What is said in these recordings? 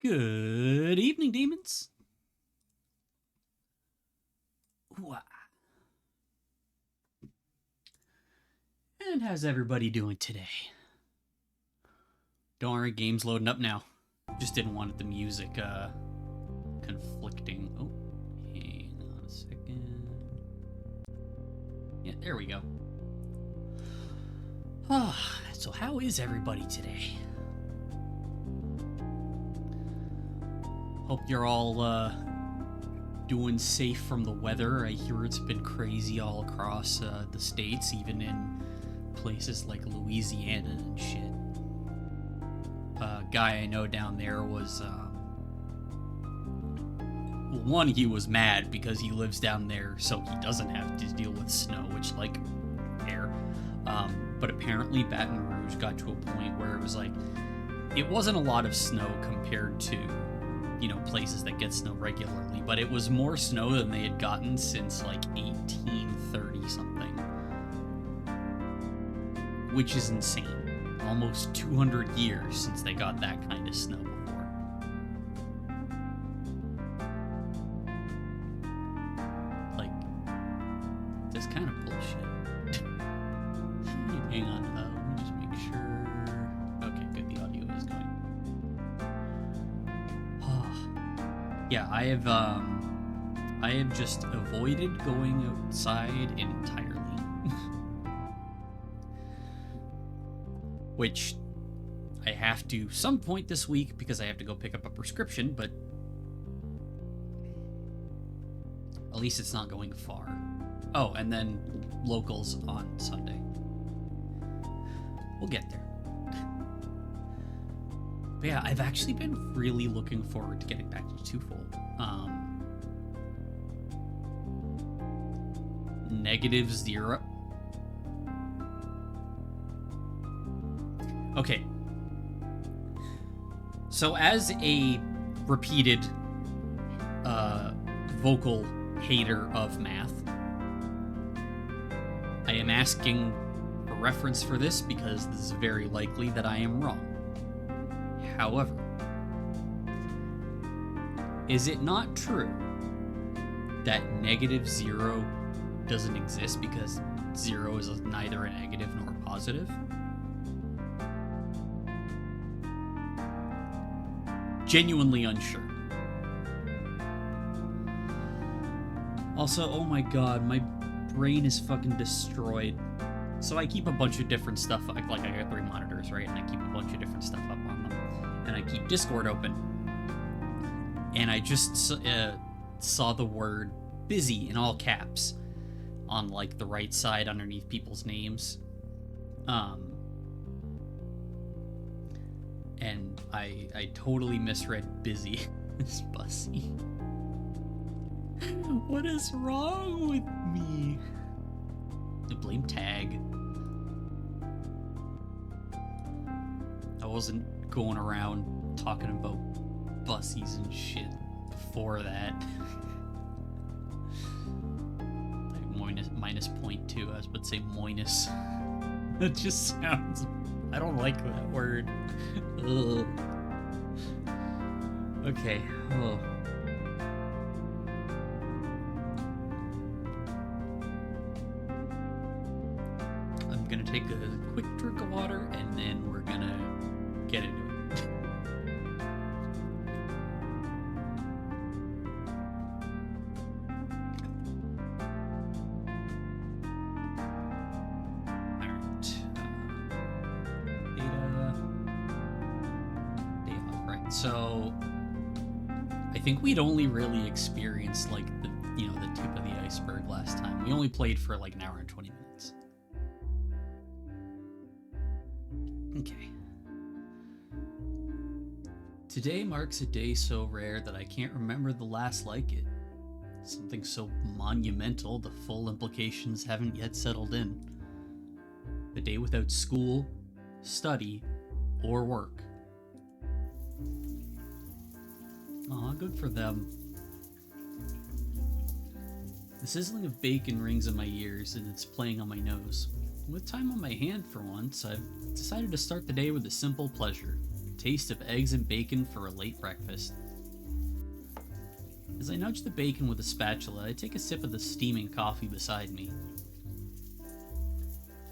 Good evening, demons. And how's everybody doing today? Don't worry, game's loading up now. Just didn't want the music conflicting. Oh, hang on a second. Yeah, there we go. So how is everybody today? Hope you're all doing safe from the weather. I hear it's been crazy all across the states, even in places like Louisiana and shit. A guy I know down there was, one, he was mad because he lives down there so he doesn't have to deal with snow, which, like, air. But apparently Baton Rouge got to a point where it was like, it wasn't a lot of snow compared to, you know, places that get snow regularly, but it was more snow than they had gotten since like 1830 something, which is insane. Almost 200 years since they got that kind of snow before. Like, that's kind of bullshit. Hang on, let me just make sure. Okay, good, the audio is going. Yeah, I have just avoided going outside entirely. Which I have to some point this week because I have to go pick up a prescription, but at least it's not going far. Oh, and then locals on Sunday. We'll get there. But yeah, I've actually been really looking forward to getting back to Twofold. -0. Okay. So as a repeated vocal hater of math, I am asking a reference for this because this is very likely that I am wrong. However, is it not true that -0 doesn't exist because 0 is neither a negative nor a positive? Genuinely unsure. Also, oh my god, my brain is fucking destroyed. So I keep a bunch of different stuff, like I got 3 monitors, right? And I keep a bunch of different stuff up on them. And I keep Discord open. And I just saw the word busy in all caps on like the right side underneath people's names. And I totally misread busy as bussy. What is wrong with me? I blame tag. I wasn't going around talking about bussies and shit before that. Like minus 0.2, I was about to say minus. That just sounds... I don't like that word. Ugh. Okay. Oh. I'm gonna take a quick drink of water and then we're gonna get into it. So, I think we'd only really experienced like the tip of the iceberg last time. We only played for like an hour and 20 minutes. Okay. Today marks a day so rare that I can't remember the last like it. Something so monumental the full implications haven't yet settled in. A day without school, study, or work. Aw, good for them. The sizzling of bacon rings in my ears and it's playing on my nose. With time on my hand for once, I've decided to start the day with a simple pleasure. Taste of eggs and bacon for a late breakfast. As I nudge the bacon with a spatula, I take a sip of the steaming coffee beside me.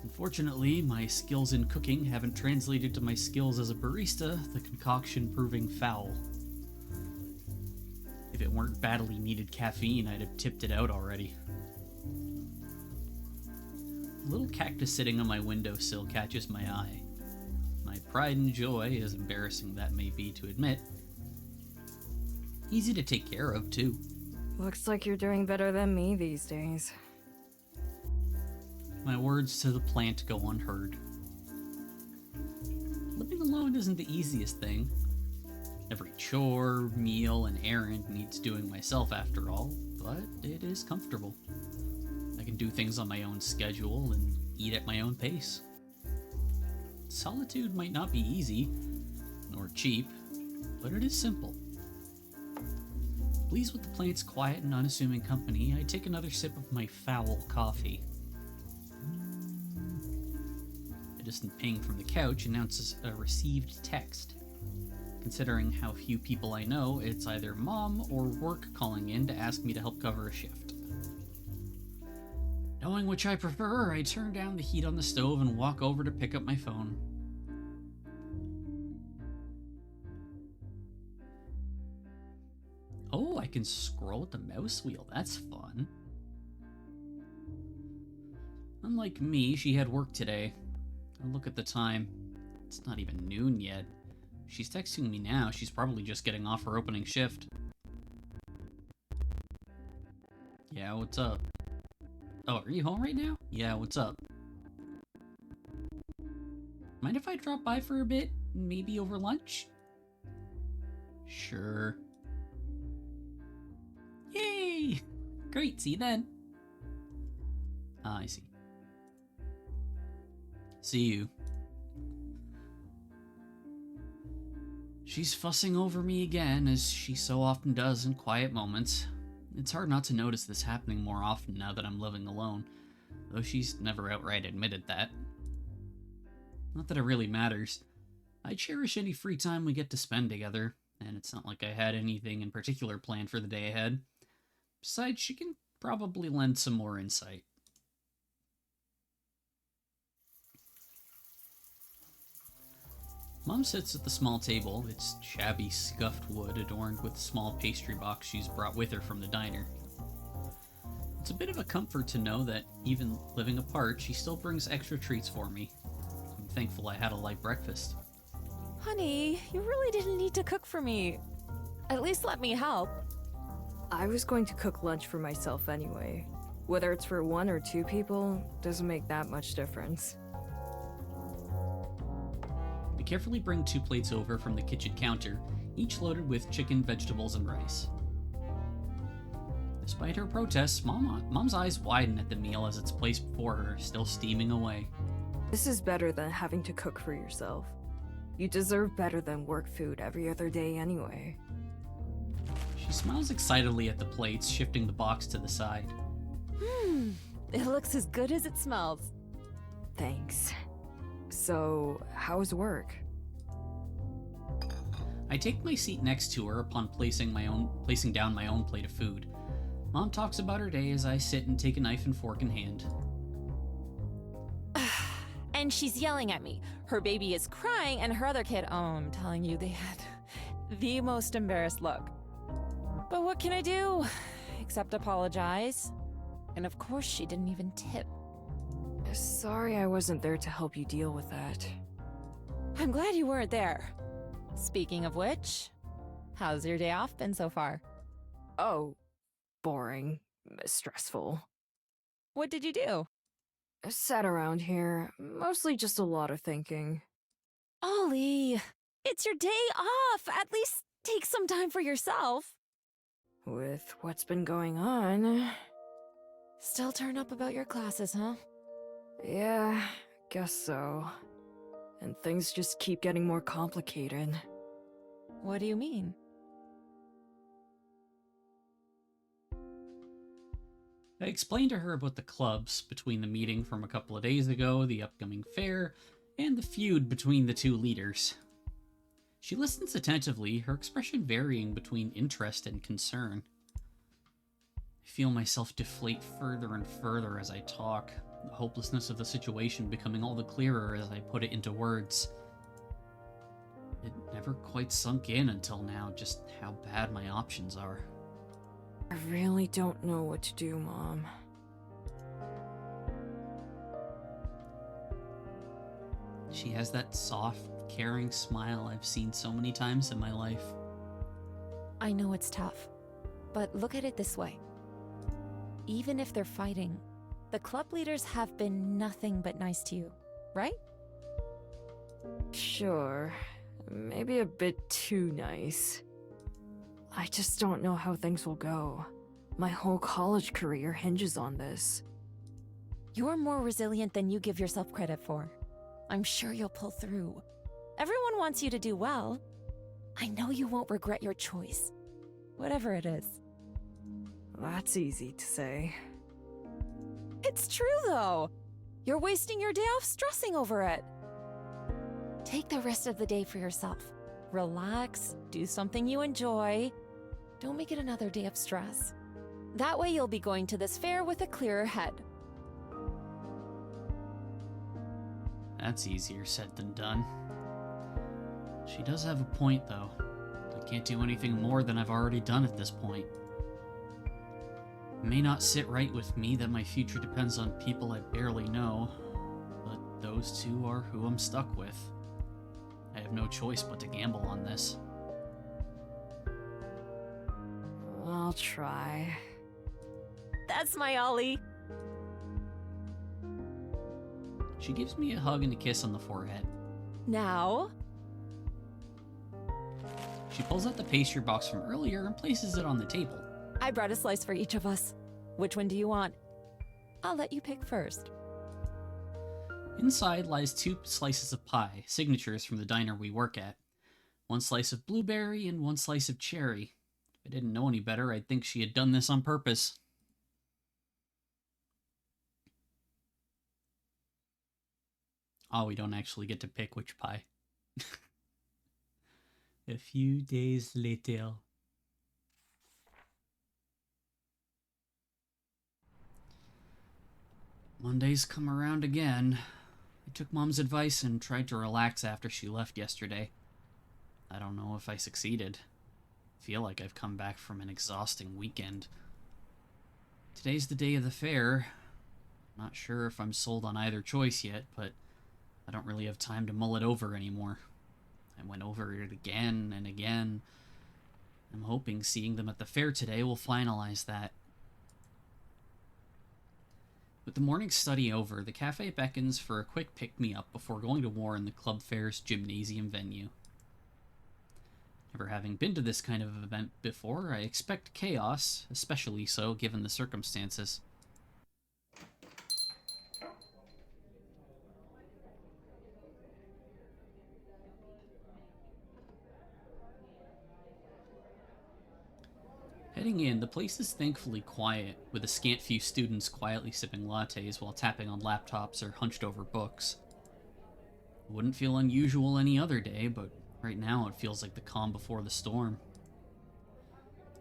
Unfortunately, my skills in cooking haven't translated to my skills as a barista, the concoction proving foul. If it weren't badly needed caffeine, I'd have tipped it out already. A little cactus sitting on my windowsill catches my eye. My pride and joy, as embarrassing that may be to admit. Easy to take care of, too. Looks like you're doing better than me these days. My words to the plant go unheard. Living alone isn't the easiest thing. Every chore, meal, and errand needs doing myself after all, but it is comfortable. I can do things on my own schedule and eat at my own pace. Solitude might not be easy, nor cheap, but it is simple. Pleased with the plant's quiet and unassuming company, I take another sip of my foul coffee. A distant ping from the couch announces a received text. Considering how few people I know, it's either mom or work calling in to ask me to help cover a shift. Knowing which I prefer, I turn down the heat on the stove and walk over to pick up my phone. Oh, I can scroll with the mouse wheel. That's fun. Unlike me, she had work today. I look at the time. It's not even noon yet. She's texting me now. She's probably just getting off her opening shift. Yeah, what's up? Oh, are you home right now? Yeah, what's up? Mind if I drop by for a bit? Maybe over lunch? Sure. Yay! Great, see you then. Ah, I see. See you. She's fussing over me again, as she so often does in quiet moments. It's hard not to notice this happening more often now that I'm living alone, though she's never outright admitted that. Not that it really matters. I cherish any free time we get to spend together, and it's not like I had anything in particular planned for the day ahead. Besides, she can probably lend some more insight. Mom sits at the small table, its shabby, scuffed wood adorned with a small pastry box she's brought with her from the diner. It's a bit of a comfort to know that, even living apart, she still brings extra treats for me. I'm thankful I had a light breakfast. Honey, you really didn't need to cook for me. At least let me help. I was going to cook lunch for myself anyway. Whether it's for 1 or 2 people, doesn't make that much difference. We carefully bring 2 plates over from the kitchen counter, each loaded with chicken, vegetables, and rice. Despite her protests, Mom's eyes widen at the meal as it's placed before her, still steaming away. This is better than having to cook for yourself. You deserve better than work food every other day anyway. She smiles excitedly at the plates, shifting the box to the side. It looks as good as it smells. Thanks. So, how's work? I take my seat next to her upon placing down my own plate of food. Mom talks about her day as I sit and take a knife and fork in hand. And she's yelling at me. Her baby is crying, and her other kid, I'm telling you, they had the most embarrassed look. But what can I do? Except apologize. And of course, she didn't even tip. Sorry I wasn't there to help you deal with that. I'm glad you weren't there. Speaking of which, how's your day off been so far? Oh, boring. Stressful. What did you do? Sat around here, mostly just a lot of thinking. Ollie, it's your day off. At least take some time for yourself. With what's been going on... Still turn up about your classes, huh? Yeah, guess so. And things just keep getting more complicated. What do you mean? I explained to her about the clubs, between the meeting from a couple of days ago, the upcoming fair, and the feud between the 2 leaders. She listens attentively, her expression varying between interest and concern. I feel myself deflate further and further as I talk, the hopelessness of the situation becoming all the clearer as I put it into words. It never quite sunk in until now just how bad my options are. I really don't know what to do, Mom. She has that soft, caring smile I've seen so many times in my life. I know it's tough, but look at it this way. Even if they're fighting, the club leaders have been nothing but nice to you, right? Sure. Maybe a bit too nice. I just don't know how things will go. My whole college career hinges on this. You're more resilient than you give yourself credit for. I'm sure you'll pull through. Everyone wants you to do well. I know you won't regret your choice, whatever it is. That's easy to say. It's true, though. You're wasting your day off stressing over it. Take the rest of the day for yourself. Relax, do something you enjoy. Don't make it another day of stress. That way you'll be going to this fair with a clearer head. That's easier said than done. She does have a point, though. I can't do anything more than I've already done at this point. It may not sit right with me that my future depends on people I barely know, but those two are who I'm stuck with. I have no choice but to gamble on this. I'll try. That's my Ollie. She gives me a hug and a kiss on the forehead. Now? She pulls out the pastry box from earlier and places it on the table. I brought a slice for each of us. Which one do you want? I'll let you pick first. Inside lies 2 slices of pie, signatures from the diner we work at. 1 slice of blueberry and 1 slice of cherry. If I didn't know any better, I'd think she had done this on purpose. Oh, we don't actually get to pick which pie. A few days later. Monday's come around again. I took Mom's advice and tried to relax after she left yesterday. I don't know if I succeeded. I feel like I've come back from an exhausting weekend. Today's the day of the fair. Not sure if I'm sold on either choice yet, but I don't really have time to mull it over anymore. I went over it again and again. I'm hoping seeing them at the fair today will finalize that. With the morning study over, the cafe beckons for a quick pick-me-up before going to war in the club fair's gymnasium venue. Never having been to this kind of event before, I expect chaos, especially so given the circumstances. Heading in, the place is thankfully quiet, with a scant few students quietly sipping lattes while tapping on laptops or hunched over books. It wouldn't feel unusual any other day, but right now it feels like the calm before the storm.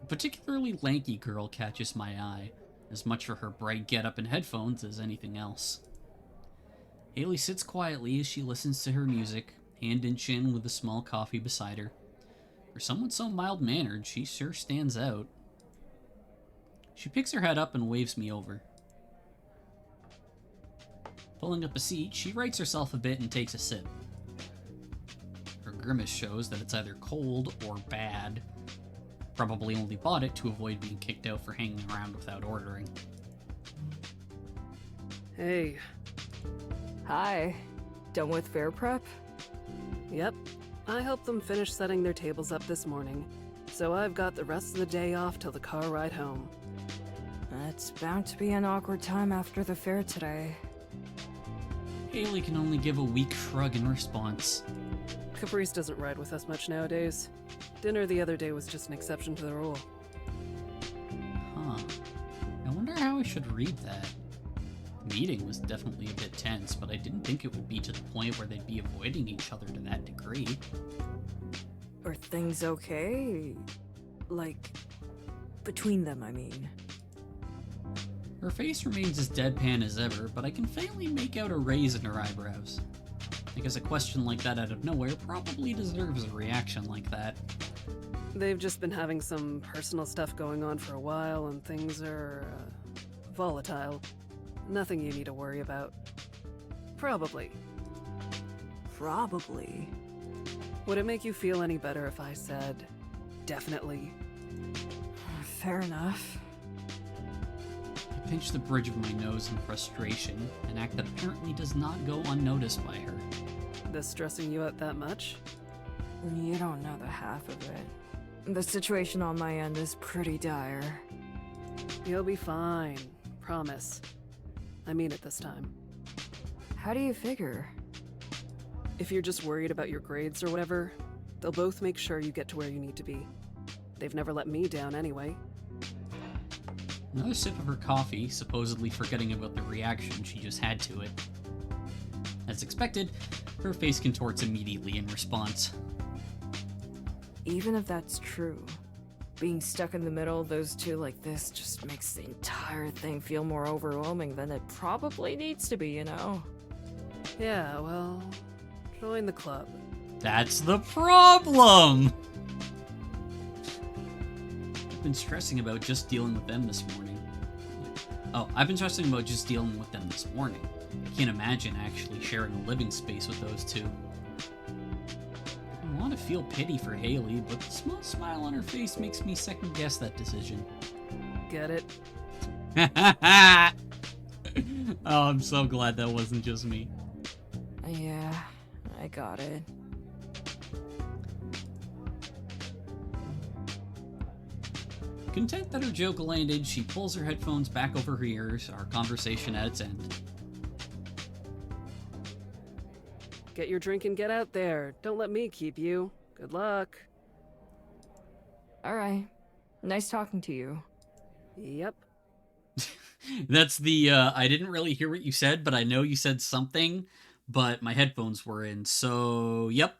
A particularly lanky girl catches my eye, as much for her bright getup and headphones as anything else. Haley sits quietly as she listens to her music, hand in chin with a small coffee beside her. For someone so mild-mannered, she sure stands out. She picks her head up and waves me over. Pulling up a seat, she rights herself a bit and takes a sip. Her grimace shows that it's either cold or bad. Probably only bought it to avoid being kicked out for hanging around without ordering. Hey. Hi. Done with fair prep? Yep. I helped them finish setting their tables up this morning, so I've got the rest of the day off till the car ride home. It's bound to be an awkward time after the fair today. Haley can only give a weak shrug in response. Caprice doesn't ride with us much nowadays. Dinner the other day was just an exception to the rule. Huh. I wonder how I should read that. The meeting was definitely a bit tense, but I didn't think it would be to the point where they'd be avoiding each other to that degree. Are things okay? Like, between them, I mean. Her face remains as deadpan as ever, but I can faintly make out a raise in her eyebrows. I guess a question like that out of nowhere probably deserves a reaction like that. They've just been having some personal stuff going on for a while, and things are volatile. Nothing you need to worry about. Probably. Probably. Would it make you feel any better if I said, definitely? Fair enough. I pinch the bridge of my nose in frustration, an act that apparently does not go unnoticed by her. This stressing you out that much? You don't know the half of it. The situation on my end is pretty dire. You'll be fine. Promise. I mean it this time. How do you figure? If you're just worried about your grades or whatever, they'll both make sure you get to where you need to be. They've never let me down anyway. Another sip of her coffee, supposedly forgetting about the reaction she just had to it. As expected, her face contorts immediately in response. Even if that's true, being stuck in the middle of those two like this just makes the entire thing feel more overwhelming than it probably needs to be, you know? Yeah, well, join the club. That's the problem! I've been stressing about just dealing with them this morning. I've been stressing about just dealing with them this morning. I can't imagine actually sharing a living space with those two. I want to feel pity for Haley, but the small smile on her face makes me second guess that decision. Get it? Oh, I'm so glad that wasn't just me. Yeah, I got it. Content that her joke landed, she pulls her headphones back over her ears, our conversation at its end. Get your drink and get out there. Don't let me keep you. Good luck. Alright. Nice talking to you. Yep. That's the, I didn't really hear what you said, but I know you said something, but my headphones were in, so, yep.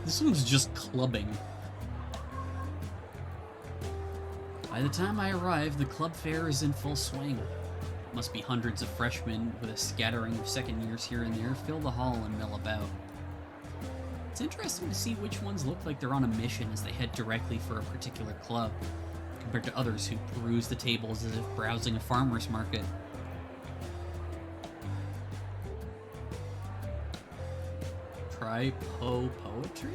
This one's just clubbing. By the time I arrive, the club fair is in full swing. Must be hundreds of freshmen, with a scattering of second years here and there, fill the hall and mill about. It's interesting to see which ones look like they're on a mission as they head directly for a particular club, compared to others who peruse the tables as if browsing a farmer's market. Try poetry?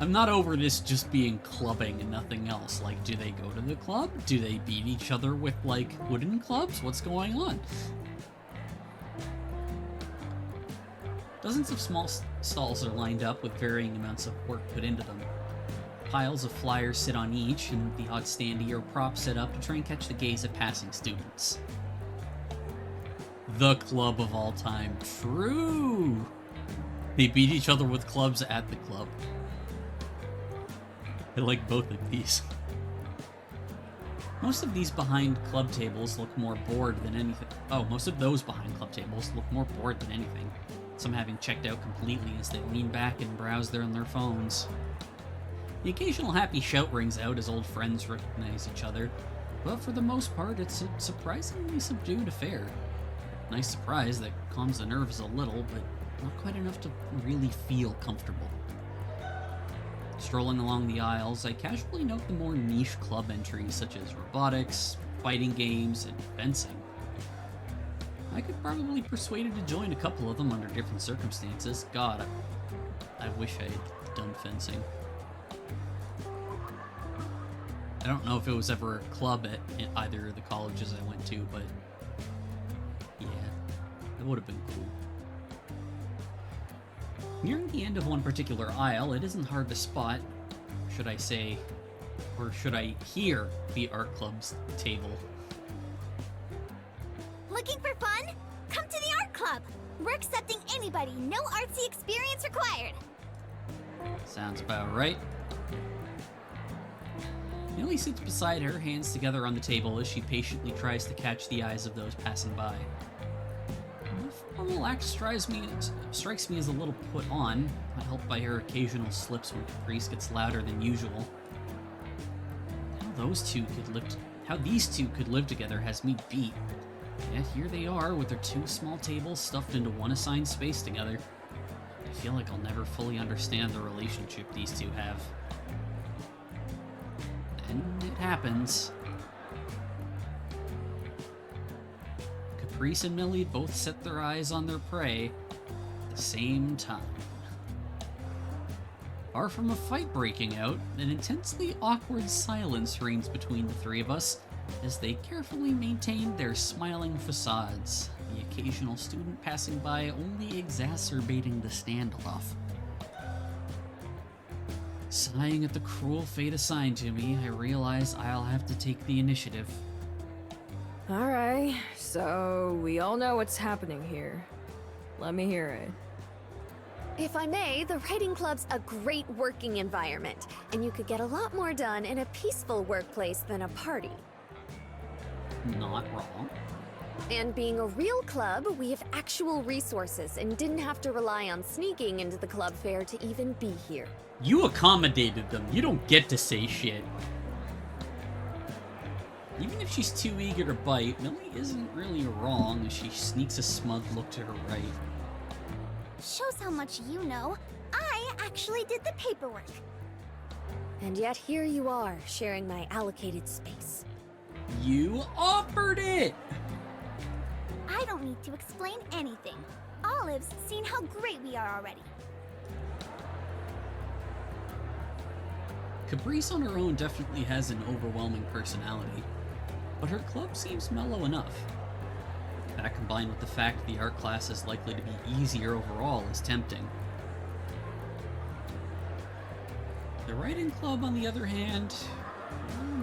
I'm not over this just being clubbing and nothing else. Like, do they go to the club? Do they beat each other with, like, wooden clubs? What's going on? Dozens of small stalls are lined up with varying amounts of work put into them. Piles of flyers sit on each, and the odd standee or prop set up to try and catch the gaze of passing students. The club of all time. True! They beat each other with clubs at the club. I like both of these. Most of these behind club tables look more bored than anything. Oh, most of those behind club tables look more bored than anything. Some having checked out completely as they lean back and browse there on their phones. The occasional happy shout rings out as old friends recognize each other, but for the most part it's a surprisingly subdued affair. Nice surprise that calms the nerves a little, but not quite enough to really feel comfortable. Strolling along the aisles, I casually note the more niche club entries such as robotics, fighting games, and fencing. I could probably be persuaded to join a couple of them under different circumstances. God, I wish I had done fencing. I don't know if it was ever a club at either of the colleges I went to, but yeah, that would have been cool. Nearing the end of one particular aisle, it isn't hard to spot, should I say, or should I hear the art club's table. Looking for fun? Come to the art club. We're accepting anybody, no artsy experience required. Sounds about right. Millie sits beside her, hands together on the table as she patiently tries to catch the eyes of those passing by. The formal act strikes me as a little put on, not helped by her occasional slips when Caprice gets louder than usual. How these two could live together has me beat. Yet here they are with their two small tables stuffed into one assigned space together. I feel like I'll never fully understand the relationship these two have. Then it happens. Caprice and Millie both set their eyes on their prey at the same time. Far from a fight breaking out, an intensely awkward silence reigns between the three of us as they carefully maintain their smiling facades, the occasional student passing by only exacerbating the standoff. Sighing at the cruel fate assigned to me, I realize I'll have to take the initiative. Alright, so we all know what's happening here. Let me hear it. If I may, the writing club's a great working environment, and you could get a lot more done in a peaceful workplace than a party. Not wrong. And being a real club, we have actual resources and didn't have to rely on sneaking into the club fair to even be here. You accommodated them. You don't get to say shit. Even if she's too eager to bite, Millie isn't really wrong as she sneaks a smug look to her right. Shows how much you know. I actually did the paperwork. And yet here you are, sharing my allocated space. You offered it! I don't need to explain anything. Olive's seen how great we are already. Caprice on her own definitely has an overwhelming personality, but her club seems mellow enough. That combined with the fact the art class is likely to be easier overall is tempting. The writing club, on the other hand,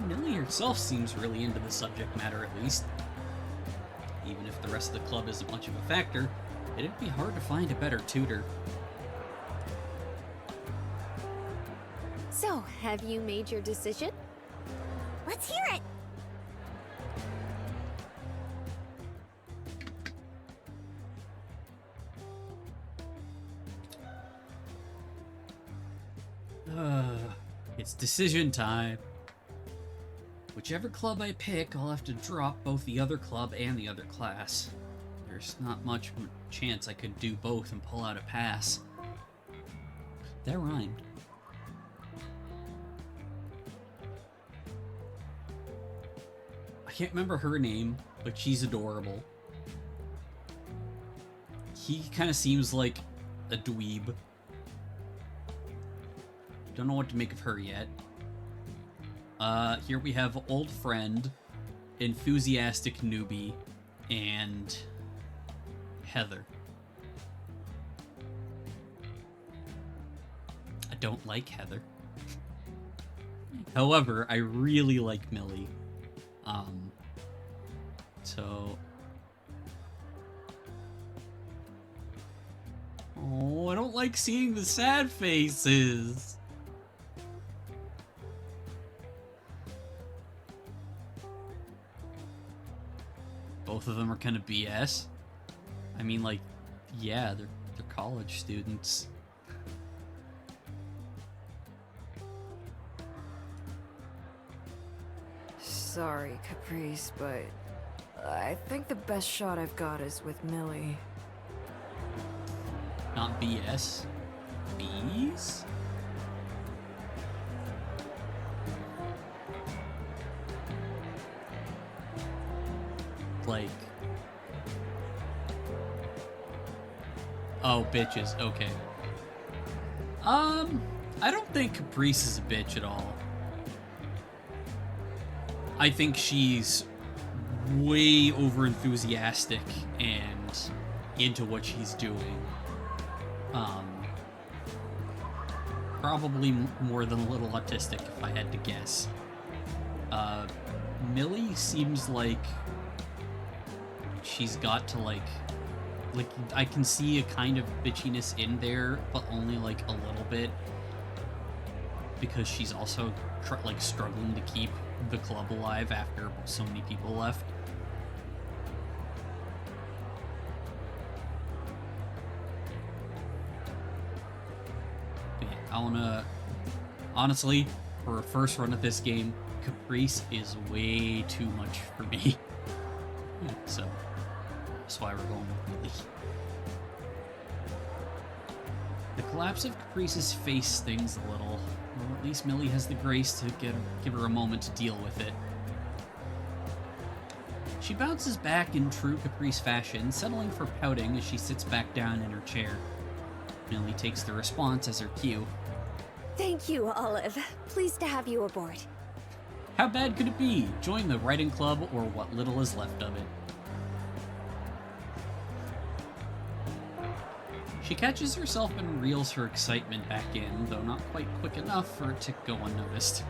Millie herself seems really into the subject matter at least. Even if the rest of the club isn't much of a factor, it'd be hard to find a better tutor. So, have you made your decision? Let's hear it! It's decision time. Whichever club I pick, I'll have to drop both the other club and the other class. There's not much chance I could do both and pull out a pass. That rhymed. I can't remember her name, but she's adorable. He kind of seems like a dweeb. Don't know what to make of her yet. Here we have old friend, enthusiastic newbie, and Heather. I don't like Heather. However, I really like Millie. So... Oh, I don't like seeing the sad faces. Both of them are kind of BS. I mean, like, yeah, they're college students. Sorry, Caprice, but I think the best shot I've got is with Millie. Not BS. Bees? Like... Oh, bitches. Okay. I don't think Caprice is a bitch at all. I think she's way over enthusiastic and into what she's doing. Probably more than a little autistic, if I had to guess. Millie seems like she's got to like I can see a kind of bitchiness in there, but only like a little bit. because she's also like struggling to keep the club alive after so many people left. But yeah, I wanna honestly, for a first run at this game, Caprice is way too much for me. So that's why we're going with Millie. The collapse of Caprice's face stings a little. Well, at least Millie has the grace to give her a moment to deal with it. She bounces back in true Caprice fashion, settling for pouting as she sits back down in her chair. Millie takes the response as her cue. Thank you, Olive. Pleased to have you aboard. How bad could it be? Join the writing club or what little is left of it. She catches herself and reels her excitement back in, though not quite quick enough for it to go unnoticed.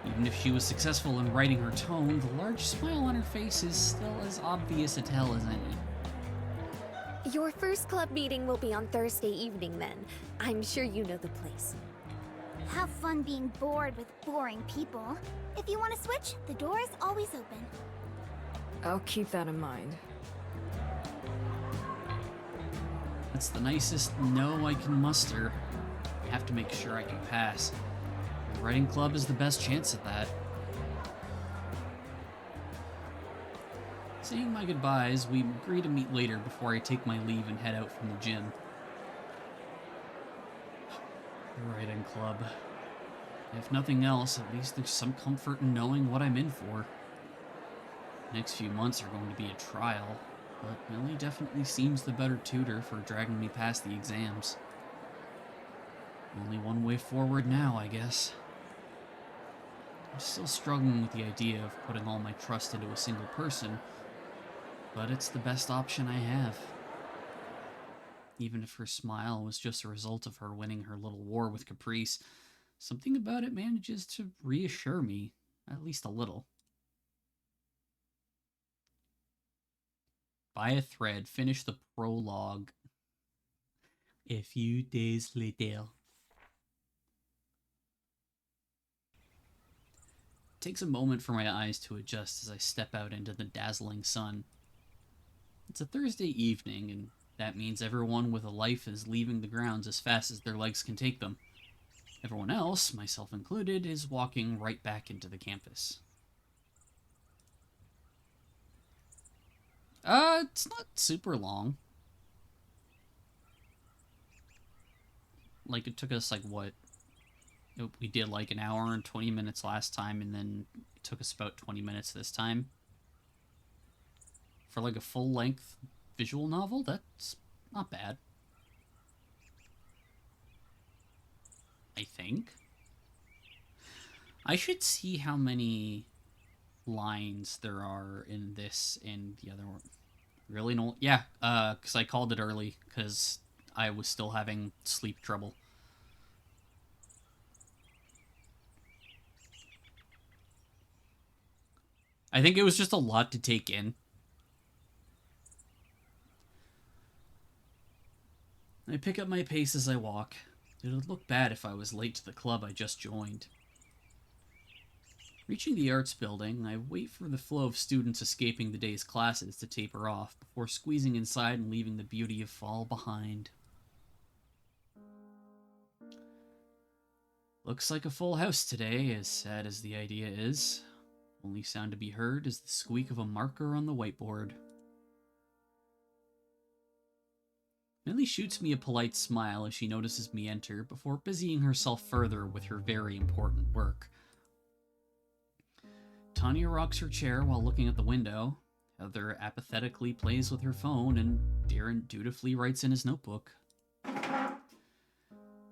Even if she was successful in writing her tone, the large smile on her face is still as obvious a tell as any. Your first club meeting will be on Thursday evening then. I'm sure you know the place. Have fun being bored with boring people. If you want to switch, the door is always open. I'll keep that in mind. That's the nicest no I can muster. I have to make sure I can pass. The writing club is the best chance at that. Saying my goodbyes, we agree to meet later before I take my leave and head out from the gym. The writing club. If nothing else, at least there's some comfort in knowing what I'm in for. The next few months are going to be a trial, but Millie definitely seems the better tutor for dragging me past the exams. Only one way forward now, I guess. I'm still struggling with the idea of putting all my trust into a single person, but it's the best option I have. Even if her smile was just a result of her winning her little war with Caprice, something about it manages to reassure me, at least a little. Buy a thread, finish the prologue. A few days later. It takes a moment for my eyes to adjust as I step out into the dazzling sun. It's a Thursday evening, and that means everyone with a life is leaving the grounds as fast as their legs can take them. Everyone else, myself included, is walking right back into the campus. It's not super long. Like, it took us, like, what? We did, like, an hour and 20 minutes last time, and then it took us about 20 minutes this time. For, like, a full-length visual novel, that's not bad. I think. I should see how many lines there are in this and the other one. Really? No? Yeah, because I called it early because I was still having sleep trouble. I think it was just a lot to take in. I pick up my pace as I walk. It would look bad if I was late to the club I just joined. Reaching the arts building, I wait for the flow of students escaping the day's classes to taper off before squeezing inside and leaving the beauty of fall behind. Looks like a full house today, as sad as the idea is. Only sound to be heard is the squeak of a marker on the whiteboard. Millie shoots me a polite smile as she notices me enter before busying herself further with her very important work. Tanya rocks her chair while looking at the window. Heather apathetically plays with her phone, and Darren dutifully writes in his notebook.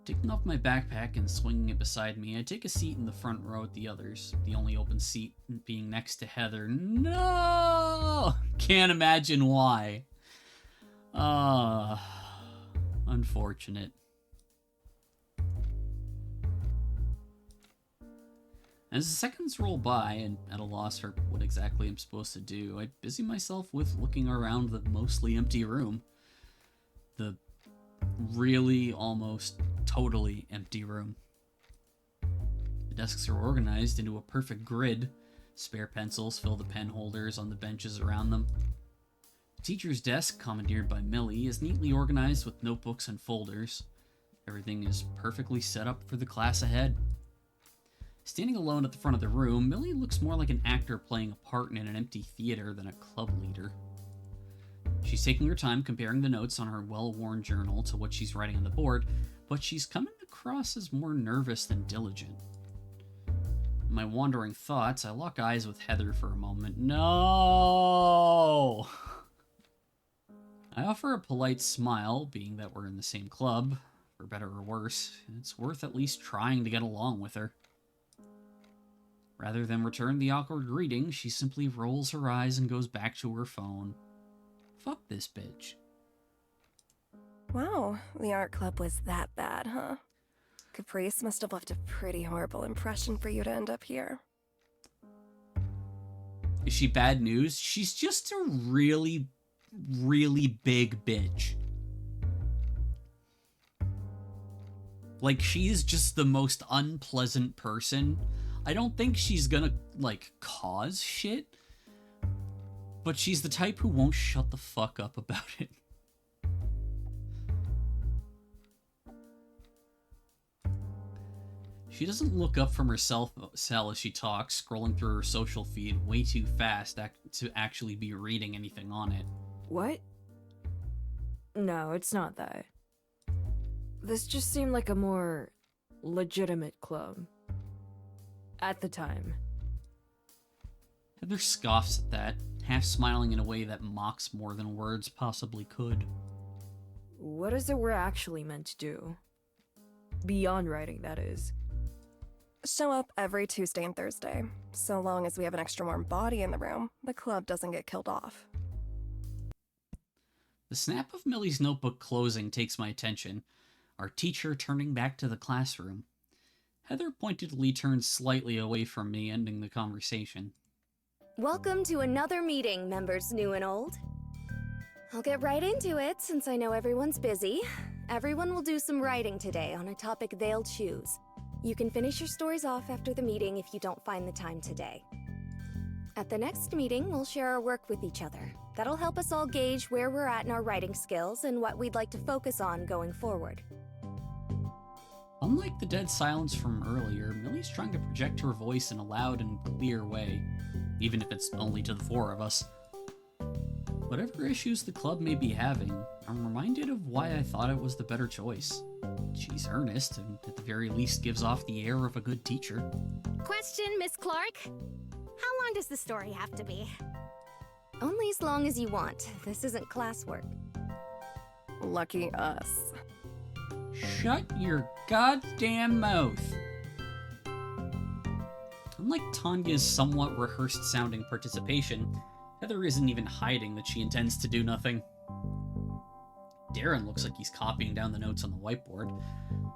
Taking off my backpack and swinging it beside me, I take a seat in the front row with the others, the only open seat being next to Heather. No! Can't imagine why. Unfortunate. As the seconds roll by, and at a loss for what exactly I'm supposed to do, I busy myself with looking around the mostly empty room. The really almost totally empty room. desks are organized into a perfect grid. Spare pencils fill the pen holders on the benches around them. The teacher's desk, commandeered by Millie, is neatly organized with notebooks and folders. Everything is perfectly set up for the class ahead. Standing alone at the front of the room, Millie looks more like an actor playing a part in an empty theater than a club leader. She's taking her time comparing the notes on her well-worn journal to what she's writing on the board, but she's coming across as more nervous than diligent. In my wandering thoughts, I lock eyes with Heather for a moment. No! I offer a polite smile, being that we're in the same club, for better or worse. It's worth at least trying to get along with her. Rather than return the awkward greeting, she simply rolls her eyes and goes back to her phone. Fuck this bitch. Wow, the art club was that bad, huh? Caprice must have left a pretty horrible impression for you to end up here. Is she bad news? She's just a really, really big bitch. Like, she is just the most unpleasant person. I don't think she's gonna, like, cause shit. But she's the type who won't shut the fuck up about it. She doesn't look up from her cell as she talks, scrolling through her social feed way too fast to actually be reading anything on it. What? No, it's not that. This just seemed like a more legitimate club. At the time. Heather scoffs at that, half smiling in a way that mocks more than words possibly could. What is it we're actually meant to do? Beyond writing, that is. Show up every Tuesday and Thursday. So long as we have an extra warm body in the room, the club doesn't get killed off. The snap of Millie's notebook closing takes my attention, our teacher turning back to the classroom. Heather pointedly turns slightly away from me, ending the conversation. Welcome to another meeting, members new and old. I'll get right into it since I know everyone's busy. Everyone will do some writing today on a topic they'll choose. You can finish your stories off after the meeting if you don't find the time today. At the next meeting, we'll share our work with each other. That'll help us all gauge where we're at in our writing skills and what we'd like to focus on going forward. Unlike the dead silence from earlier, Millie's trying to project her voice in a loud and clear way, even if it's only to the four of us. Whatever issues the club may be having, I'm reminded of why I thought it was the better choice. She's earnest, and at the very least gives off the air of a good teacher. Question, Miss Clark. How long does the story have to be? Only as long as you want. This isn't classwork. Lucky us. Shut your goddamn mouth. Unlike Tanya's somewhat rehearsed-sounding participation, Heather isn't even hiding that she intends to do nothing. Darren looks like he's copying down the notes on the whiteboard,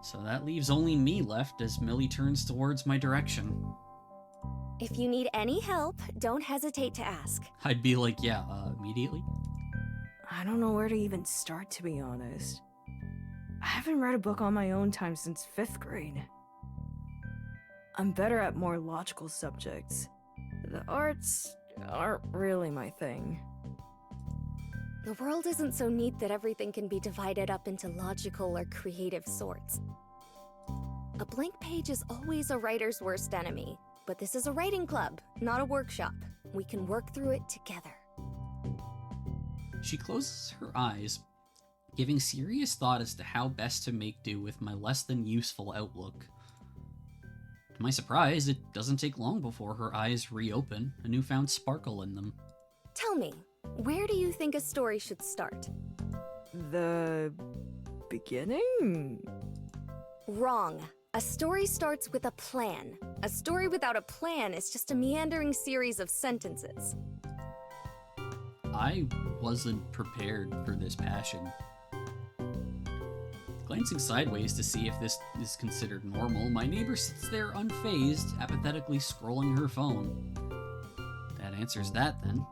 so that leaves only me left as Millie turns towards my direction. If you need any help, don't hesitate to ask. I'd be like, yeah, immediately? I don't know where to even start, to be honest. I haven't read a book on my own time since 5th grade. I'm better at more logical subjects. The arts aren't really my thing. The world isn't so neat that everything can be divided up into logical or creative sorts. A blank page is always a writer's worst enemy, but this is a writing club, not a workshop. We can work through it together. She closes her eyes, giving serious thought as to how best to make do with my less than useful outlook. To my surprise, it doesn't take long before her eyes reopen, a newfound sparkle in them. Tell me, where do you think a story should start? The beginning? Wrong. A story starts with a plan. A story without a plan is just a meandering series of sentences. I wasn't prepared for this passion. Glancing sideways to see if this is considered normal, my neighbor sits there unfazed, apathetically scrolling her phone. That answers that, then.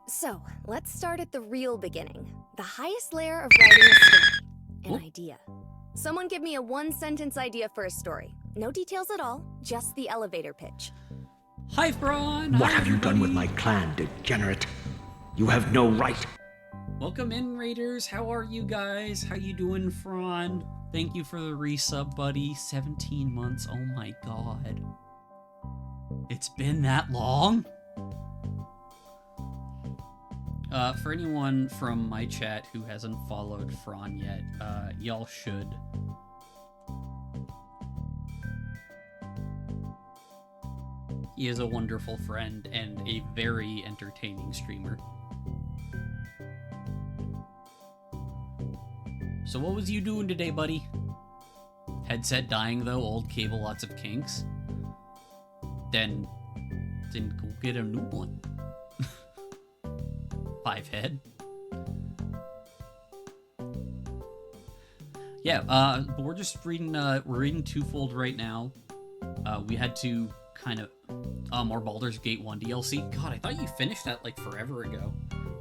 So, let's start at the real beginning. The highest layer of writing a story. An idea. Someone give me a one-sentence idea for a story. No details at all, just the elevator pitch. Hi, Braun! What Hi, have you done with my everybody. clan, degenerate? You have no right. Welcome in, Raiders. How are you guys? How you doing, Fran? Thank you for the resub, buddy. 17 months. Oh my god. It's been that long? For anyone from my chat who hasn't followed Fran yet, y'all should. He is a wonderful friend and a very entertaining streamer. So what was you doing today, buddy? Headset dying though, old cable, lots of kinks. Then go get a new one. 5 head. Yeah, but we're just reading, we're reading Twofold right now. We had to kind of, more Baldur's Gate 1 DLC. God, I thought you finished that like forever ago.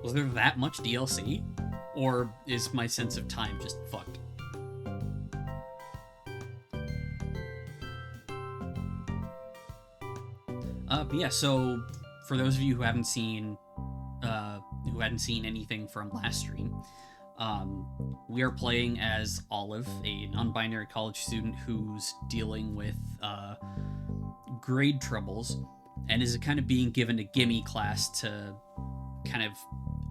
Was there that much DLC? Or is my sense of time just fucked? But yeah, so for those of you who hadn't seen anything from last stream, we are playing as Olive, a non-binary college student who's dealing with grade troubles and is kind of being given a gimme class to kind of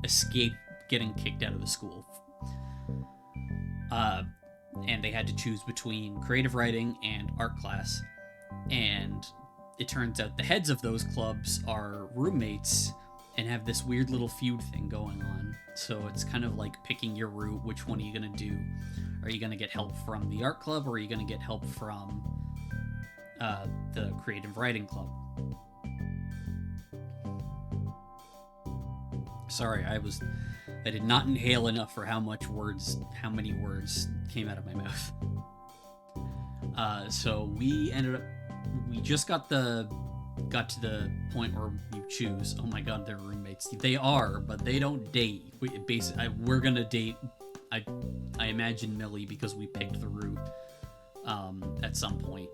escape getting kicked out of the school. And they had to choose between creative writing and art class. And it turns out the heads of those clubs are roommates and have this weird little feud thing going on. So it's kind of like picking your route. Which one are you going to do? Are you going to get help from the art club, or are you going to get help from the creative writing club? Sorry, I did not inhale enough for how many words came out of my mouth. So we just got to the point where you choose. Oh my god, they're roommates. They are, but they don't date. We're gonna date. I imagine Millie, because we picked the route at some point.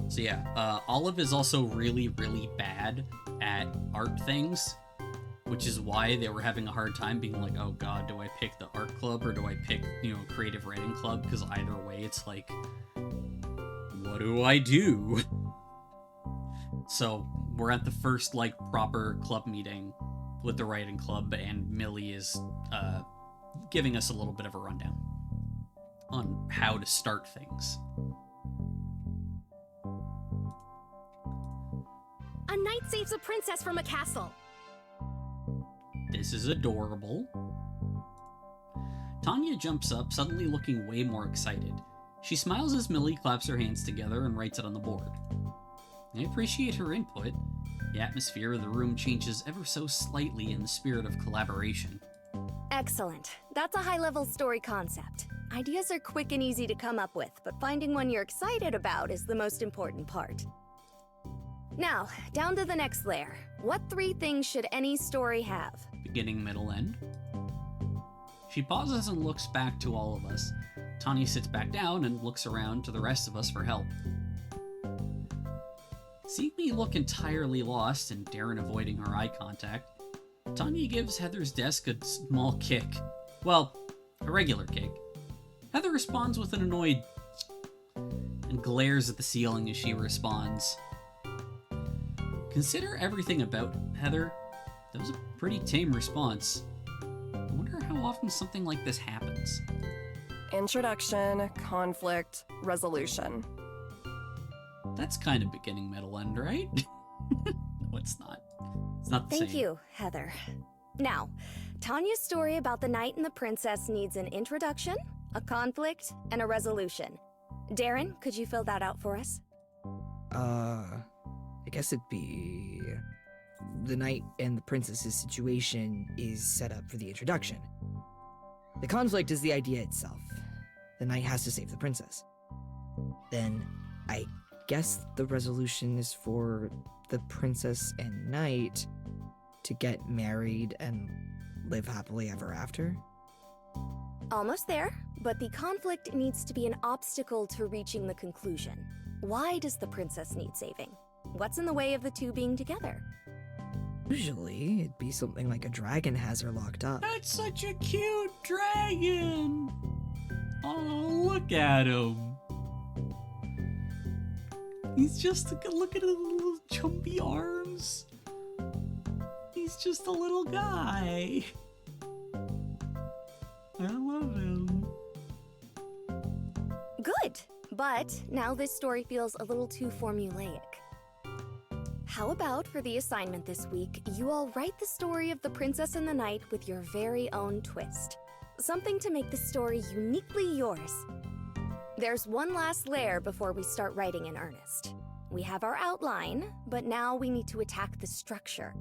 So yeah, Olive is also really, really bad at art things, which is why they were having a hard time being like, oh god, do I pick the art club or do I pick, creative writing club? Because either way, it's like, what do I do? So we're at the first, proper club meeting with the writing club, and Millie is giving us a little bit of a rundown on how to start things. A knight saves a princess from a castle. This is adorable. Tanya jumps up, suddenly looking way more excited. She smiles as Millie claps her hands together and writes it on the board. I appreciate her input. The atmosphere of the room changes ever so slightly in the spirit of collaboration. Excellent. That's a high-level story concept. Ideas are quick and easy to come up with, but finding one you're excited about is the most important part. Now, down to the next layer. What 3 things should any story have? Beginning, middle, end. She pauses and looks back to all of us. Tanya sits back down and looks around to the rest of us for help. Seeing me look entirely lost and Darren avoiding our eye contact, Tanya gives Heather's desk a small kick. Well, a regular kick. Heather responds with an annoyed and glares at the ceiling as she responds. Consider everything about Heather. That was a pretty tame response. I wonder how often something like this happens. Introduction, conflict, resolution. That's kind of beginning, middle, end, right? No, it's not. It's not the same. Thank you, Heather. Now, Tanya's story about the knight and the princess needs an introduction, a conflict, and a resolution. Darren, could you fill that out for us? I guess it'd be... The knight and the princess's situation is set up for the introduction. The conflict is the idea itself. The knight has to save the princess. Then, I guess the resolution is for the princess and knight to get married and live happily ever after? Almost there, but the conflict needs to be an obstacle to reaching the conclusion. Why does the princess need saving? What's in the way of the two being together? Usually, it'd be something like a dragon has her locked up. That's such a cute dragon! Oh, look at him. He's just, look at his little chumpy arms. He's just a little guy. I love him. Good, but now this story feels a little too formulaic. How about for the assignment this week, you all write the story of the Princess and the Knight with your very own twist. Something to make the story uniquely yours. There's one last layer before we start writing in earnest. We have our outline, but now we need to attack the structure.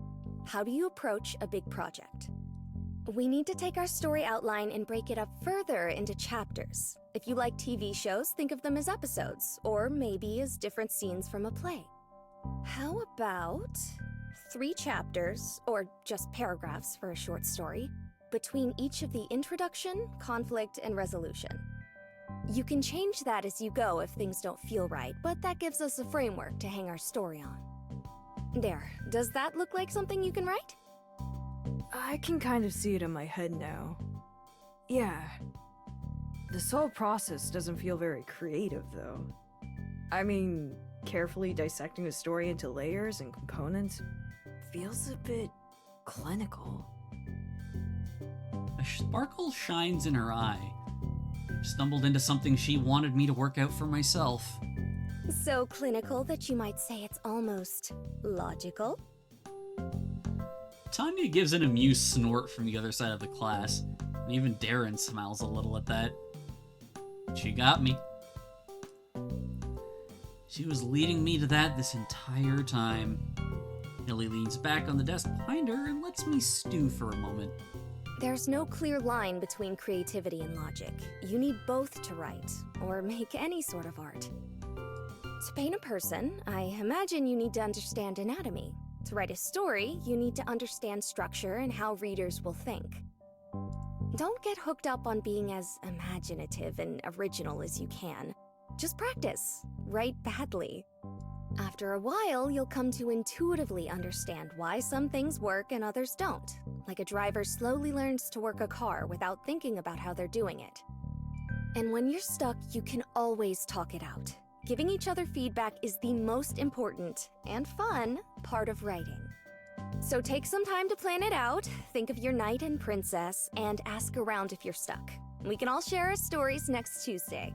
How do you approach a big project? We need to take our story outline and break it up further into chapters. If you like TV shows, think of them as episodes, or maybe as different scenes from a play. How about 3 chapters, or just paragraphs for a short story, between each of the introduction, conflict, and resolution? You can change that as you go if things don't feel right, but that gives us a framework to hang our story on. There, does that look like something you can write? I can kind of see it in my head now. Yeah. This whole process doesn't feel very creative, though. I mean, carefully dissecting a story into layers and components feels a bit clinical. A sparkle shines in her eye. Stumbled into something she wanted me to work out for myself. So clinical that you might say it's almost logical? Tanya gives an amused snort from the other side of the class, and even Darren smiles a little at that. She got me. She was leading me to that this entire time. Millie leans back on the desk behind her and lets me stew for a moment. There's no clear line between creativity and logic. You need both to write, or make any sort of art. To paint a person, I imagine you need to understand anatomy. To write a story, you need to understand structure and how readers will think. Don't get hooked up on being as imaginative and original as you can. Just practice. Write badly. After a while, you'll come to intuitively understand why some things work and others don't, like a driver slowly learns to work a car without thinking about how they're doing it. And when you're stuck, you can always talk it out. Giving each other feedback is the most important and fun part of writing. So take some time to plan it out, think of your knight and princess, and ask around if you're stuck. We can all share our stories next Tuesday.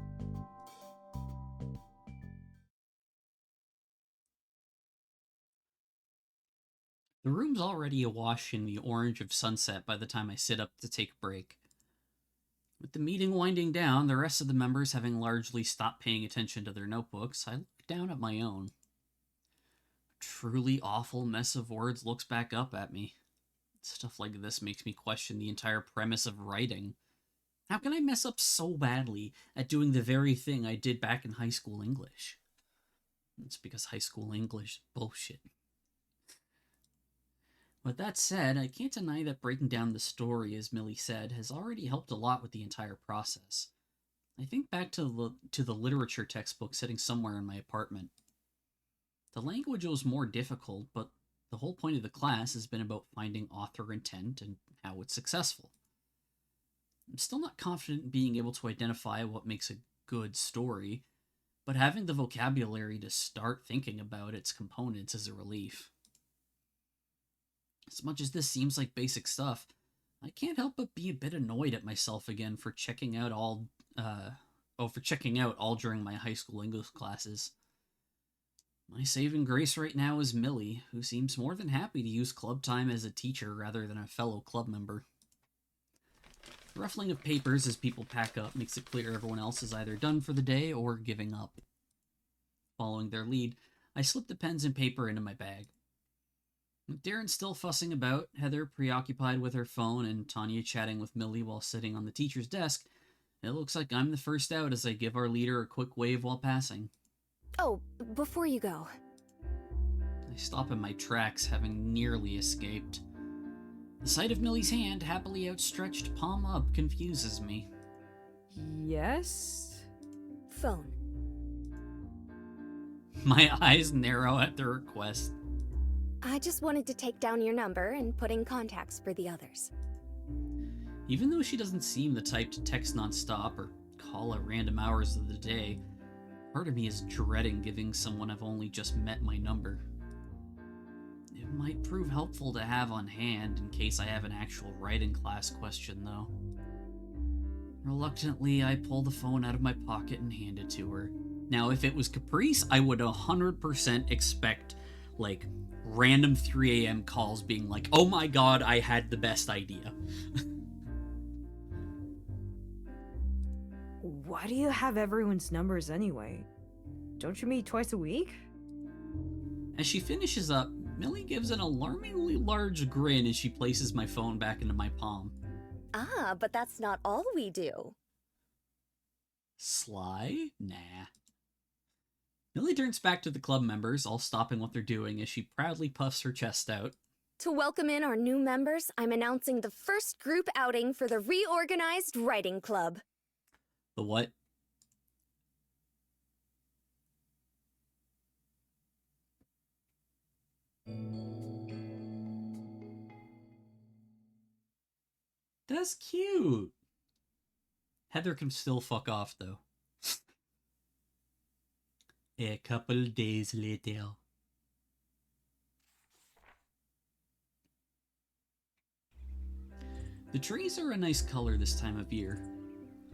The room's already awash in the orange of sunset by the time I sit up to take a break. With the meeting winding down, the rest of the members having largely stopped paying attention to their notebooks, I look down at my own. A truly awful mess of words looks back up at me. Stuff like this makes me question the entire premise of writing. How can I mess up so badly at doing the very thing I did back in high school English? It's because high school English is bullshit. With that said, I can't deny that breaking down the story, as Millie said, has already helped a lot with the entire process. I think back to the literature textbook sitting somewhere in my apartment. The language was more difficult, but the whole point of the class has been about finding author intent and how it's successful. I'm still not confident in being able to identify what makes a good story, but having the vocabulary to start thinking about its components is a relief. As much as this seems like basic stuff, I can't help but be a bit annoyed at myself again for checking out all during my high school English classes. My saving grace right now is Millie, who seems more than happy to use club time as a teacher rather than a fellow club member. The ruffling of papers as people pack up makes it clear everyone else is either done for the day or giving up. Following their lead, I slip the pens and paper into my bag. With Darren still fussing about, Heather preoccupied with her phone, and Tanya chatting with Millie while sitting on the teacher's desk, it looks like I'm the first out as I give our leader a quick wave while passing. Oh, before you go. I stop in my tracks, having nearly escaped. The sight of Millie's hand, happily outstretched palm up, confuses me. Yes? Phone. My eyes narrow at the request. I just wanted to take down your number and put in contacts for the others. Even though she doesn't seem the type to text nonstop or call at random hours of the day, part of me is dreading giving someone I've only just met my number. It might prove helpful to have on hand in case I have an actual writing class question, though. Reluctantly, I pull the phone out of my pocket and hand it to her. Now, if it was Caprice, I would 100% expect, like, random 3 a.m. calls being like, oh my god, I had the best idea. Why do you have everyone's numbers anyway? Don't you meet twice a week? As she finishes up, Millie gives an alarmingly large grin as she places my phone back into my palm. Ah, but that's not all we do. Sly? Nah. Millie turns back to the club members, all stopping what they're doing as she proudly puffs her chest out. To welcome in our new members, I'm announcing the first group outing for the reorganized writing club. The what? That's cute. Heather can still fuck off, though. A couple days later. The trees are a nice color this time of year.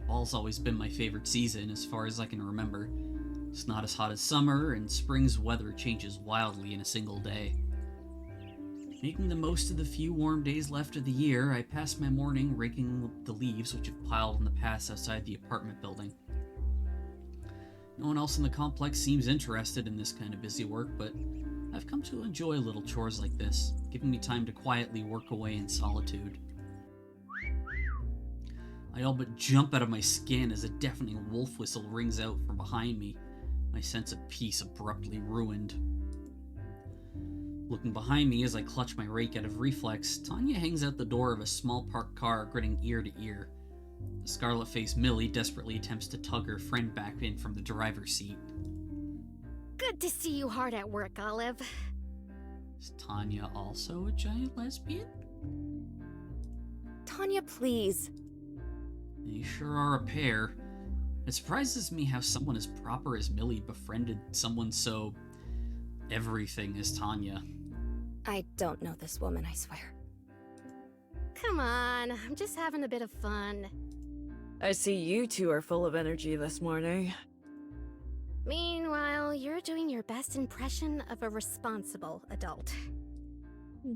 Fall's always been my favorite season as far as I can remember. It's not as hot as summer, and spring's weather changes wildly in a single day. Making the most of the few warm days left of the year, I pass my morning raking up the leaves which have piled in the paths outside the apartment building. No one else in the complex seems interested in this kind of busy work, but I've come to enjoy little chores like this, giving me time to quietly work away in solitude. I all but jump out of my skin as a deafening wolf whistle rings out from behind me, my sense of peace abruptly ruined. Looking behind me as I clutch my rake out of reflex, Tanya hangs out the door of a small parked car, grinning ear to ear. The scarlet-faced Millie desperately attempts to tug her friend back in from the driver's seat. Good to see you hard at work, Olive. Is Tanya also a giant lesbian? Tanya, please. They sure are a pair. It surprises me how someone as proper as Millie befriended someone so... everything as Tanya. I don't know this woman, I swear. Come on, I'm just having a bit of fun. I see you two are full of energy this morning. Meanwhile, you're doing your best impression of a responsible adult.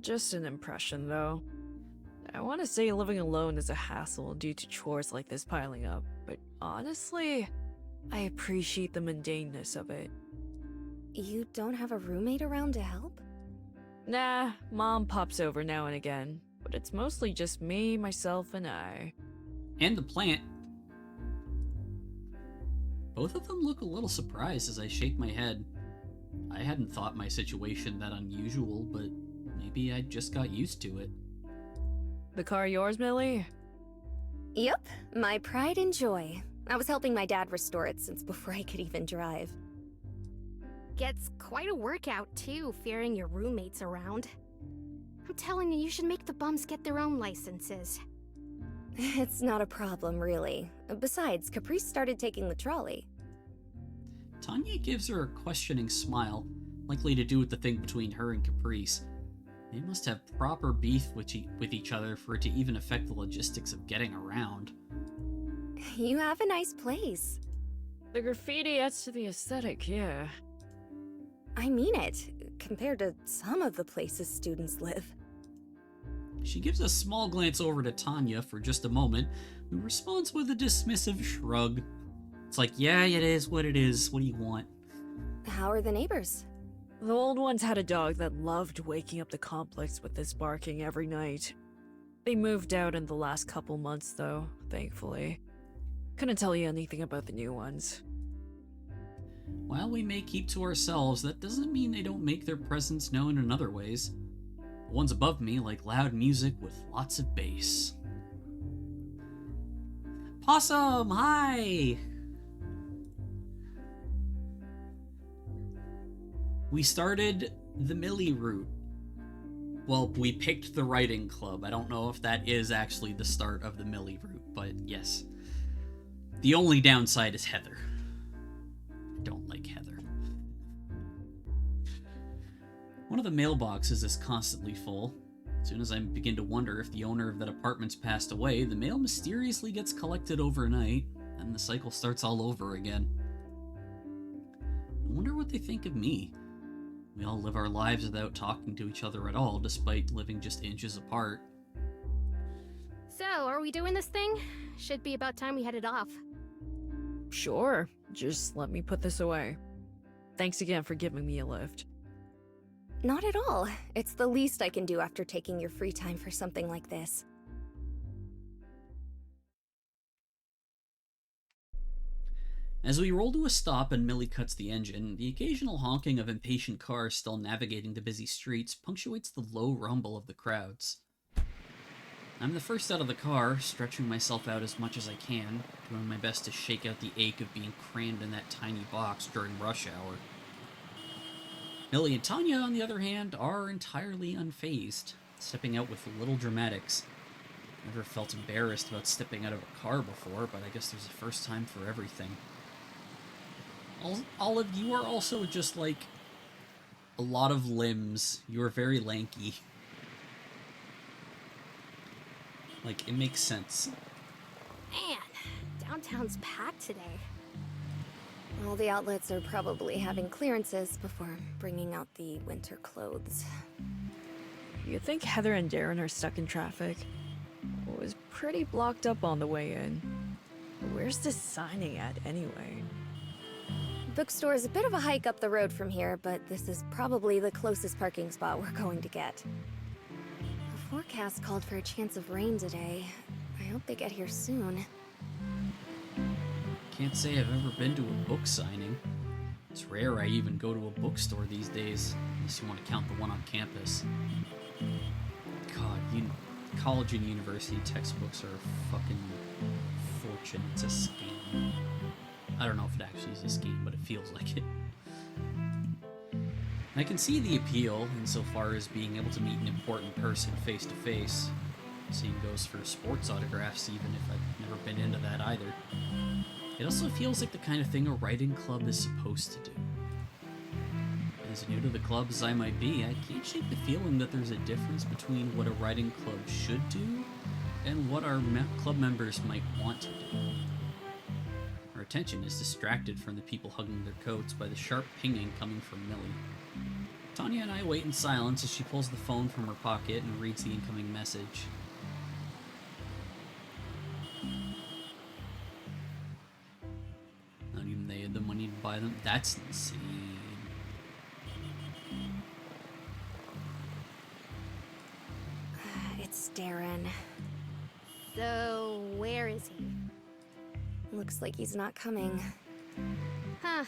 Just an impression, though. I want to say living alone is a hassle due to chores like this piling up, but honestly, I appreciate the mundaneness of it. You don't have a roommate around to help? Nah, Mom pops over now and again, but it's mostly just me, myself, and I. And the plant. Both of them look a little surprised as I shake my head. I hadn't thought my situation that unusual, but maybe I just got used to it. The car yours, Millie? Yep, my pride and joy. I was helping my dad restore it since before I could even drive. Gets quite a workout, too, fearing your roommates around. I'm telling you, you should make the bums get their own licenses. It's not a problem, really. Besides, Caprice started taking the trolley. Tanya gives her a questioning smile, likely to do with the thing between her and Caprice. They must have proper beef with each other for it to even affect the logistics of getting around. You have a nice place. The graffiti adds to the aesthetic, yeah. I mean it, compared to some of the places students live. She gives a small glance over to Tanya for just a moment, who responds with a dismissive shrug. It's like, yeah, it is what it is. What do you want? How are the neighbors? The old ones had a dog that loved waking up the complex with this barking every night. They moved out in the last couple months, though, thankfully. Couldn't tell you anything about the new ones. While we may keep to ourselves, that doesn't mean they don't make their presence known in other ways. The ones above me like loud music with lots of bass. Possum, hi! We started the Millie route. Well, we picked the writing club. I don't know if that is actually the start of the Millie route, but yes. The only downside is Heather. I don't like Heather. One of the mailboxes is constantly full. As soon as I begin to wonder if the owner of that apartment's passed away, the mail mysteriously gets collected overnight, and the cycle starts all over again. I wonder what they think of me. We all live our lives without talking to each other at all, despite living just inches apart. So, are we doing this thing? Should be about time we headed off. Sure, just let me put this away. Thanks again for giving me a lift. Not at all. It's the least I can do after taking your free time for something like this. As we roll to a stop and Millie cuts the engine, the occasional honking of impatient cars still navigating the busy streets punctuates the low rumble of the crowds. I'm the first out of the car, stretching myself out as much as I can, doing my best to shake out the ache of being crammed in that tiny box during rush hour. Millie and Tanya, on the other hand, are entirely unfazed, stepping out with little dramatics. Never felt embarrassed about stepping out of a car before, but I guess there's a first time for everything. Olive, you are also just like a lot of limbs. You are very lanky. Like, it makes sense. Man, downtown's packed today. All the outlets are probably having clearances before bringing out the winter clothes. You think Heather and Darren are stuck in traffic? It was pretty blocked up on the way in. Where's this signing at, anyway? Bookstore is a bit of a hike up the road from here, but this is probably the closest parking spot we're going to get. The forecast called for a chance of rain today. I hope they get here soon. Can't say I've ever been to a book signing. It's rare I even go to a bookstore these days, unless you want to count the one on campus. God, college and university textbooks are a fucking fortune. It's a scam. I don't know if it actually is a scam, but it feels like it. I can see the appeal insofar as being able to meet an important person face to face. Same goes for sports autographs, even if I've never been into that either. It also feels like the kind of thing a writing club is supposed to do. As new to the club as I might be, I can't shake the feeling that there's a difference between what a writing club should do and what our club members might want to do. Our attention is distracted from the people hugging their coats by the sharp pinging coming from Millie. Tanya and I wait in silence as she pulls the phone from her pocket and reads the incoming message. Not even they had the money to buy them. That's insane. It's Darren. So, where is he? Looks like he's not coming. Huh.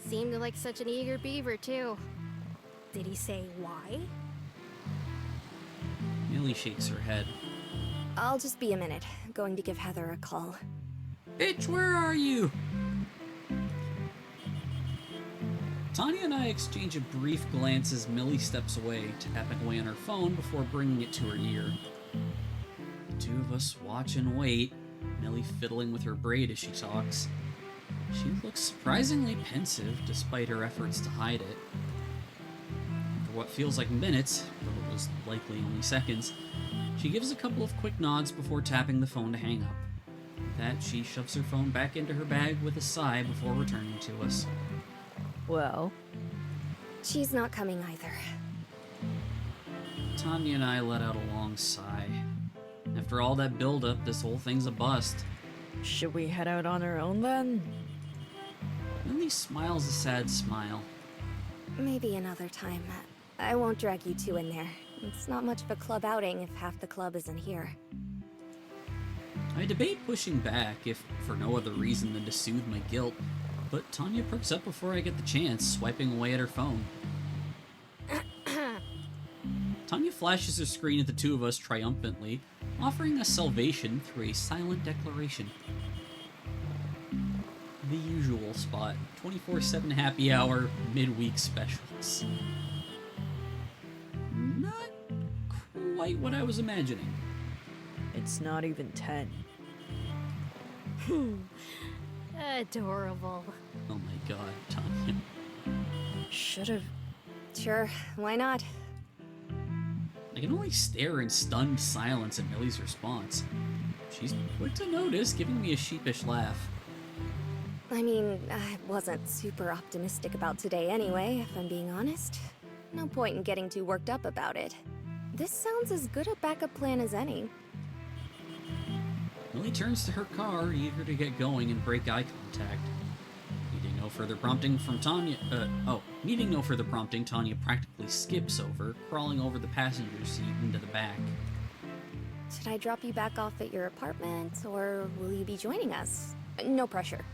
Seemed like such an eager beaver, too. Did he say why? Millie shakes her head. I'll just be a minute. I'm going to give Heather a call. Bitch, where are you? Tanya and I exchange a brief glance as Millie steps away, tapping away on her phone before bringing it to her ear. The two of us watch and wait, Millie fiddling with her braid as she talks. She looks surprisingly pensive despite her efforts to hide it. For what feels like minutes, though it was likely only seconds, she gives a couple of quick nods before tapping the phone to hang up. With that, she shoves her phone back into her bag with a sigh before returning to us. Well, She's not coming either. Tanya and I let out a long sigh. After all that build-up, this whole thing's a bust. should we head out on our own then? Millie smiles a sad smile. Maybe another time. I won't drag you two in there. It's not much of a club outing if half the club isn't here. I debate pushing back, if for no other reason than to soothe my guilt, but Tanya perks up before I get the chance, swiping away at her phone. Tanya flashes her screen at the two of us triumphantly, offering us salvation through a silent declaration. The usual spot, 24/7 happy hour, midweek specials. Not quite what I was imagining. It's not even 10. Adorable. Oh my god, Tanya. Should've. Sure, why not? I can only stare in stunned silence at Millie's response. She's quick to notice, giving me a sheepish laugh. I mean, I wasn't super optimistic about today anyway, if I'm being honest. No point in getting too worked up about it. This sounds as good a backup plan as any. Millie turns to her car, eager to get going and break eye contact. Needing no further prompting, Tanya practically skips over, crawling over the passenger seat into the back. Should I drop you back off at your apartment, or will you be joining us? No pressure.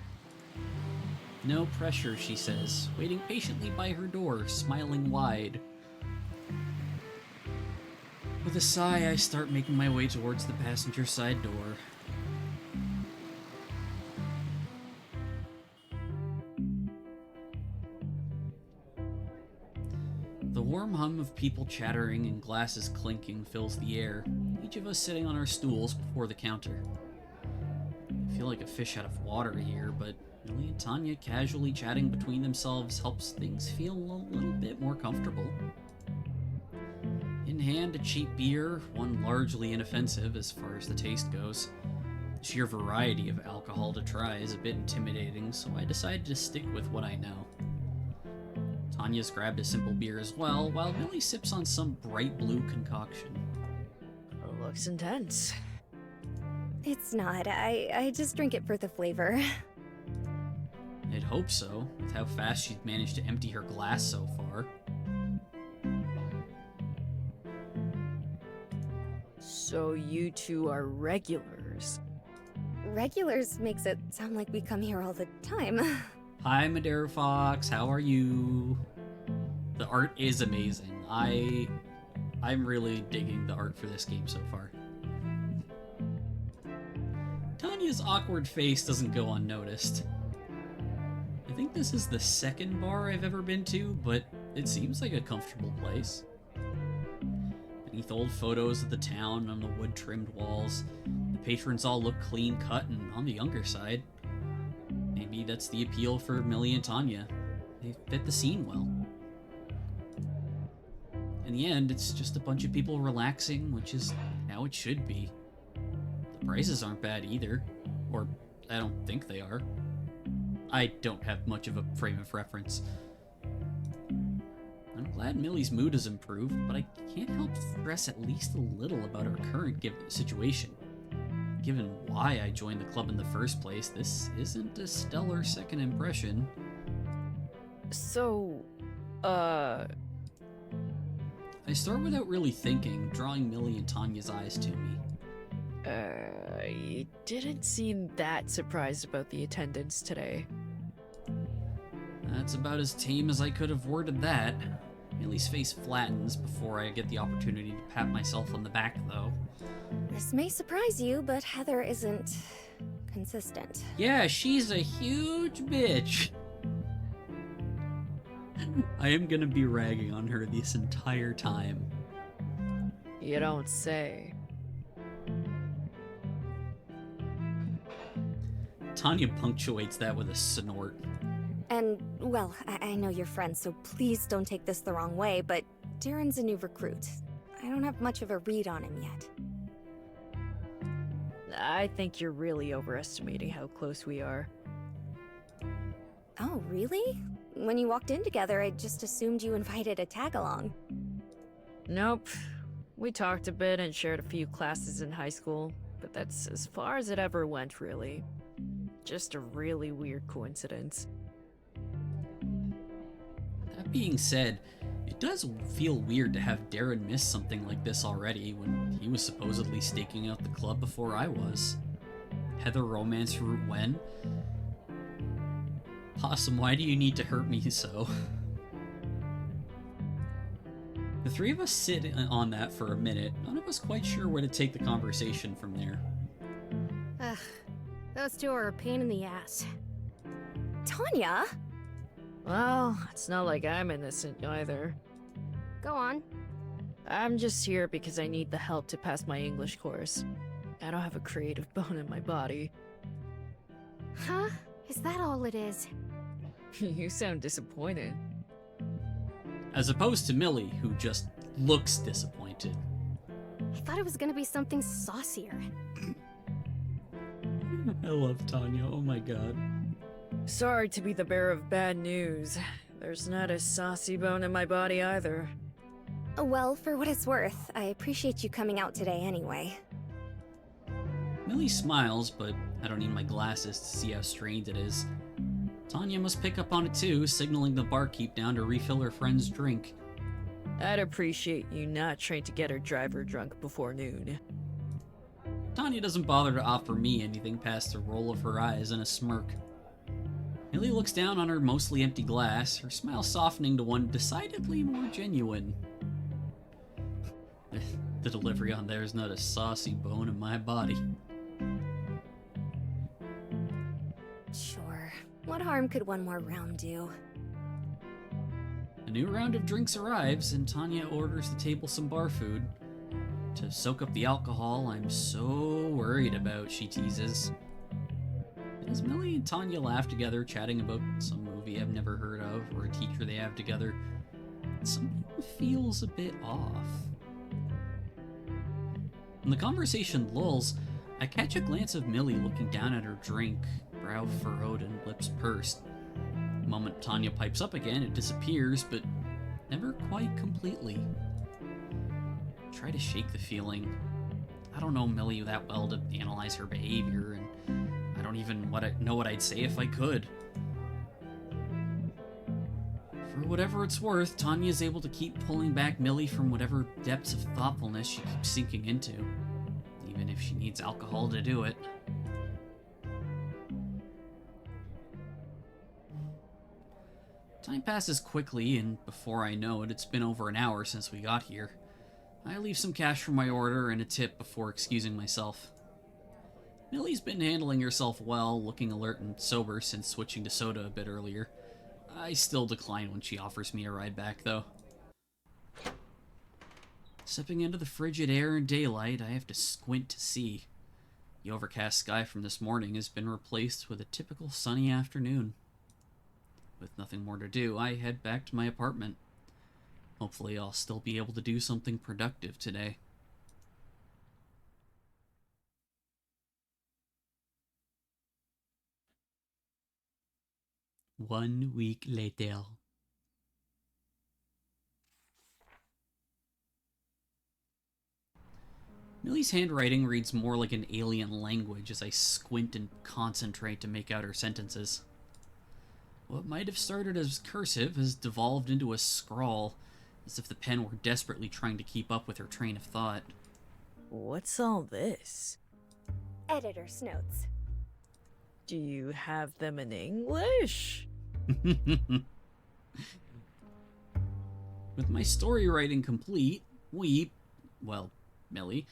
No pressure, she says, waiting patiently by her door, smiling wide. With a sigh, I start making my way towards the passenger side door. The warm hum of people chattering and glasses clinking fills the air, each of us sitting on our stools before the counter. I feel like a fish out of water here, but Millie and Tanya casually chatting between themselves helps things feel a little bit more comfortable. In hand, a cheap beer, one largely inoffensive as far as the taste goes. The sheer variety of alcohol to try is a bit intimidating, so I decided to stick with what I know. Tanya's grabbed a simple beer as well, while Millie sips on some bright blue concoction. Looks intense. It's not. I just drink it for the flavor. I'd hope so, with how fast she's managed to empty her glass so far. So you two are regulars. Regulars makes it sound like we come here all the time. Hi, Madera Fox, how are you? The art is amazing. I'm really digging the art for this game so far. Tanya's awkward face doesn't go unnoticed. I think this is the second bar I've ever been to, but it seems like a comfortable place. Beneath old photos of the town on the wood-trimmed walls, the patrons all look clean-cut and on the younger side. Maybe that's the appeal for Millie and Tanya. They fit the scene well. In the end, it's just a bunch of people relaxing, which is how it should be. The prices aren't bad either. Or, I don't think they are. I don't have much of a frame of reference. I'm glad Millie's mood has improved, but I can't help stress at least a little about her current situation. Given why I joined the club in the first place, this isn't a stellar second impression. So, I start without really thinking, drawing Millie and Tanya's eyes to me. you didn't seem that surprised about the attendance today. That's about as tame as I could have worded that. Millie's face flattens before I get the opportunity to pat myself on the back, though. This may surprise you, but Heather isn't consistent. Yeah, she's a huge bitch. I am gonna be ragging on her this entire time. You don't say. Tanya punctuates that with a snort. And, well, I know you're friends, so please don't take this the wrong way, but Darren's a new recruit. I don't have much of a read on him yet. I think you're really overestimating how close we are. Oh, really? When you walked in together, I just assumed you invited a tag-along. Nope. We talked a bit and shared a few classes in high school, but that's as far as it ever went, really. Just a really weird coincidence. That being said, it does feel weird to have Darren miss something like this already when he was supposedly staking out the club before I was. Heather romance route when? Possum, why do you need to hurt me so? The three of us sit on that for a minute, none of us quite sure where to take the conversation from there. Ugh, those two are a pain in the ass. Tanya? Well, it's not like I'm innocent either. Go on. I'm just here because I need the help to pass my English course. I don't have a creative bone in my body. Huh? Is that all it is? You sound disappointed. As opposed to Millie, who just looks disappointed. I thought it was gonna be something saucier. I love Tanya, oh my god. Sorry to be the bearer of bad news. There's not a saucy bone in my body either. Well, for what it's worth, I appreciate you coming out today anyway. Millie smiles, but I don't need my glasses to see how strained it is. Tanya must pick up on it too, signaling the barkeep down to refill her friend's drink. I'd appreciate you not trying to get her driver drunk before noon. Tanya doesn't bother to offer me anything past the roll of her eyes and a smirk. Millie looks down on her mostly empty glass, her smile softening to one decidedly more genuine. The delivery on there is not a saucy bone in my body. Sure. What harm could one more round do? A new round of drinks arrives, and Tanya orders the table some bar food. To soak up the alcohol I'm so worried about, she teases. As Millie and Tanya laugh together, chatting about some movie I've never heard of, or a teacher they have together, something feels a bit off. When the conversation lulls, I catch a glance of Millie looking down at her drink, brow furrowed and lips pursed. The moment Tanya pipes up again, it disappears, but never quite completely. I try to shake the feeling. I don't know Millie that well to analyze her behavior, and I don't even know what I'd say if I could. For whatever it's worth, Tanya's able to keep pulling back Millie from whatever depths of thoughtfulness she keeps sinking into, even if she needs alcohol to do it. Time passes quickly, and before I know it, it's been over an hour since we got here. I leave some cash for my order and a tip before excusing myself. Millie's been handling herself well, looking alert and sober since switching to soda a bit earlier. I still decline when she offers me a ride back, though. Stepping into the frigid air and daylight, I have to squint to see. The overcast sky from this morning has been replaced with a typical sunny afternoon. With nothing more to do, I head back to my apartment. Hopefully I'll still be able to do something productive today. One week later. Millie's handwriting reads more like an alien language as I squint and concentrate to make out her sentences. What might have started as cursive has devolved into a scrawl, as if the pen were desperately trying to keep up with her train of thought. What's all this? Editor's notes. Do you have them in English? With my story writing complete, Millie,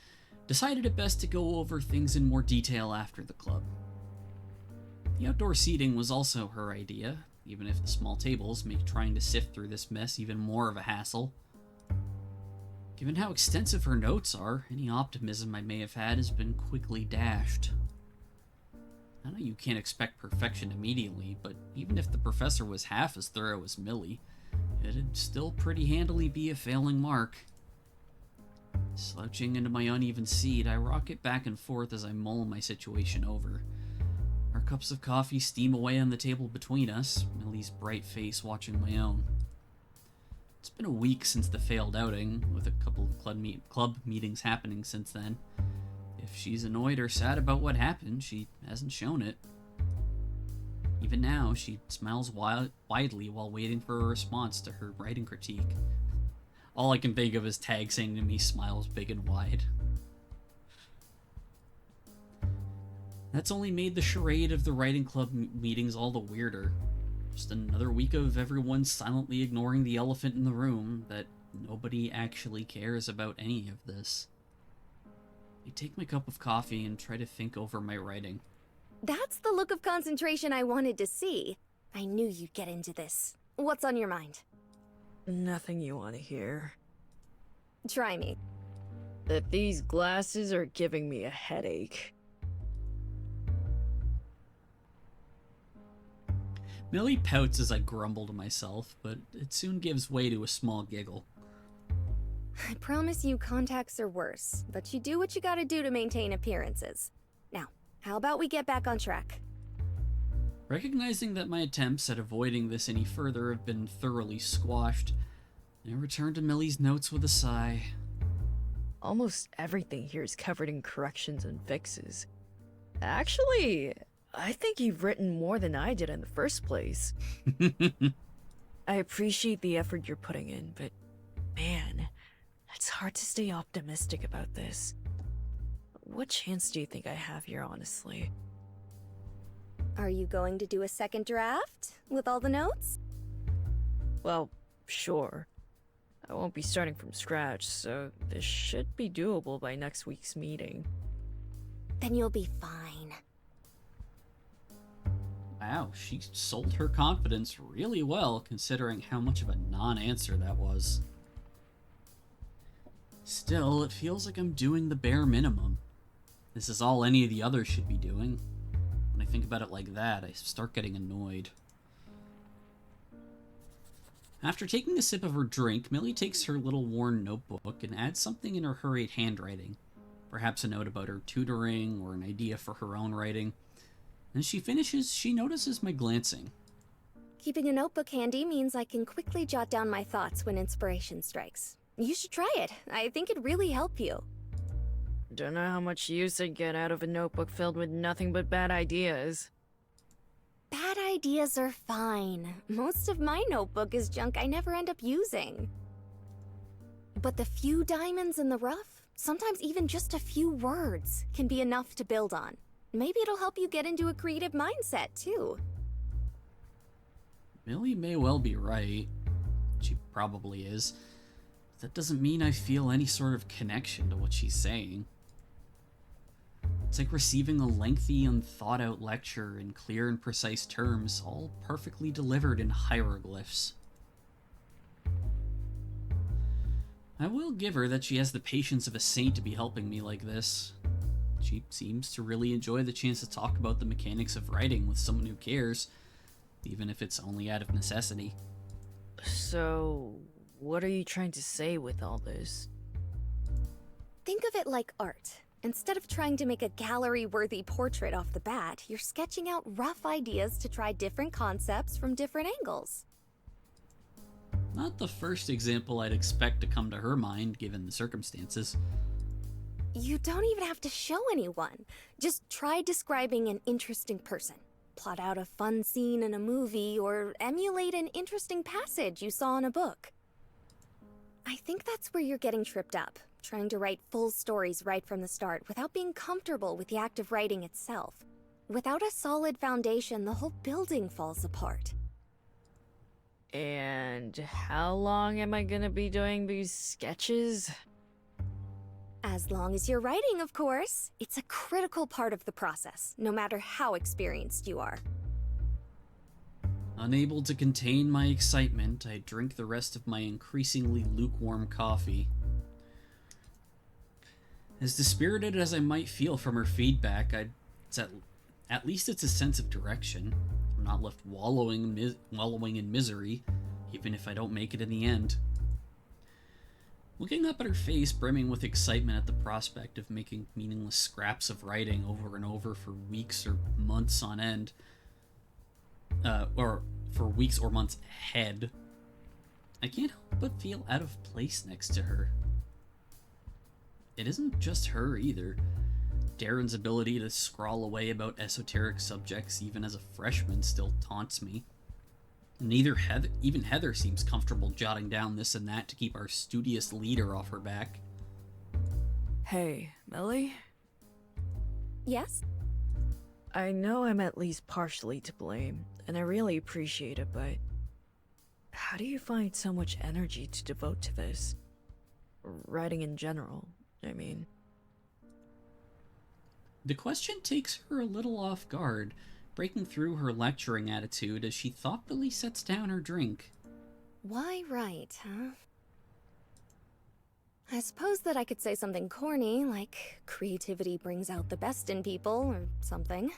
decided it best to go over things in more detail after the club. The outdoor seating was also her idea, even if the small tables make trying to sift through this mess even more of a hassle. Given how extensive her notes are, any optimism I may have had has been quickly dashed. I know you can't expect perfection immediately, but even if the professor was half as thorough as Millie, it'd still pretty handily be a failing mark. Slouching into my uneven seat, I rock it back and forth as I mull my situation over. Our cups of coffee steam away on the table between us, Millie's bright face watching my own. It's been a week since the failed outing, with a couple of club meetings happening since then. If she's annoyed or sad about what happened, she hasn't shown it. Even now, she smiles widely while waiting for a response to her writing critique. All I can think of is Tag saying to me, "Smiles big and wide." That's only made the charade of the writing club meetings all the weirder. Just another week of everyone silently ignoring the elephant in the room, that nobody actually cares about any of this. I take my cup of coffee and try to think over my writing. That's the look of concentration I wanted to see. I knew you'd get into this. What's on your mind? Nothing you want to hear. Try me. That these glasses are giving me a headache. Millie pouts as I grumble to myself, but it soon gives way to a small giggle. I promise you contacts are worse, but you do what you gotta do to maintain appearances. Now, how about we get back on track? Recognizing that my attempts at avoiding this any further have been thoroughly squashed, I return to Millie's notes with a sigh. Almost everything here is covered in corrections and fixes. Actually, I think you've written more than I did in the first place. I appreciate the effort you're putting in, but man, it's hard to stay optimistic about this. What chance do you think I have here, honestly? Are you going to do a second draft with all the notes? Well, sure. I won't be starting from scratch, so this should be doable by next week's meeting. Then you'll be fine. Wow, she sold her confidence really well, considering how much of a non-answer that was. Still, it feels like I'm doing the bare minimum. This is all any of the others should be doing. When I think about it like that, I start getting annoyed. After taking a sip of her drink, Millie takes her little worn notebook and adds something in her hurried handwriting. Perhaps a note about her tutoring or an idea for her own writing. As she finishes, she notices my glancing. Keeping a notebook handy means I can quickly jot down my thoughts when inspiration strikes. You should try it. I think it'd really help you. Don't know how much use I'd get out of a notebook filled with nothing but bad ideas. Bad ideas are fine. Most of my notebook is junk I never end up using. But the few diamonds in the rough, sometimes even just a few words, can be enough to build on. Maybe it'll help you get into a creative mindset, too. Millie may well be right. She probably is. That doesn't mean I feel any sort of connection to what she's saying. It's like receiving a lengthy, unthought-out lecture in clear and precise terms, all perfectly delivered in hieroglyphs. I will give her that she has the patience of a saint to be helping me like this. She seems to really enjoy the chance to talk about the mechanics of writing with someone who cares, even if it's only out of necessity. So, what are you trying to say with all this? Think of it like art. Instead of trying to make a gallery-worthy portrait off the bat, you're sketching out rough ideas to try different concepts from different angles. Not the first example I'd expect to come to her mind, given the circumstances. You don't even have to show anyone. Just try describing an interesting person. Plot out a fun scene in a movie, or emulate an interesting passage you saw in a book. I think that's where you're getting tripped up, trying to write full stories right from the start without being comfortable with the act of writing itself. Without a solid foundation, the whole building falls apart. And how long am I gonna be doing these sketches? As long as you're writing, of course. It's a critical part of the process, no matter how experienced you are. Unable to contain my excitement, I drink the rest of my increasingly lukewarm coffee. As dispirited as I might feel from her feedback, at least it's a sense of direction. I'm not left wallowing in misery, even if I don't make it in the end. Looking up at her face, brimming with excitement at the prospect of making meaningless scraps of writing over and over for weeks or months on end, or for weeks or months ahead, I can't help but feel out of place next to her. It isn't just her either. Darren's ability to scrawl away about esoteric subjects even as a freshman still taunts me. Even Heather seems comfortable jotting down this and that to keep our studious leader off her back. Hey, Millie? Yes? I know I'm at least partially to blame, and I really appreciate it, but How do you find so much energy to devote to this? Writing in general, I mean. The question takes her a little off guard, breaking through her lecturing attitude as she thoughtfully sets down her drink. Why write, huh? I suppose that I could say something corny, like creativity brings out the best in people, or something.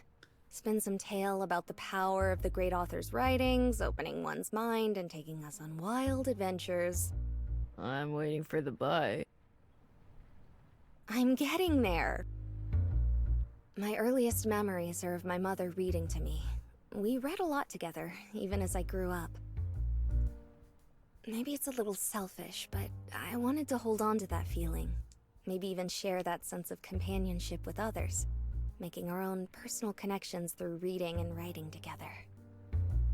Spin some tale about the power of the great author's writings, opening one's mind and taking us on wild adventures. I'm waiting for the bite. I'm getting there. My earliest memories are of my mother reading to me. We read a lot together, even as I grew up. Maybe it's a little selfish, but I wanted to hold on to that feeling. Maybe even share that sense of companionship with others, making our own personal connections through reading and writing together.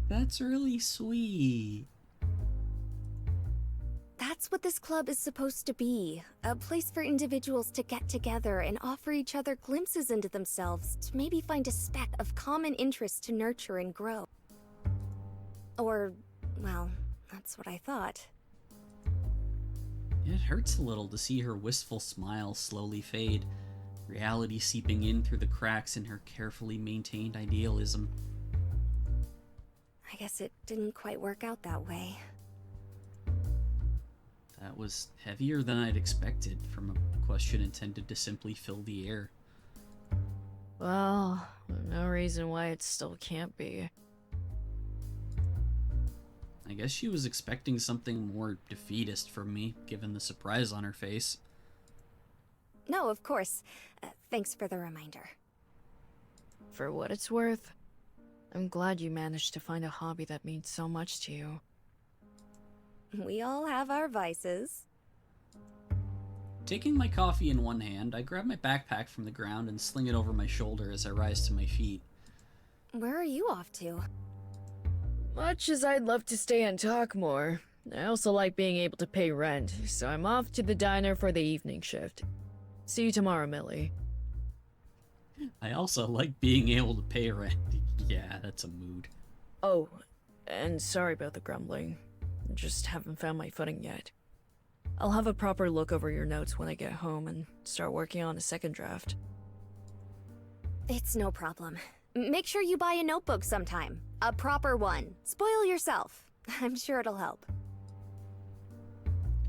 That's really sweet. That's what this club is supposed to be. A place for individuals to get together and offer each other glimpses into themselves to maybe find a speck of common interest to nurture and grow. Or, well, that's what I thought. It hurts a little to see her wistful smile slowly fade, reality seeping in through the cracks in her carefully maintained idealism. I guess it didn't quite work out that way. That was heavier than I'd expected from a question intended to simply fill the air. Well, no reason why it still can't be. I guess she was expecting something more defeatist from me, given the surprise on her face. No, of course. Thanks for the reminder. For what it's worth, I'm glad you managed to find a hobby that means so much to you. We all have our vices. Taking my coffee in one hand, I grab my backpack from the ground and sling it over my shoulder as I rise to my feet. Where are you off to? Much as I'd love to stay and talk more, I also like being able to pay rent, so I'm off to the diner for the evening shift. See you tomorrow, Millie. I also like being able to pay rent. Yeah, that's a mood. Oh, and sorry about the grumbling. Just haven't found my footing yet. I'll have a proper look over your notes when I get home and start working on a second draft. It's no problem. Make sure you buy a notebook sometime. A proper one. Spoil yourself. I'm sure it'll help.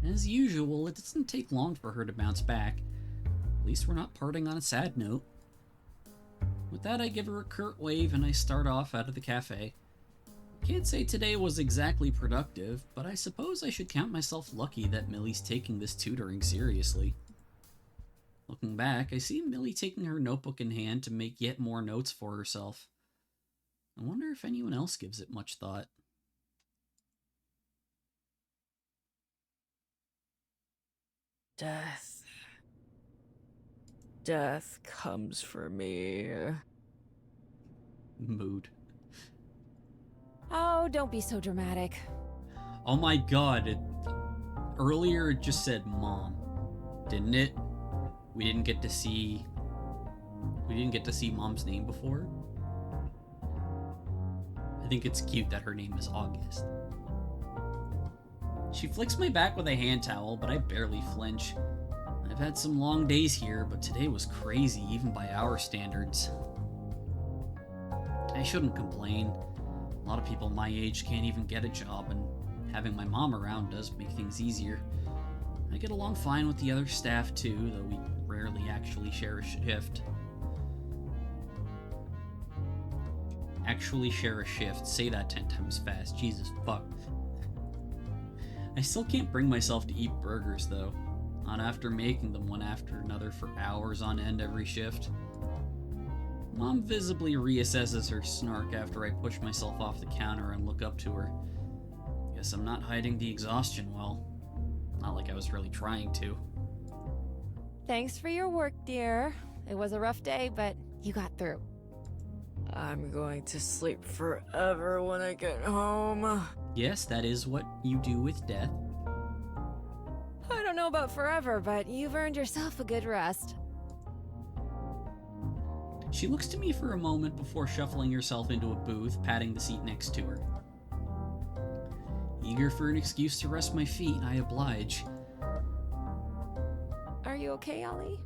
As usual, it doesn't take long for her to bounce back. At least we're not parting on a sad note. With that, I give her a curt wave and I start off out of the cafe. Can't say today was exactly productive, but I suppose I should count myself lucky that Millie's taking this tutoring seriously. Looking back, I see Millie taking her notebook in hand to make yet more notes for herself. I wonder if anyone else gives it much thought. Death. Death comes for me. Mood. Oh, don't be so dramatic. Oh my god, earlier it just said mom, didn't it? We didn't get to see mom's name before. I think it's cute that her name is August. She flicks my back with a hand towel, but I barely flinch. I've had some long days here, but today was crazy even by our standards. I shouldn't complain. A lot of people my age can't even get a job, and having my mom around does make things easier. I get along fine with the other staff too, though we rarely actually share a shift. Actually share a shift. Say that 10 times fast. Jesus fuck. I still can't bring myself to eat burgers though, not after making them one after another for hours on end every shift. Mom visibly reassesses her snark after I push myself off the counter and look up to her. Guess I'm not hiding the exhaustion well. Not like I was really trying to. Thanks for your work, dear. It was a rough day, but you got through. I'm going to sleep forever when I get home. Yes, that is what you do with death. I don't know about forever, but you've earned yourself a good rest. She looks to me for a moment before shuffling herself into a booth, patting the seat next to her. Eager for an excuse to rest my feet, I oblige. Are you okay, Ollie?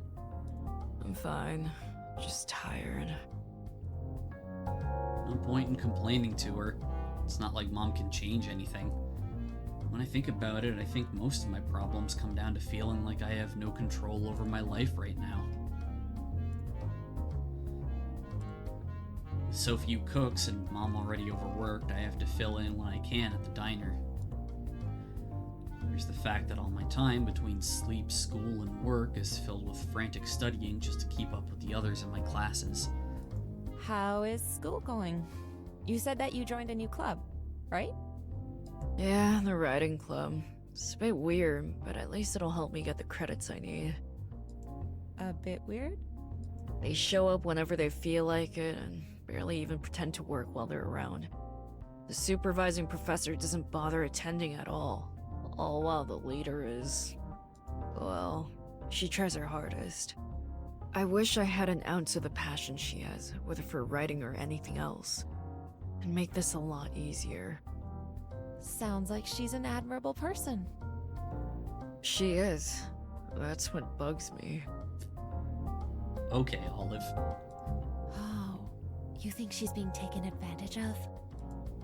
I'm fine. Just tired. No point in complaining to her. It's not like Mom can change anything. When I think about it, I think most of my problems come down to feeling like I have no control over my life right now. With so few cooks and Mom already overworked, I have to fill in when I can at the diner. There's the fact that all my time between sleep, school, and work is filled with frantic studying just to keep up with the others in my classes. How is school going? You said that you joined a new club, right? Yeah, the writing club. It's a bit weird, but at least it'll help me get the credits I need. A bit weird? They show up whenever they feel like it and barely even pretend to work while they're around. The supervising professor doesn't bother attending at all while the leader is... well, she tries her hardest. I wish I had an ounce of the passion she has, whether for writing or anything else. It'd make this a lot easier. Sounds like she's an admirable person. She is. That's what bugs me. Okay, Olive. Oh, you think she's being taken advantage of?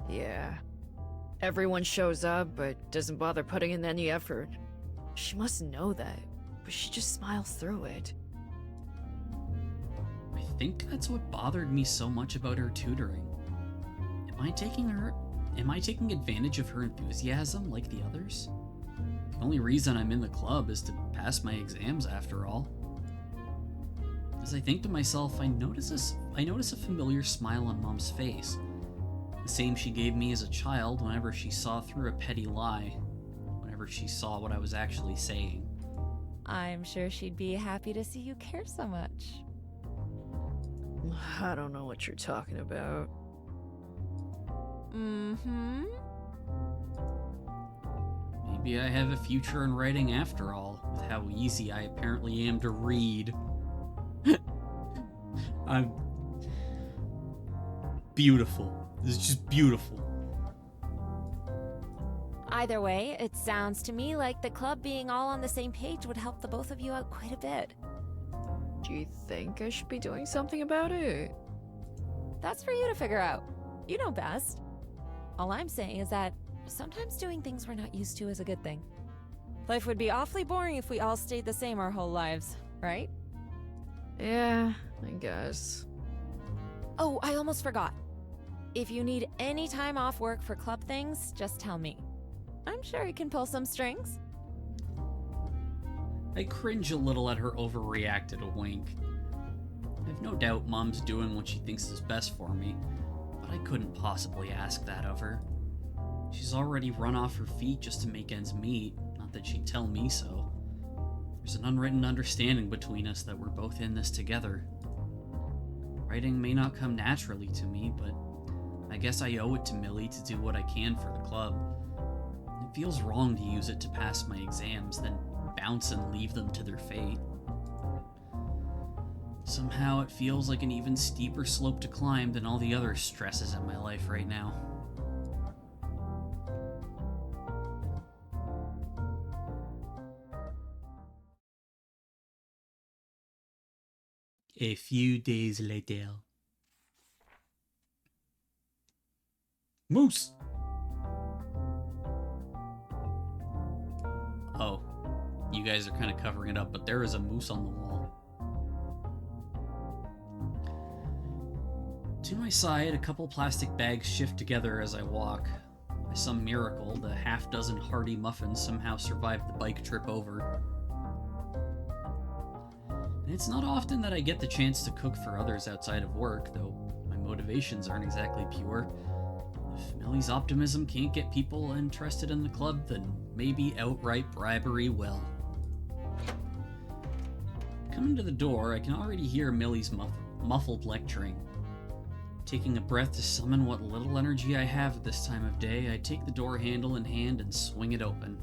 Yeah. Everyone shows up, but doesn't bother putting in any effort. She must know that, but she just smiles through it. I think that's what bothered me so much about her tutoring. Am I taking advantage of her enthusiasm like the others? The only reason I'm in the club is to pass my exams after all. As I think to myself, I notice a familiar smile on Mom's face. The same she gave me as a child whenever she saw through a petty lie, whenever she saw what I was actually saying. I'm sure she'd be happy to see you care so much. I don't know what you're talking about. Mm-hmm. Maybe I have a future in writing after all, with how easy I apparently am to read. I'm beautiful. This is just beautiful. Either way, it sounds to me like the club being all on the same page would help the both of you out quite a bit. Do you think I should be doing something about it? That's for you to figure out. You know best. All I'm saying is that sometimes doing things we're not used to is a good thing. Life would be awfully boring if we all stayed the same our whole lives, right? Yeah, I guess. Oh, I almost forgot. If you need any time off work for club things, just tell me. I'm sure you can pull some strings. I cringe a little at her overreacted wink. I've no doubt Mom's doing what she thinks is best for me, but I couldn't possibly ask that of her. She's already run off her feet just to make ends meet, not that she'd tell me so. There's an unwritten understanding between us that we're both in this together. Writing may not come naturally to me, but I guess I owe it to Millie to do what I can for the club. It feels wrong to use it to pass my exams, then bounce and leave them to their fate. Somehow it feels like an even steeper slope to climb than all the other stresses in my life right now. A few days later. Moose! Oh, you guys are kind of covering it up, but there is a moose on the wall. To my side, a couple plastic bags shift together as I walk. By some miracle, the half-dozen hearty muffins somehow survived the bike trip over. And it's not often that I get the chance to cook for others outside of work, though my motivations aren't exactly pure. If Millie's optimism can't get people interested in the club, then maybe outright bribery will. Coming to the door, I can already hear Millie's muffled lecturing. Taking a breath to summon what little energy I have at this time of day, I take the door handle in hand and swing it open.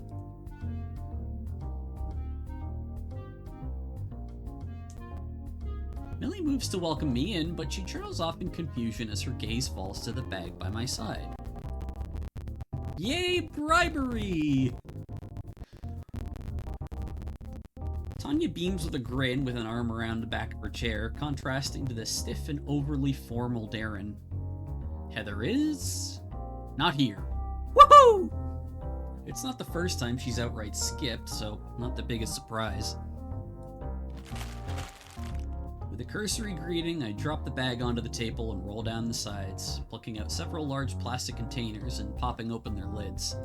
Millie moves to welcome me in, but she trails off in confusion as her gaze falls to the bag by my side. Yay, bribery! Tanya beams with a grin with an arm around the back of her chair, contrasting to the stiff and overly formal Darren. Heather is... not here. Woohoo! It's not the first time she's outright skipped, so not the biggest surprise. With a cursory greeting, I drop the bag onto the table and roll down the sides, plucking out several large plastic containers and popping open their lids.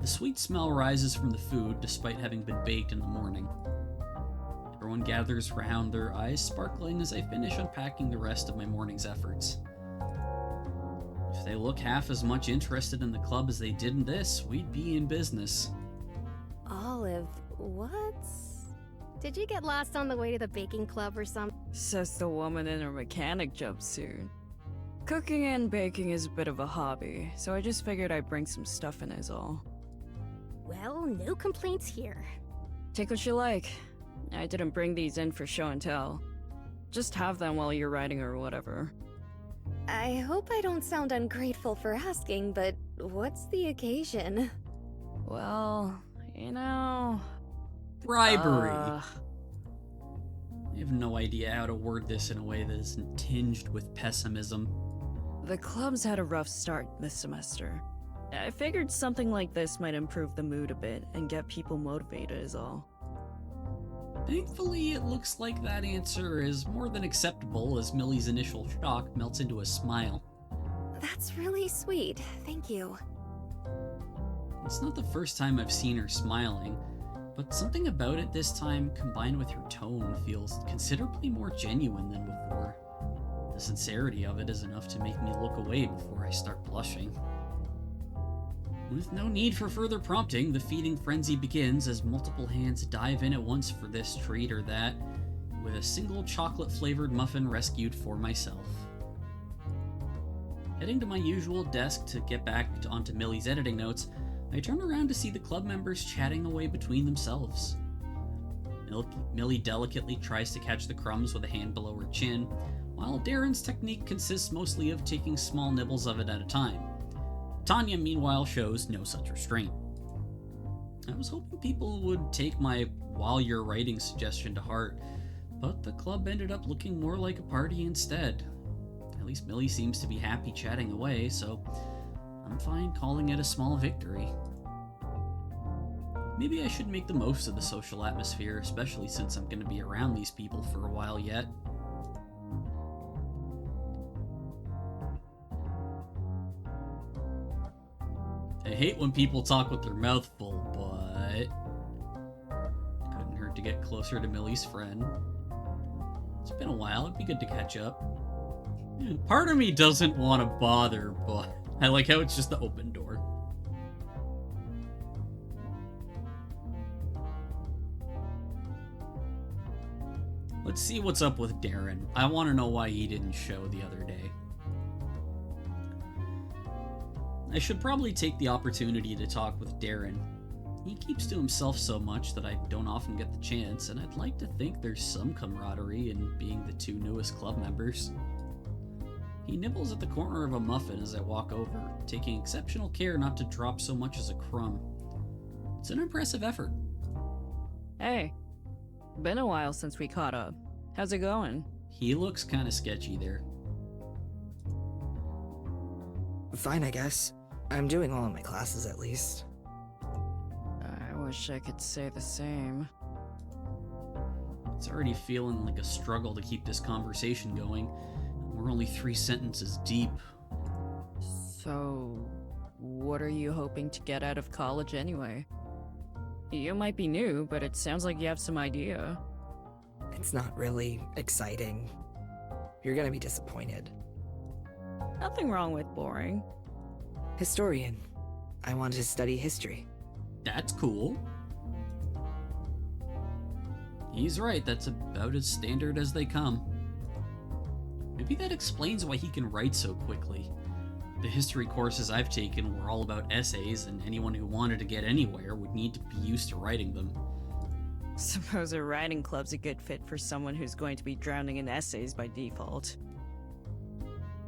The sweet smell rises from the food, despite having been baked in the morning. Everyone gathers round, their eyes sparkling as I finish unpacking the rest of my morning's efforts. If they look half as much interested in the club as they did in this, we'd be in business. Olive, what? Did you get lost on the way to the baking club or something? Says the woman in her mechanic jumpsuit. Cooking and baking is a bit of a hobby, so I just figured I'd bring some stuff in is all. Well, no complaints here. Take what you like. I didn't bring these in for show and tell. Just have them while you're writing or whatever. I hope I don't sound ungrateful for asking, but what's the occasion? Well, you know... Bribery! I have no idea how to word this in a way that isn't tinged with pessimism. The club's had a rough start this semester. I figured something like this might improve the mood a bit and get people motivated is all. Thankfully, it looks like that answer is more than acceptable as Millie's initial shock melts into a smile. That's really sweet, thank you. It's not the first time I've seen her smiling, but something about it this time, combined with her tone, feels considerably more genuine than before. The sincerity of it is enough to make me look away before I start blushing. With no need for further prompting, the feeding frenzy begins as multiple hands dive in at once for this treat or that, with a single chocolate-flavored muffin rescued for myself. Heading to my usual desk to get back onto Millie's editing notes, I turn around to see the club members chatting away between themselves. Millie delicately tries to catch the crumbs with a hand below her chin, while Darren's technique consists mostly of taking small nibbles of it at a time. Tanya, meanwhile, shows no such restraint. I was hoping people would take my while you're writing suggestion to heart, but the club ended up looking more like a party instead. At least Millie seems to be happy chatting away, so I'm fine calling it a small victory. Maybe I should make the most of the social atmosphere, especially since I'm going to be around these people for a while yet. I hate when people talk with their mouth full, but couldn't hurt to get closer to Millie's friend. It's been a while, it'd be good to catch up. Part of me doesn't want to bother, but I like how it's just the open door. Let's see what's up with Darren. I want to know why he didn't show the other day. I should probably take the opportunity to talk with Darren. He keeps to himself so much that I don't often get the chance, and I'd like to think there's some camaraderie in being the two newest club members. He nibbles at the corner of a muffin as I walk over, taking exceptional care not to drop so much as a crumb. It's an impressive effort. Hey, been a while since we caught up. How's it going? He looks kinda sketchy there. Fine, I guess. I'm doing well in my classes, at least. I wish I could say the same. It's already feeling like a struggle to keep this conversation going. We're only 3 sentences deep. So, what are you hoping to get out of college anyway? You might be new, but it sounds like you have some idea. It's not really exciting. You're gonna be disappointed. Nothing wrong with boring. Historian. I wanted to study history. That's cool. He's right, that's about as standard as they come. Maybe that explains why he can write so quickly. The history courses I've taken were all about essays, and anyone who wanted to get anywhere would need to be used to writing them. Suppose a writing club's a good fit for someone who's going to be drowning in essays by default.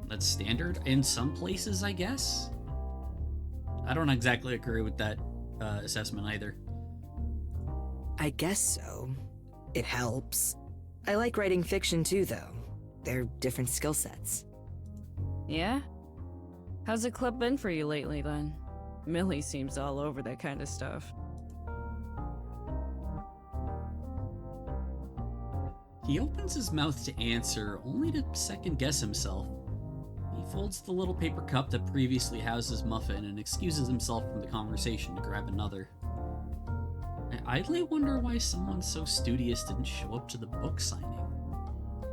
That's standard in some places, I guess? I don't exactly agree with that assessment either. I guess so. It helps. I like writing fiction too, though. They're different skill sets. Yeah? How's the club been for you lately, then? Millie seems all over that kind of stuff. He opens his mouth to answer, only to second-guess himself. He folds the little paper cup that previously housed his muffin and excuses himself from the conversation to grab another. I idly wonder why someone so studious didn't show up to the book signing.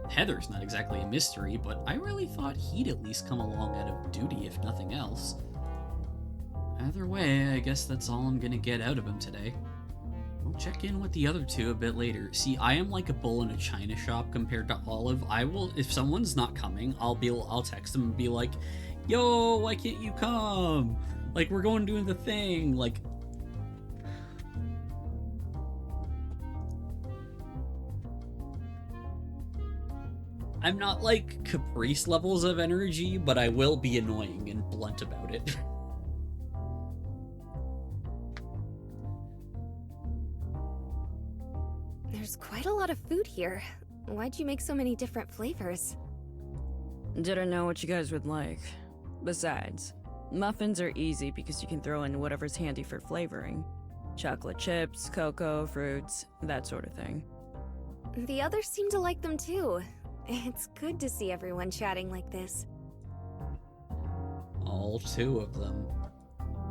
Heather's not exactly a mystery, but I really thought he'd at least come along out of duty if nothing else. Either way, I guess that's all I'm gonna get out of him today. I'll check in with the other two a bit later. See, I am like a bull in a china shop compared to Olive. I will, if someone's not coming, I'll text them and be like, yo, why can't you come? Like, we're going doing the thing. Like, I'm not like Caprice levels of energy, but I will be annoying and blunt about it. There's quite a lot of food here. Why'd you make so many different flavors? Didn't know what you guys would like. Besides, muffins are easy because you can throw in whatever's handy for flavoring. Chocolate chips, cocoa, fruits, that sort of thing. The others seem to like them too. It's good to see everyone chatting like this. All two of them.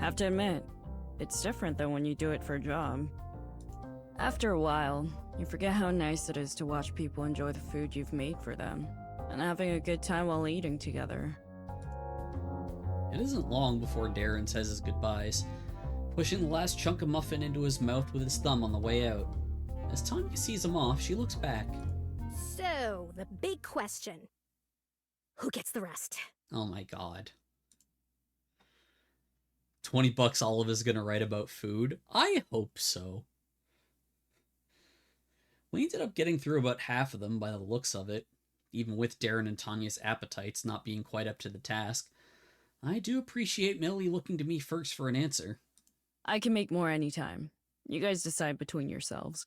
Have to admit, it's different than when you do it for a job. After a while, you forget how nice it is to watch people enjoy the food you've made for them, and having a good time while eating together. It isn't long before Darren says his goodbyes, pushing the last chunk of muffin into his mouth with his thumb on the way out. As Tanya sees him off, she looks back. So, the big question. Who gets the rest? Oh my god. $20 Olive is gonna write about food? I hope so. We ended up getting through about half of them by the looks of it, even with Darren and Tanya's appetites not being quite up to the task. I do appreciate Millie looking to me first for an answer. I can make more anytime. You guys decide between yourselves.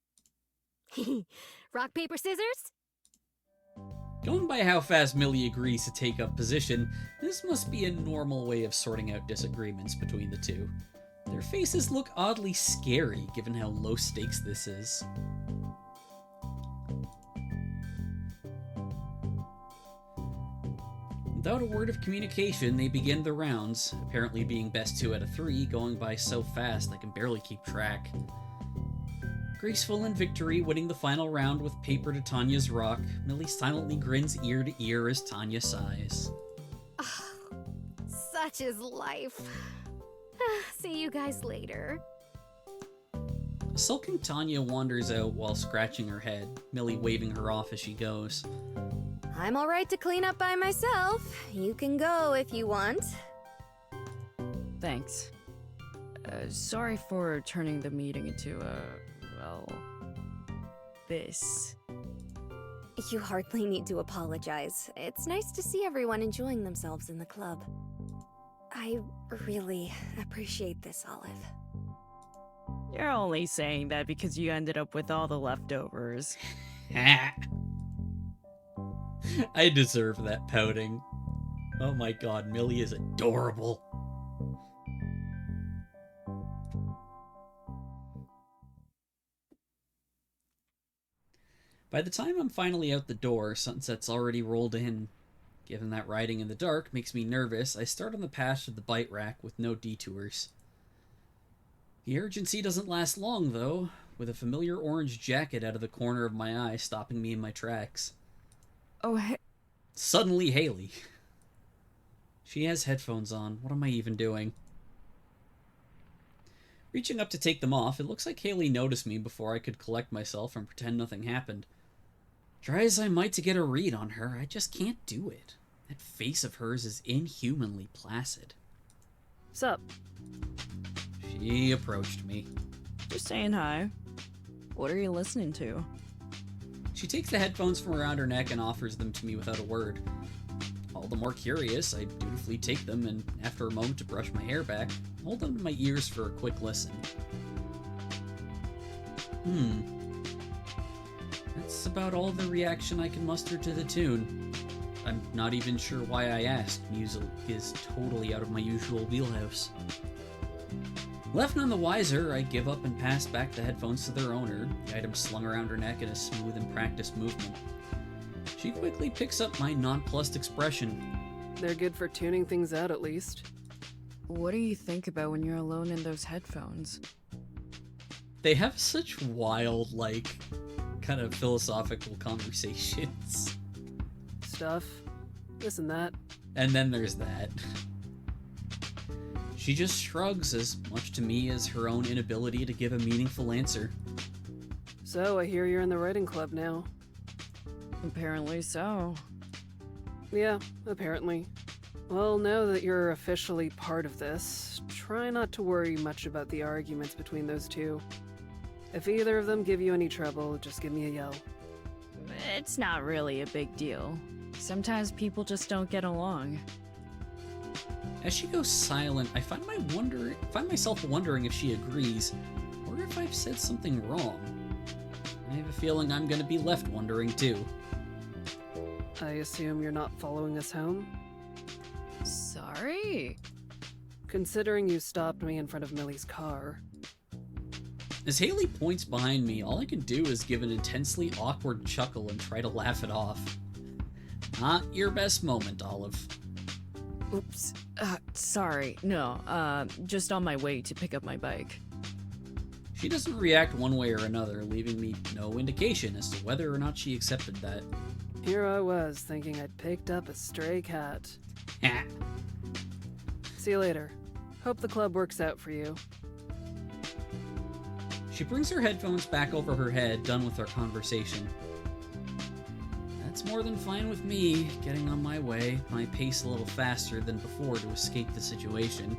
Rock, paper, scissors? Going by how fast Millie agrees to take up position, this must be a normal way of sorting out disagreements between the two. Their faces look oddly scary given how low stakes this is. Without a word of communication, they begin the rounds, apparently being best 2 out of 3, going by so fast I can barely keep track. Graceful in victory, winning the final round with paper to Tanya's rock, Millie silently grins ear to ear as Tanya sighs. Such is life. See you guys later. Sulking Tanya wanders out while scratching her head, Millie waving her off as she goes. I'm alright to clean up by myself. You can go if you want. Thanks. Sorry for turning the meeting into well, this. You hardly need to apologize. It's nice to see everyone enjoying themselves in the club. I really appreciate this, Olive. You're only saying that because you ended up with all the leftovers. I deserve that pouting. Oh my god, Millie is adorable. By the time I'm finally out the door, sunset's already rolled in. Given that riding in the dark makes me nervous, I start on the path to the bite rack with no detours. The urgency doesn't last long, though, with a familiar orange jacket out of the corner of my eye stopping me in my tracks. Oh, Suddenly, Haley. She has headphones on. What am I even doing? Reaching up to take them off, it looks like Haley noticed me before I could collect myself and pretend nothing happened. Try as I might to get a read on her, I just can't do it. That face of hers is inhumanly placid. Sup? She approached me. Just saying hi. What are you listening to? She takes the headphones from around her neck and offers them to me without a word. I'll all the more curious, I dutifully take them, and after a moment to brush my hair back, hold them to my ears for a quick listen. That's about all the reaction I can muster to the tune. I'm not even sure why I asked. Music is totally out of my usual wheelhouse. Left none the wiser, I give up and pass back the headphones to their owner, the item slung around her neck in a smooth and practiced movement. She quickly picks up my nonplussed expression. They're good for tuning things out, at least. What do you think about when you're alone in those headphones? They have such wild, kind of philosophical conversations. Stuff. This and that. And then there's that. She just shrugs, as much to me as her own inability to give a meaningful answer. So, I hear you're in the writing club now. Apparently so. Yeah, apparently. Well, now that you're officially part of this, try not to worry much about the arguments between those two. If either of them give you any trouble, just give me a yell. It's not really a big deal. Sometimes people just don't get along. As she goes silent, I find myself wondering if she agrees, or if I've said something wrong. I have a feeling I'm going to be left wondering too. I assume you're not following us home? Sorry? Considering you stopped me in front of Millie's car. As Haley points behind me, all I can do is give an intensely awkward chuckle and try to laugh it off. Not your best moment, Olive. Oops. Sorry. No, just on my way to pick up my bike. She doesn't react one way or another, leaving me no indication as to whether or not she accepted that. Here I was, thinking I'd picked up a stray cat. See you later. Hope the club works out for you. She brings her headphones back over her head, done with our conversation. That's more than fine with me, getting on my way, my pace a little faster than before to escape the situation.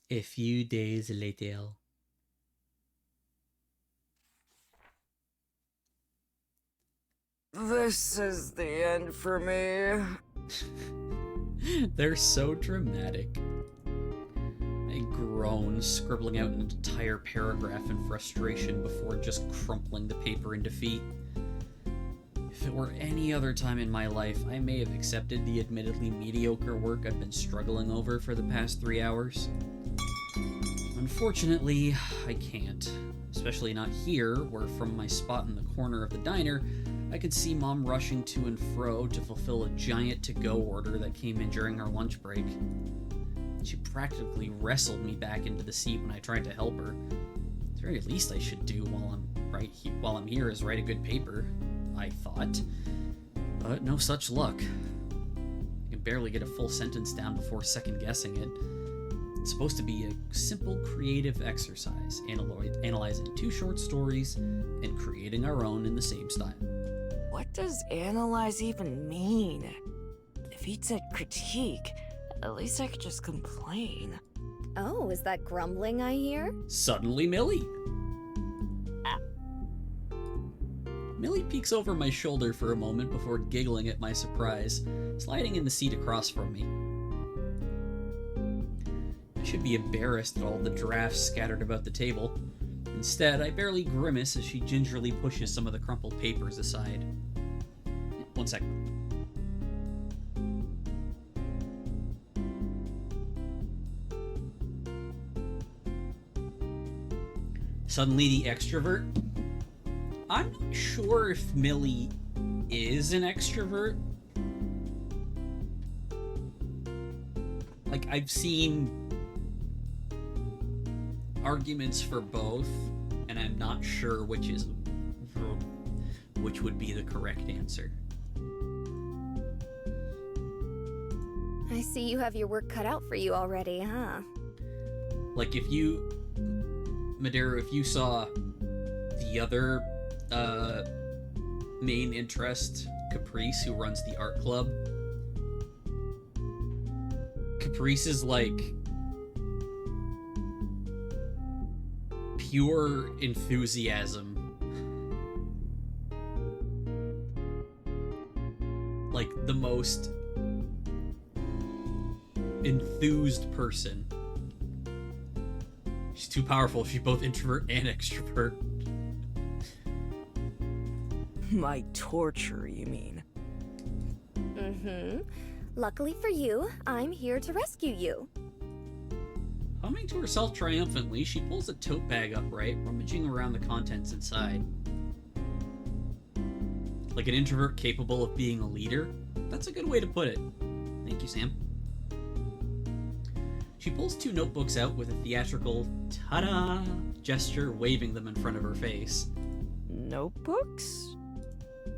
A few days later. This is the end for me. They're so dramatic. I groan, scribbling out an entire paragraph in frustration before just crumpling the paper in defeat. If it were any other time in my life, I may have accepted the admittedly mediocre work I've been struggling over for the past 3 hours. Unfortunately, I can't. Especially not here, where from my spot in the corner of the diner, I could see Mom rushing to and fro to fulfill a giant to-go order that came in during our lunch break. She practically wrestled me back into the seat when I tried to help her. The very least I should do while I'm here is write a good paper, I thought. But no such luck. I can barely get a full sentence down before second-guessing it. It's supposed to be a simple creative exercise, analyzing 2 short stories and creating our own in the same style. What does analyze even mean? If he'd said critique, at least I could just complain. Oh, is that grumbling I hear? Suddenly, Millie. Millie peeks over my shoulder for a moment before giggling at my surprise, sliding in the seat across from me. I should be embarrassed at all the drafts scattered about the table. Instead, I barely grimace as she gingerly pushes some of the crumpled papers aside. 1 second. Suddenly the extrovert. I'm not sure if Millie is an extrovert. Like, I've seen arguments for both, and I'm not sure which would be the correct answer. I see you have your work cut out for you already, huh? Like, if you, Madeira, if you saw the other main interest, Caprice, who runs the art club, Caprice is like pure enthusiasm. Like the most enthused person. She's too powerful. She's both introvert and extrovert. My torture, you mean? Mm-hmm. Luckily for you, I'm here to rescue you. Humming to herself triumphantly, she pulls a tote bag upright, rummaging around the contents inside. Like an introvert capable of being a leader? That's a good way to put it. Thank you, Sam. She pulls 2 notebooks out with a theatrical ta-da gesture, waving them in front of her face. Notebooks?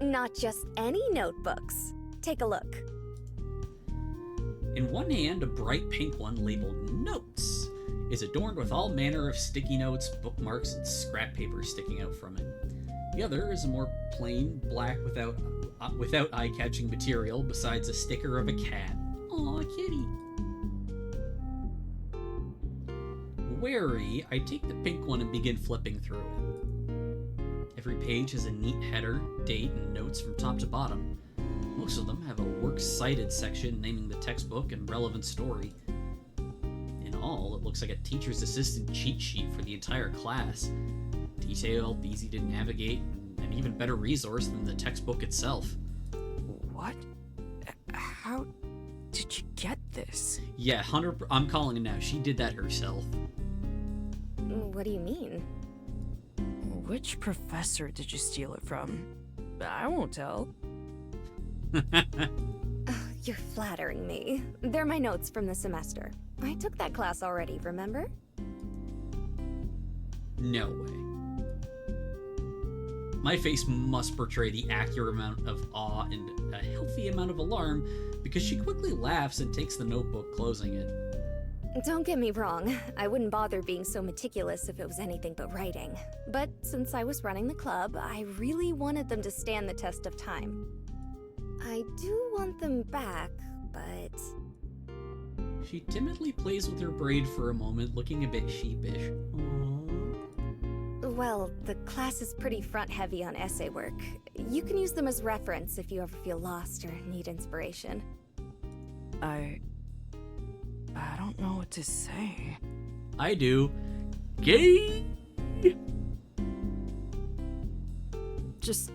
Not just any notebooks. Take a look. In one hand, a bright pink one labeled Notes is adorned with all manner of sticky notes, bookmarks, and scrap paper sticking out from it. The other is a more plain, black, without eye-catching material, besides a sticker of a cat. Aw, kitty. Wary, I take the pink one and begin flipping through it. Every page has a neat header, date, and notes from top to bottom. Most of them have a works cited section naming the textbook and relevant story. In all, it looks like a teacher's assistant cheat sheet for the entire class. Detailed, easy to navigate, and an even better resource than the textbook itself. What? How did you get this? Yeah, Hunter, I'm calling it now. She did that herself. What do you mean? Which professor did you steal it from? I won't tell. You're flattering me. They're my notes from the semester. I took that class already, remember? No way. My face must portray the accurate amount of awe and a healthy amount of alarm, because she quickly laughs and takes the notebook, closing it. Don't get me wrong, I wouldn't bother being so meticulous if it was anything but writing. But since I was running the club, I really wanted them to stand the test of time. I do want them back, but... She timidly plays with her braid for a moment, looking a bit sheepish. Well, the class is pretty front-heavy on essay work. You can use them as reference if you ever feel lost or need inspiration. I don't know what to say. I do. Gay! Just,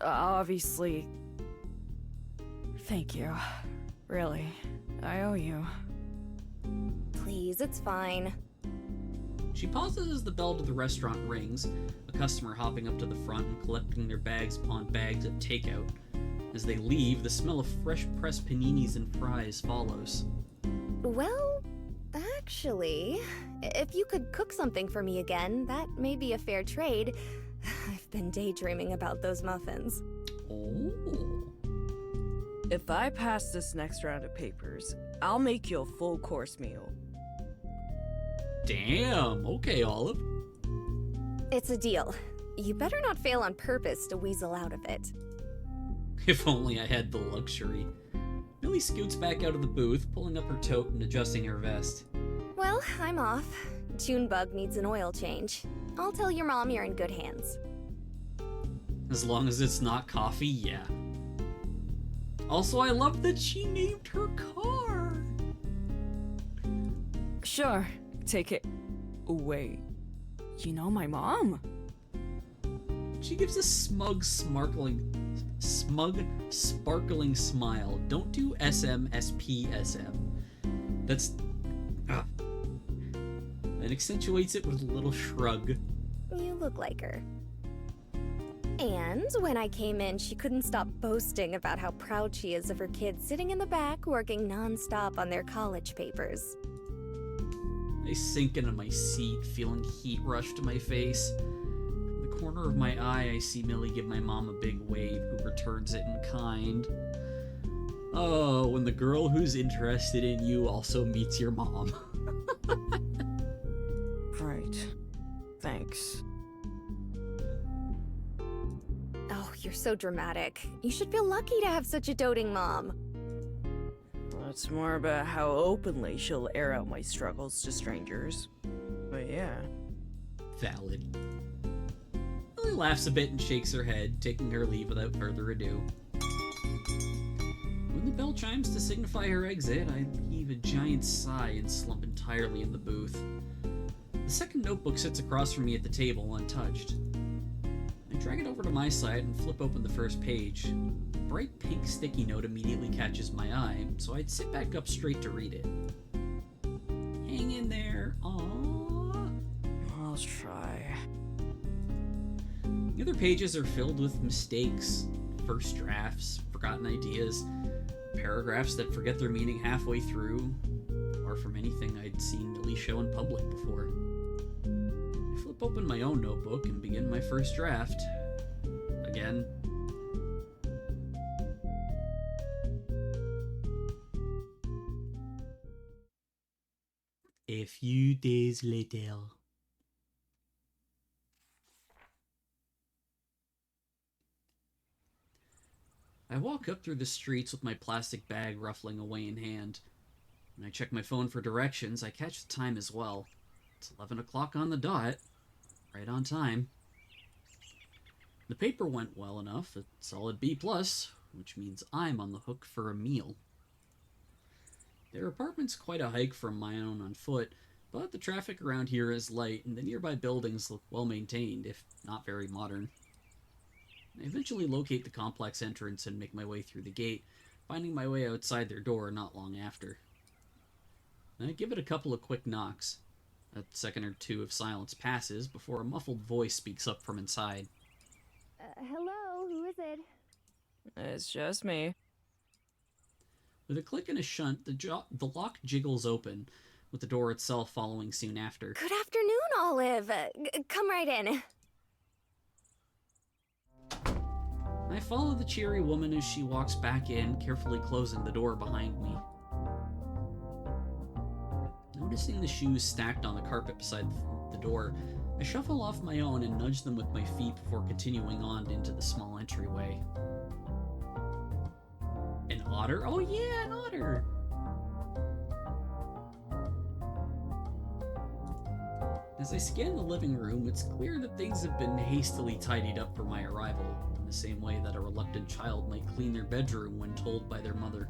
obviously... Thank you. Really. I owe you. Please, it's fine. She pauses as the bell to the restaurant rings, a customer hopping up to the front and collecting their bags upon bags of takeout. As they leave, the smell of fresh pressed paninis and fries follows. Well, actually, if you could cook something for me again, that may be a fair trade. I've been daydreaming about those muffins. Oh. If I pass this next round of papers, I'll make you a full course meal. Damn, okay, Olive. It's a deal. You better not fail on purpose to weasel out of it. If only I had the luxury. Millie scoots back out of the booth, pulling up her tote and adjusting her vest. Well, I'm off. Junebug needs an oil change. I'll tell your mom you're in good hands. As long as it's not coffee, yeah. Also, I love that she named her car. Sure, take it. Wait, you know my mom? She gives a smug, sparkling smile. Don't do SMSPSM. That's... and accentuates it with a little shrug. You look like her. And when I came in, she couldn't stop boasting about how proud she is of her kids sitting in the back working non-stop on their college papers. I sink into my seat, feeling heat rush to my face. From the corner of my eye, I see Millie give my mom a big wave, who returns it in kind. Oh, when the girl who's interested in you also meets your mom. Right. Thanks. Oh, you're so dramatic. You should feel lucky to have such a doting mom. It's more about how openly she'll air out my struggles to strangers. But yeah. Valid. Lily laughs a bit and shakes her head, taking her leave without further ado. When the bell chimes to signify her exit, I heave a giant sigh and slump entirely in the booth. The second notebook sits across from me at the table, untouched. I drag it over to my side and flip open the first page. A bright pink sticky note immediately catches my eye, so I'd sit back up straight to read it. Hang in there, aww. I'll try. The other pages are filled with mistakes, first drafts, forgotten ideas, paragraphs that forget their meaning halfway through, or from anything I'd seen Millie show in public before. I flip open my own notebook and begin my first draft. Again. A few days later. I walk up through the streets with my plastic bag ruffling away in hand. When I check my phone for directions, I catch the time as well. It's 11 o'clock on the dot. Right on time. The paper went well enough, a solid B+, which means I'm on the hook for a meal. Their apartment's quite a hike from my own on foot, but the traffic around here is light and the nearby buildings look well maintained, if not very modern. I eventually locate the complex entrance and make my way through the gate, finding my way outside their door not long after. I give it a couple of quick knocks. A second or two of silence passes before a muffled voice speaks up from inside. Hello, who is it? It's just me. With a click and a shunt, the lock jiggles open, with the door itself following soon after. Good afternoon, Olive. Come right in. I follow the cheery woman as she walks back in, carefully closing the door behind me. Noticing the shoes stacked on the carpet beside the door, I shuffle off my own and nudge them with my feet before continuing on into the small entryway. An otter? Oh yeah, an otter! As I scan the living room, it's clear that things have been hastily tidied up for my arrival, in the same way that a reluctant child might clean their bedroom when told by their mother.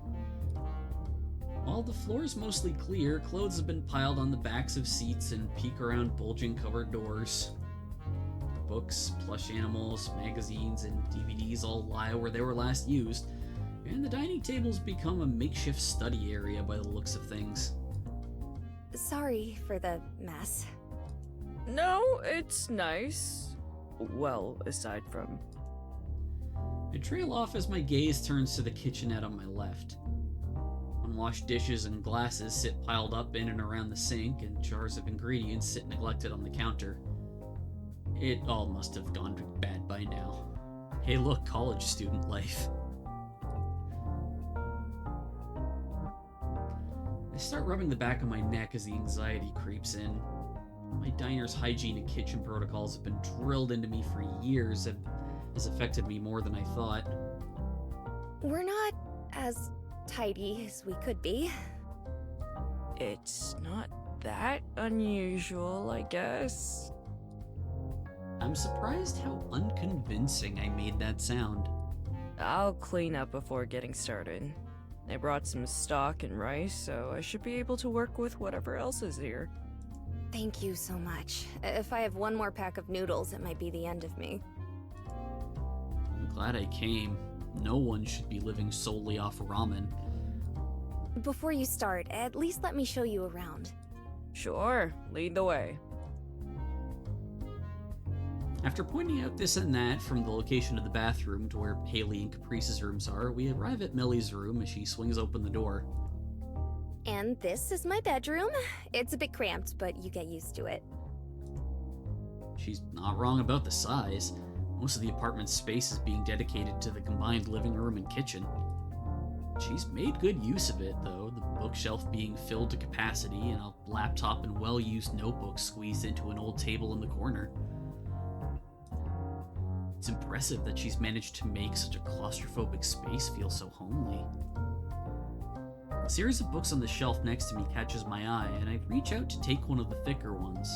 While the floor's mostly clear, clothes have been piled on the backs of seats and peek around bulging cupboard doors. Books, plush animals, magazines, and DVDs all lie where they were last used, and the dining table's become a makeshift study area by the looks of things. Sorry for the mess. No, it's nice. Well, aside from... I trail off as my gaze turns to the kitchenette on my left. Unwashed dishes and glasses sit piled up in and around the sink, and jars of ingredients sit neglected on the counter. It all must have gone bad by now. Hey look, college student life. I start rubbing the back of my neck as the anxiety creeps in. My diner's hygiene and kitchen protocols have been drilled into me for years and has affected me more than I thought. We're not as tidy as we could be. It's not that unusual, I guess. I'm surprised how unconvincing I made that sound. I'll clean up before getting started. I brought some stock and rice, so I should be able to work with whatever else is here. Thank you so much. If I have one more pack of noodles, it might be the end of me. I'm glad I came. No one should be living solely off ramen. Before you start, at least let me show you around. Sure, lead the way. After pointing out this and that from the location of the bathroom to where Haley and Caprice's rooms are, we arrive at Millie's room as she swings open the door. And this is my bedroom. It's a bit cramped, but you get used to it. She's not wrong about the size. Most of the apartment's space is being dedicated to the combined living room and kitchen. She's made good use of it, though, the bookshelf being filled to capacity and a laptop and well-used notebooks squeezed into an old table in the corner. It's impressive that she's managed to make such a claustrophobic space feel so homely. A series of books on the shelf next to me catches my eye, and I reach out to take one of the thicker ones.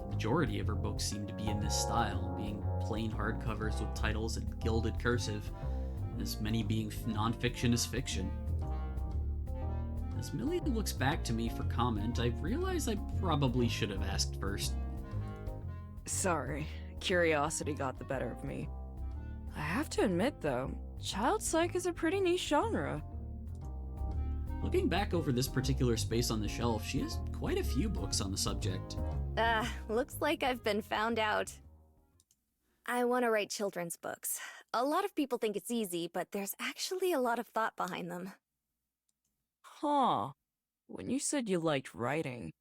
The majority of her books seem to be in this style, being plain hardcovers with titles in gilded cursive, as many being non-fiction as fiction. As Millie looks back to me for comment, I realize I probably should have asked first. Sorry, curiosity got the better of me. I have to admit, though, child psych is a pretty niche genre. Looking back over this particular space on the shelf, she has quite a few books on the subject. Looks like I've been found out. I want to write children's books. A lot of people think it's easy, but there's actually a lot of thought behind them. Huh. When you said you liked writing,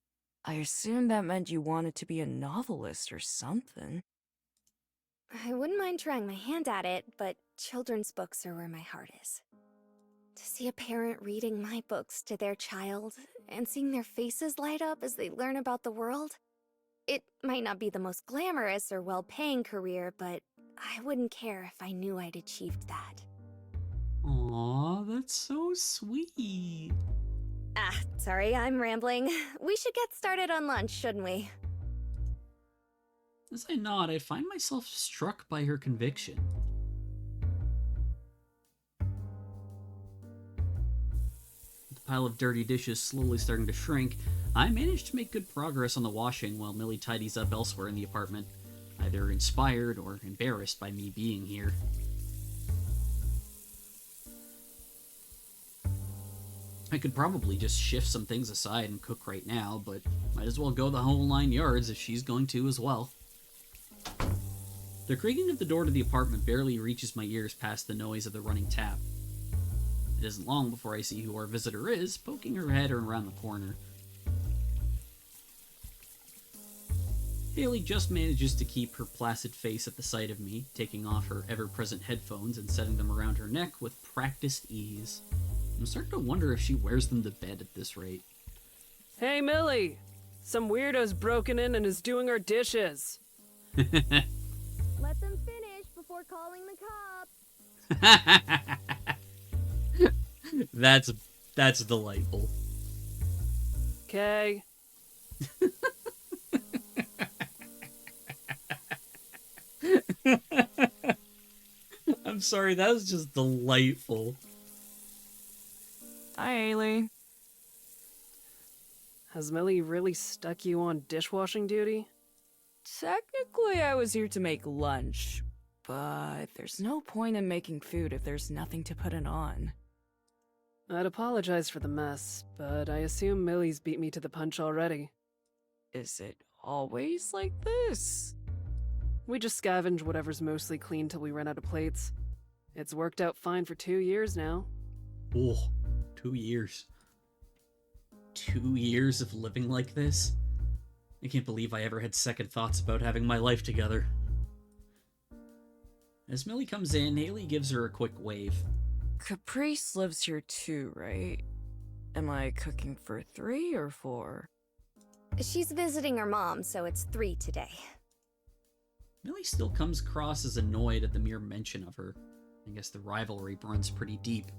I assumed that meant you wanted to be a novelist or something. I wouldn't mind trying my hand at it, but children's books are where my heart is. To see a parent reading my books to their child and seeing their faces light up as they learn about the world, it might not be the most glamorous or well-paying career, but I wouldn't care if I knew I'd achieved that. Aw, that's so sweet. Sorry, I'm rambling. We should get started on lunch, shouldn't we? As I nod, I find myself struck by her conviction. The pile of dirty dishes slowly starting to shrink, I manage to make good progress on the washing while Millie tidies up elsewhere in the apartment, either inspired or embarrassed by me being here. I could probably just shift some things aside and cook right now, but might as well go the whole 9 yards if she's going to as well. The creaking of the door to the apartment barely reaches my ears past the noise of the running tap. It isn't long before I see who our visitor is, poking her head around the corner. Haley just manages to keep her placid face at the sight of me, taking off her ever-present headphones and setting them around her neck with practiced ease. I'm starting to wonder if she wears them to bed at this rate. Hey, Millie! Some weirdo's broken in and is doing our dishes. Let them finish before calling the cops. That's delightful. Okay. I'm sorry, that was just delightful. Hi, Ailey. Has Millie really stuck you on dishwashing duty? Technically, I was here to make lunch, but there's no point in making food if there's nothing to put it on. I'd apologize for the mess, but I assume Millie's beat me to the punch already. Is it always like this? We just scavenge whatever's mostly clean till we run out of plates. It's worked out fine for 2 years now. Oh, 2 years. 2 years of living like this? I can't believe I ever had second thoughts about having my life together. As Millie comes in, Haley gives her a quick wave. Caprice lives here too, right? Am I cooking for 3 or 4? She's visiting her mom, so it's 3 today. Millie still comes across as annoyed at the mere mention of her. I guess the rivalry runs pretty deep.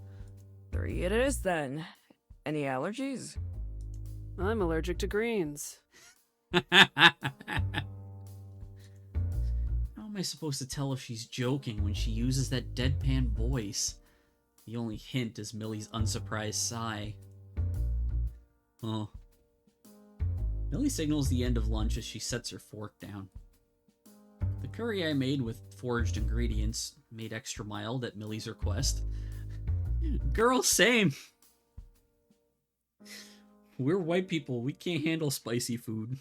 3 it is then. Any allergies? I'm allergic to greens. How am I supposed to tell if she's joking when she uses that deadpan voice? The only hint is Millie's unsurprised sigh. Oh. Millie signals the end of lunch as she sets her fork down. The curry I made with foraged ingredients, made extra mild at Millie's request. Girl, same. We're white people, we can't handle spicy food.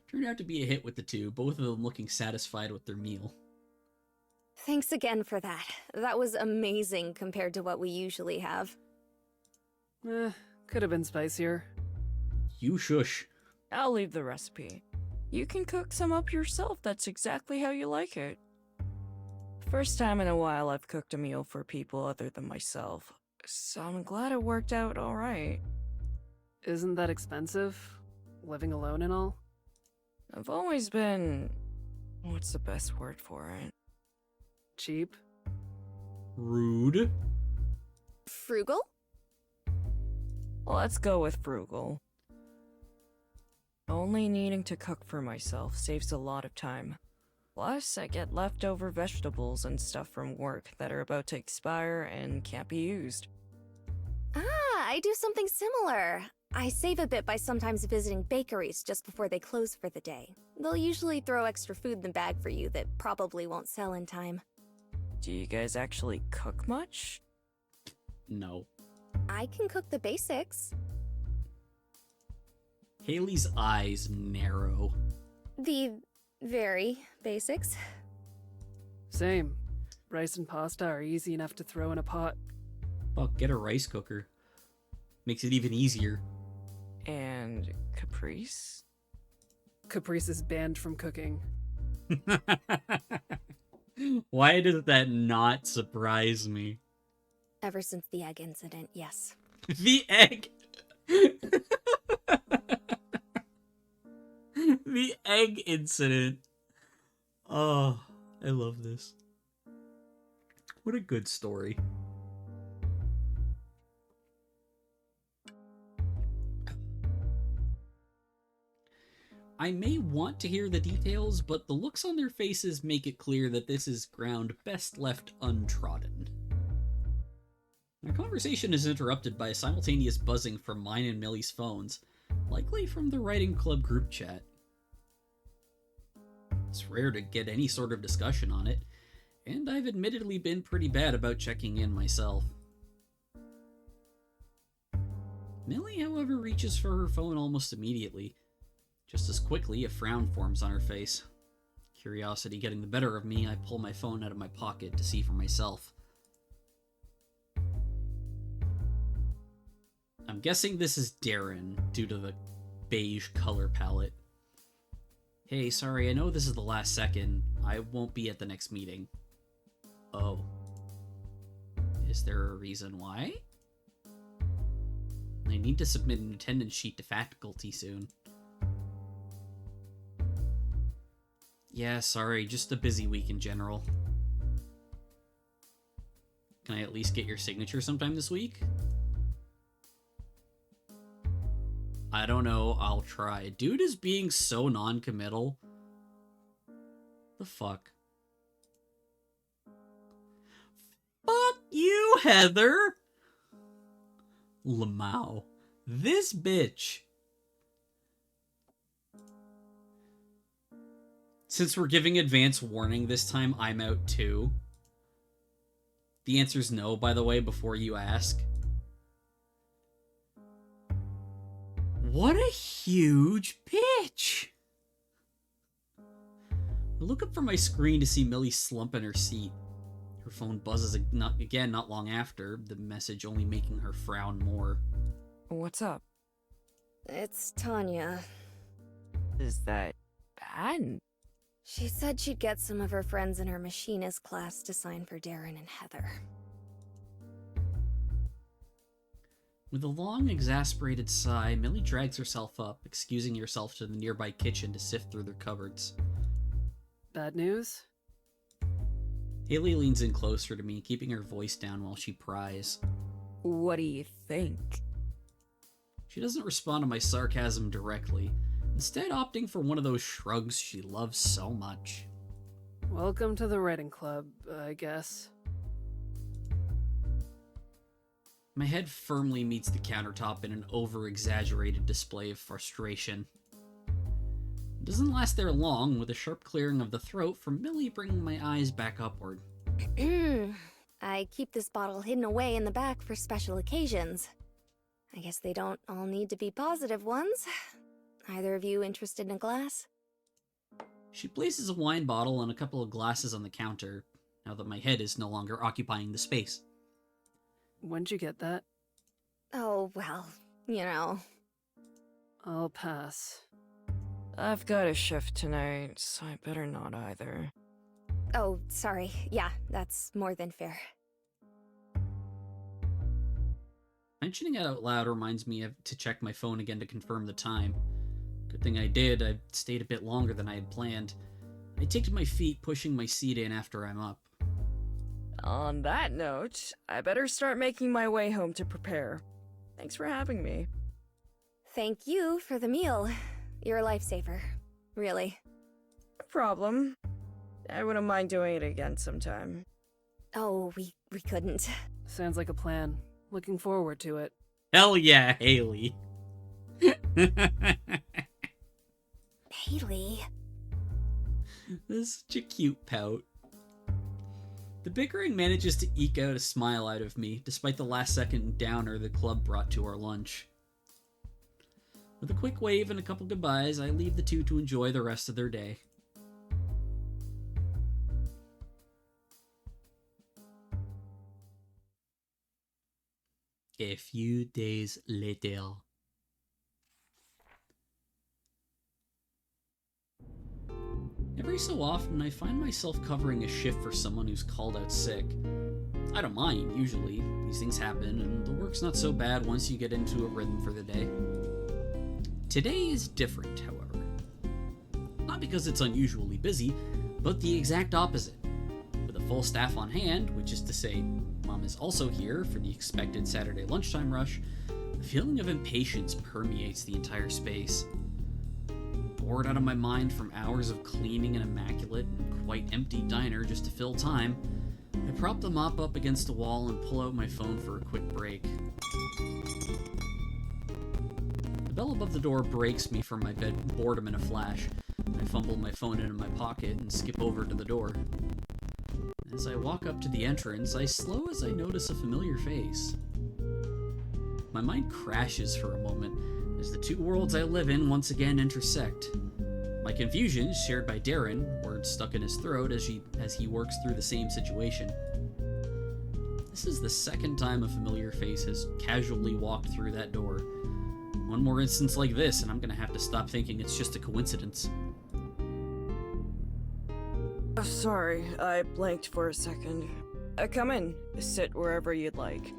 Turned out to be a hit with the two, both of them looking satisfied with their meal. Thanks again for that. That was amazing compared to what we usually have. Could have been spicier. You shush. I'll leave the recipe. You can cook some up yourself, that's exactly how you like it. First time in a while I've cooked a meal for people other than myself, so I'm glad it worked out alright. Isn't that expensive? Living alone and all? I've always been... what's the best word for it? Cheap? Rude. Frugal? Let's go with frugal. Only needing to cook for myself saves a lot of time. Plus, I get leftover vegetables and stuff from work that are about to expire and can't be used. Ah, I do something similar. I save a bit by sometimes visiting bakeries just before they close for the day. They'll usually throw extra food in the bag for you that probably won't sell in time. Do you guys actually cook much? No. I can cook the basics. Haley's eyes narrow. The very basics. Same. Rice and pasta are easy enough to throw in a pot. Fuck, get a rice cooker. Makes it even easier. And Caprice? Caprice is banned from cooking. Why does that not surprise me? Ever since the egg incident, yes. The egg! The egg incident. Oh, I love this. What a good story. I may want to hear the details, but the looks on their faces make it clear that this is ground best left untrodden. Our conversation is interrupted by a simultaneous buzzing from mine and Millie's phones, likely from the writing club group chat. It's rare to get any sort of discussion on it, and I've admittedly been pretty bad about checking in myself. Millie, however, reaches for her phone almost immediately. Just as quickly, a frown forms on her face. Curiosity getting the better of me, I pull my phone out of my pocket to see for myself. I'm guessing this is Darren, due to the beige color palette. Hey, sorry, I know this is the last second. I won't be at the next meeting. Oh. Is there a reason why? I need to submit an attendance sheet to faculty soon. Yeah, sorry, just a busy week in general. Can I at least get your signature sometime this week? I don't know, I'll try. Dude is being so non-committal. The fuck? Fuck you, Heather! Lamau. This bitch. Since we're giving advance warning this time, I'm out too. The answer's no, by the way, before you ask. What a huge bitch! I look up from my screen to see Millie slump in her seat. Her phone buzzes again not long after, the message only making her frown more. What's up? It's Tanya. Is that bad? She said she'd get some of her friends in her machinist class to sign for Darren and Heather. With a long, exasperated sigh, Millie drags herself up, excusing herself to the nearby kitchen to sift through their cupboards. Bad news? Haley leans in closer to me, keeping her voice down while she pries. What do you think? She doesn't respond to my sarcasm directly, instead opting for one of those shrugs she loves so much. Welcome to the writing club, I guess. My head firmly meets the countertop in an over-exaggerated display of frustration. It doesn't last there long, with a sharp clearing of the throat from Millie bringing my eyes back upward. I keep this bottle hidden away in the back for special occasions. I guess they don't all need to be positive ones. Either of you interested in a glass? She places a wine bottle and a couple of glasses on the counter, now that my head is no longer occupying the space. When'd you get that? Oh, well, you know. I'll pass. I've got a shift tonight, so I better not either. Oh, sorry. Yeah, that's more than fair. Mentioning it out loud reminds me to check my phone again to confirm the time. Good thing I did. I stayed a bit longer than I had planned. I take to my feet, pushing my seat in after I'm up. On that note, I better start making my way home to prepare. Thanks for having me. Thank you for the meal. You're a lifesaver. Really. No problem. I wouldn't mind doing it again sometime. Oh, we couldn't. Sounds like a plan. Looking forward to it. Hell yeah, Haley. Haley. This is such a cute pout. The bickering manages to eke out a smile out of me, despite the last-second downer the club brought to our lunch. With a quick wave and a couple goodbyes, I leave the two to enjoy the rest of their day. A few days later. Every so often, I find myself covering a shift for someone who's called out sick. I don't mind, usually. These things happen, and the work's not so bad once you get into a rhythm for the day. Today is different, however. Not because it's unusually busy, but the exact opposite. With a full staff on hand, which is to say, Mom is also here for the expected Saturday lunchtime rush, a feeling of impatience permeates the entire space. Bored out of my mind from hours of cleaning an immaculate and quite empty diner just to fill time, I prop the mop up against a wall and pull out my phone for a quick break. The bell above the door breaks me from my boredom in a flash. I fumble my phone into my pocket and skip over to the door. As I walk up to the entrance, I slow as I notice a familiar face. My mind crashes for a moment as the two worlds I live in once again intersect. My confusion is shared by Darren, words stuck in his throat as he works through the same situation. This is the second time a familiar face has casually walked through that door. One more instance like this, and I'm gonna have to stop thinking it's just a coincidence. Sorry, I blanked for a second. Come in. Sit wherever you'd like.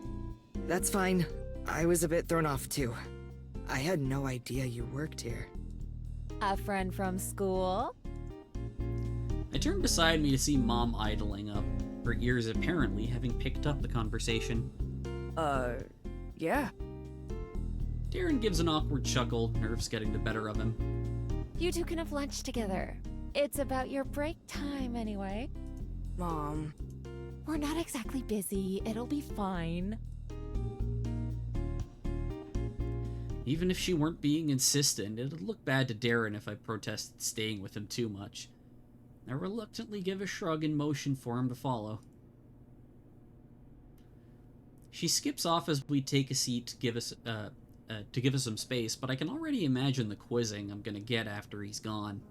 That's fine. I was a bit thrown off too. I had no idea you worked here. A friend from school? I turn beside me to see Mom idling up, her ears apparently having picked up the conversation. Yeah. Darren gives an awkward chuckle, nerves getting the better of him. You two can have lunch together. It's about your break time, anyway. Mom. We're not exactly busy. It'll be fine. Even if she weren't being insistent, it'd look bad to Darren if I protested staying with him too much. I reluctantly give a shrug and motion for him to follow. She skips off as we take a seat to give us some space, but I can already imagine the quizzing I'm gonna get after he's gone.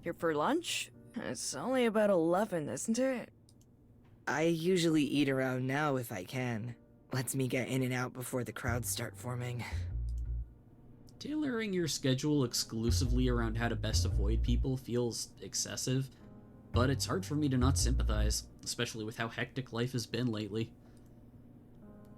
Here for lunch? It's only about 11, isn't it? I usually eat around now if I can. Lets me get in and out before the crowds start forming. Tailoring your schedule exclusively around how to best avoid people feels excessive, but it's hard for me to not sympathize, especially with how hectic life has been lately.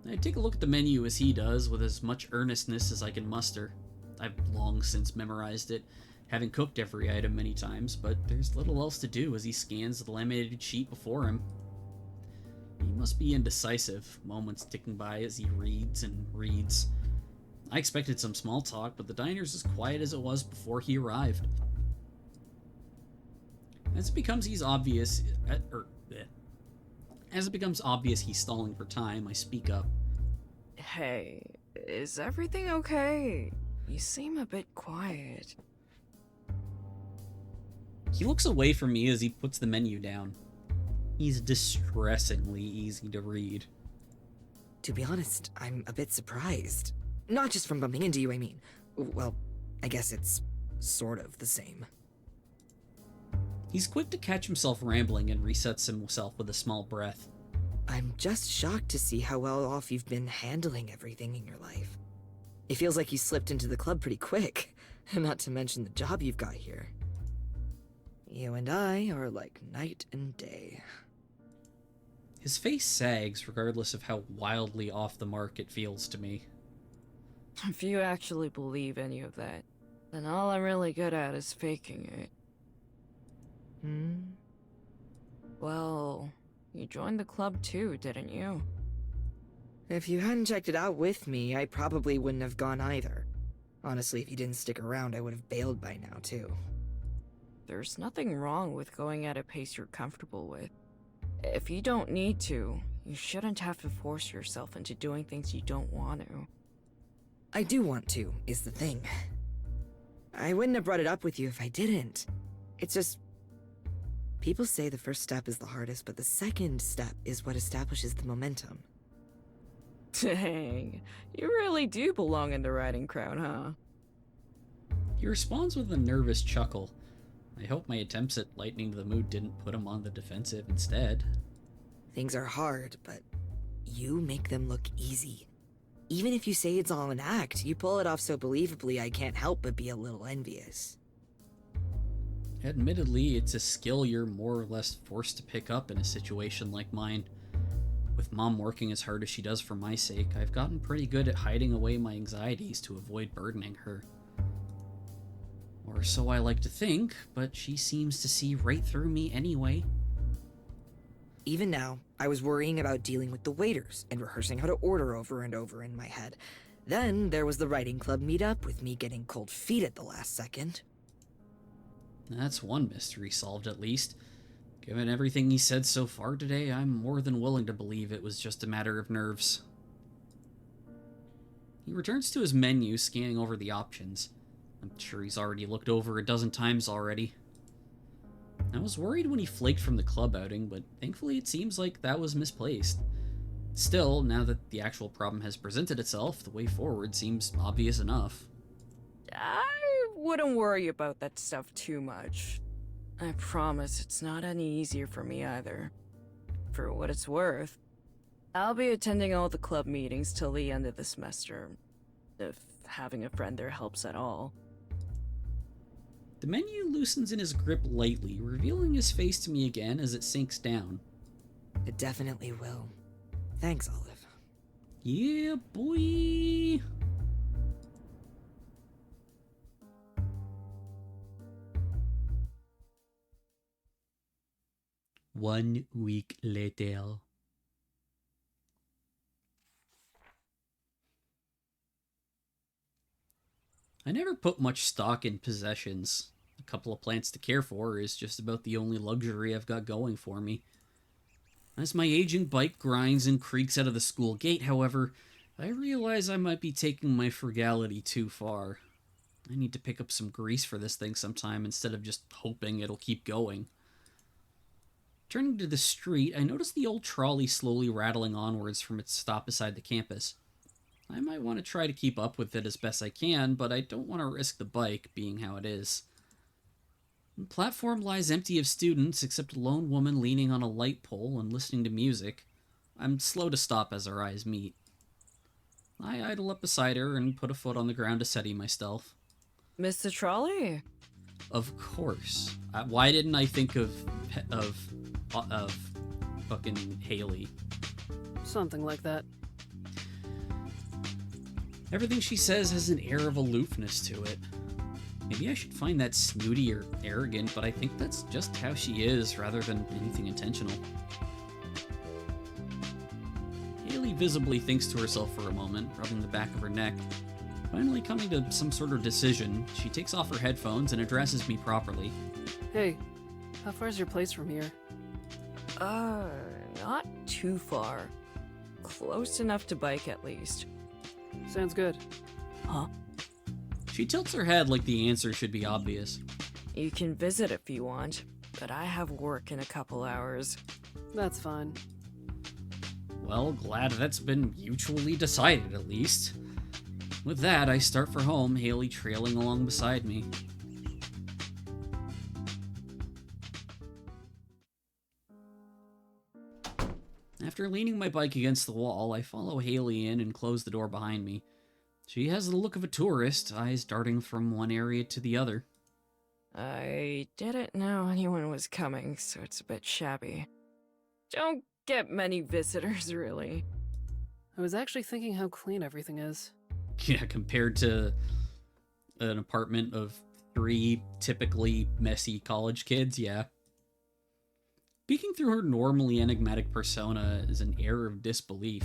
I take a look at the menu as he does, with as much earnestness as I can muster. I've long since memorized it, having cooked every item many times, but there's little else to do as he scans the laminated sheet before him. He must be indecisive, moments ticking by as he reads and reads. I expected some small talk, but the diner's as quiet as it was before he arrived. As it becomes obvious he's stalling for time, I speak up. Hey, is everything okay? You seem a bit quiet. He looks away from me as he puts the menu down. He's distressingly easy to read. To be honest, I'm a bit surprised. Not just from bumping into you, I mean. Well, I guess it's sort of the same. He's quick to catch himself rambling and resets himself with a small breath. I'm just shocked to see how well off you've been handling everything in your life. It feels like you slipped into the club pretty quick, not to mention the job you've got here. You and I are like night and day. His face sags regardless of how wildly off the mark it feels to me. If you actually believe any of that, then all I'm really good at is faking it. Well, you joined the club too, didn't you? If you hadn't checked it out with me, I probably wouldn't have gone either. Honestly, if you didn't stick around, I would have bailed by now, too. There's nothing wrong with going at a pace you're comfortable with. If you don't need to, you shouldn't have to force yourself into doing things you don't want to. I do want to, is the thing. I wouldn't have brought it up with you if I didn't. It's just... People say the first step is the hardest, but the second step is what establishes the momentum. Dang, you really do belong in the writing crowd, huh? He responds with a nervous chuckle. I hope my attempts at lightening the mood didn't put him on the defensive instead. Things are hard, but you make them look easy. Even if you say it's all an act, you pull it off so believably I can't help but be a little envious. Admittedly, it's a skill you're more or less forced to pick up in a situation like mine. With Mom working as hard as she does for my sake, I've gotten pretty good at hiding away my anxieties to avoid burdening her. Or so I like to think, but she seems to see right through me anyway. Even now, I was worrying about dealing with the waiters and rehearsing how to order over and over in my head. Then there was the writing club meetup with me getting cold feet at the last second. That's one mystery solved at least. Given everything he said so far today, I'm more than willing to believe it was just a matter of nerves. He returns to his menu, scanning over the options. I'm sure he's already looked over a dozen times already. I was worried when he flaked from the club outing, but thankfully it seems like that was misplaced. Still, now that the actual problem has presented itself, the way forward seems obvious enough. I wouldn't worry about that stuff too much. I promise it's not any easier for me either. For what it's worth, I'll be attending all the club meetings till the end of the semester, if having a friend there helps at all. The menu loosens in his grip lightly, revealing his face to me again as it sinks down. It definitely will. Thanks, Olive. Yeah, boy! One week later. I never put much stock in possessions. A couple of plants to care for is just about the only luxury I've got going for me. As my aging bike grinds and creaks out of the school gate, however, I realize I might be taking my frugality too far. I need to pick up some grease for this thing sometime instead of just hoping it'll keep going. Turning to the street, I notice the old trolley slowly rattling onwards from its stop beside the campus. I might want to try to keep up with it as best I can, but I don't want to risk the bike being how it is. The platform lies empty of students except a lone woman leaning on a light pole and listening to music. I'm slow to stop as our eyes meet. I idle up beside her and put a foot on the ground to steady myself. Mr. Trolley? Of course. Why didn't I think of fucking Haley? Something like that. Everything she says has an air of aloofness to it. Maybe I should find that snooty or arrogant, but I think that's just how she is rather than anything intentional. Haley visibly thinks to herself for a moment, rubbing the back of her neck. Finally coming to some sort of decision, she takes off her headphones and addresses me properly. Hey, how far is your place from here? Not too far. Close enough to bike at least. Sounds good. Huh? She tilts her head like the answer should be obvious. You can visit if you want, but I have work in a couple hours. That's fine. Well, glad that's been mutually decided at least. With that, I start for home, Haley trailing along beside me. After leaning my bike against the wall, I follow Haley in and close the door behind me. She has the look of a tourist, eyes darting from one area to the other. I didn't know anyone was coming, so it's a bit shabby. Don't get many visitors, really. I was actually thinking how clean everything is. Yeah, compared to an apartment of 3 typically messy college kids, yeah. Peeking through her normally enigmatic persona is an air of disbelief.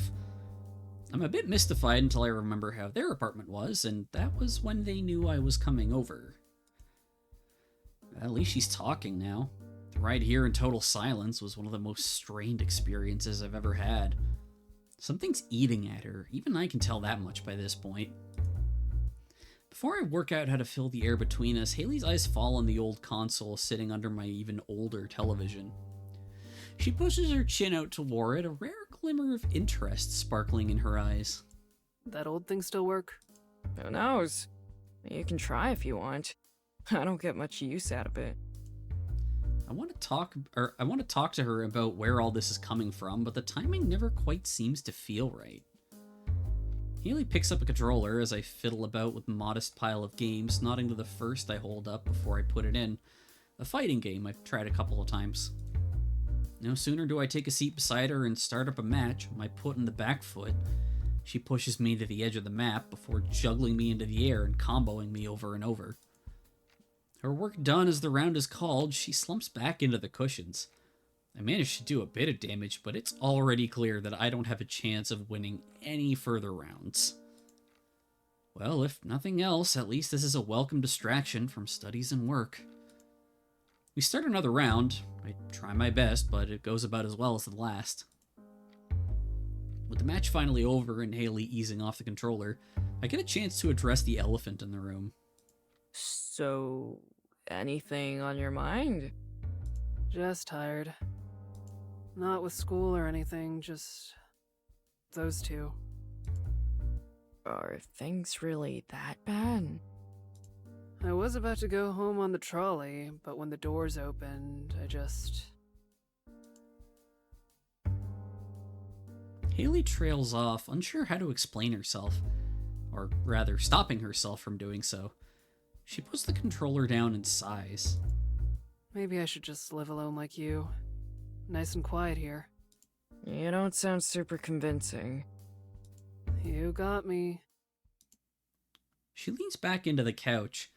I'm a bit mystified until I remember how their apartment was, and that was when they knew I was coming over. At least she's talking now. The ride here in total silence was one of the most strained experiences I've ever had. Something's eating at her, even I can tell that much by this point. Before I work out how to fill the air between us, Haley's eyes fall on the old console sitting under my even older television. She pushes her chin out toward it, a rare glimmer of interest sparkling in her eyes. That old thing still work? Who knows? You can try if you want. I don't get much use out of it. I want to talk to her about where all this is coming from, but the timing never quite seems to feel right. Haley picks up a controller as I fiddle about with a modest pile of games, nodding to the first I hold up before I put it in. A fighting game I've tried a couple of times. No sooner do I take a seat beside her and start up a match, my foot in the back foot, she pushes me to the edge of the map before juggling me into the air and comboing me over and over. Her work done as the round is called, she slumps back into the cushions. I managed to do a bit of damage, but it's already clear that I don't have a chance of winning any further rounds. Well, if nothing else, at least this is a welcome distraction from studies and work. We start another round. I try my best, but it goes about as well as the last. With the match finally over and Haley easing off the controller, I get a chance to address the elephant in the room. So, anything on your mind? Just tired. Not with school or anything, just those two. Are things really that bad? I was about to go home on the trolley, but when the doors opened, I just... Haley trails off, unsure how to explain herself, or rather, stopping herself from doing so. She puts the controller down and sighs. Maybe I should just live alone like you. Nice and quiet here. You don't sound super convincing. You got me. She leans back into the couch.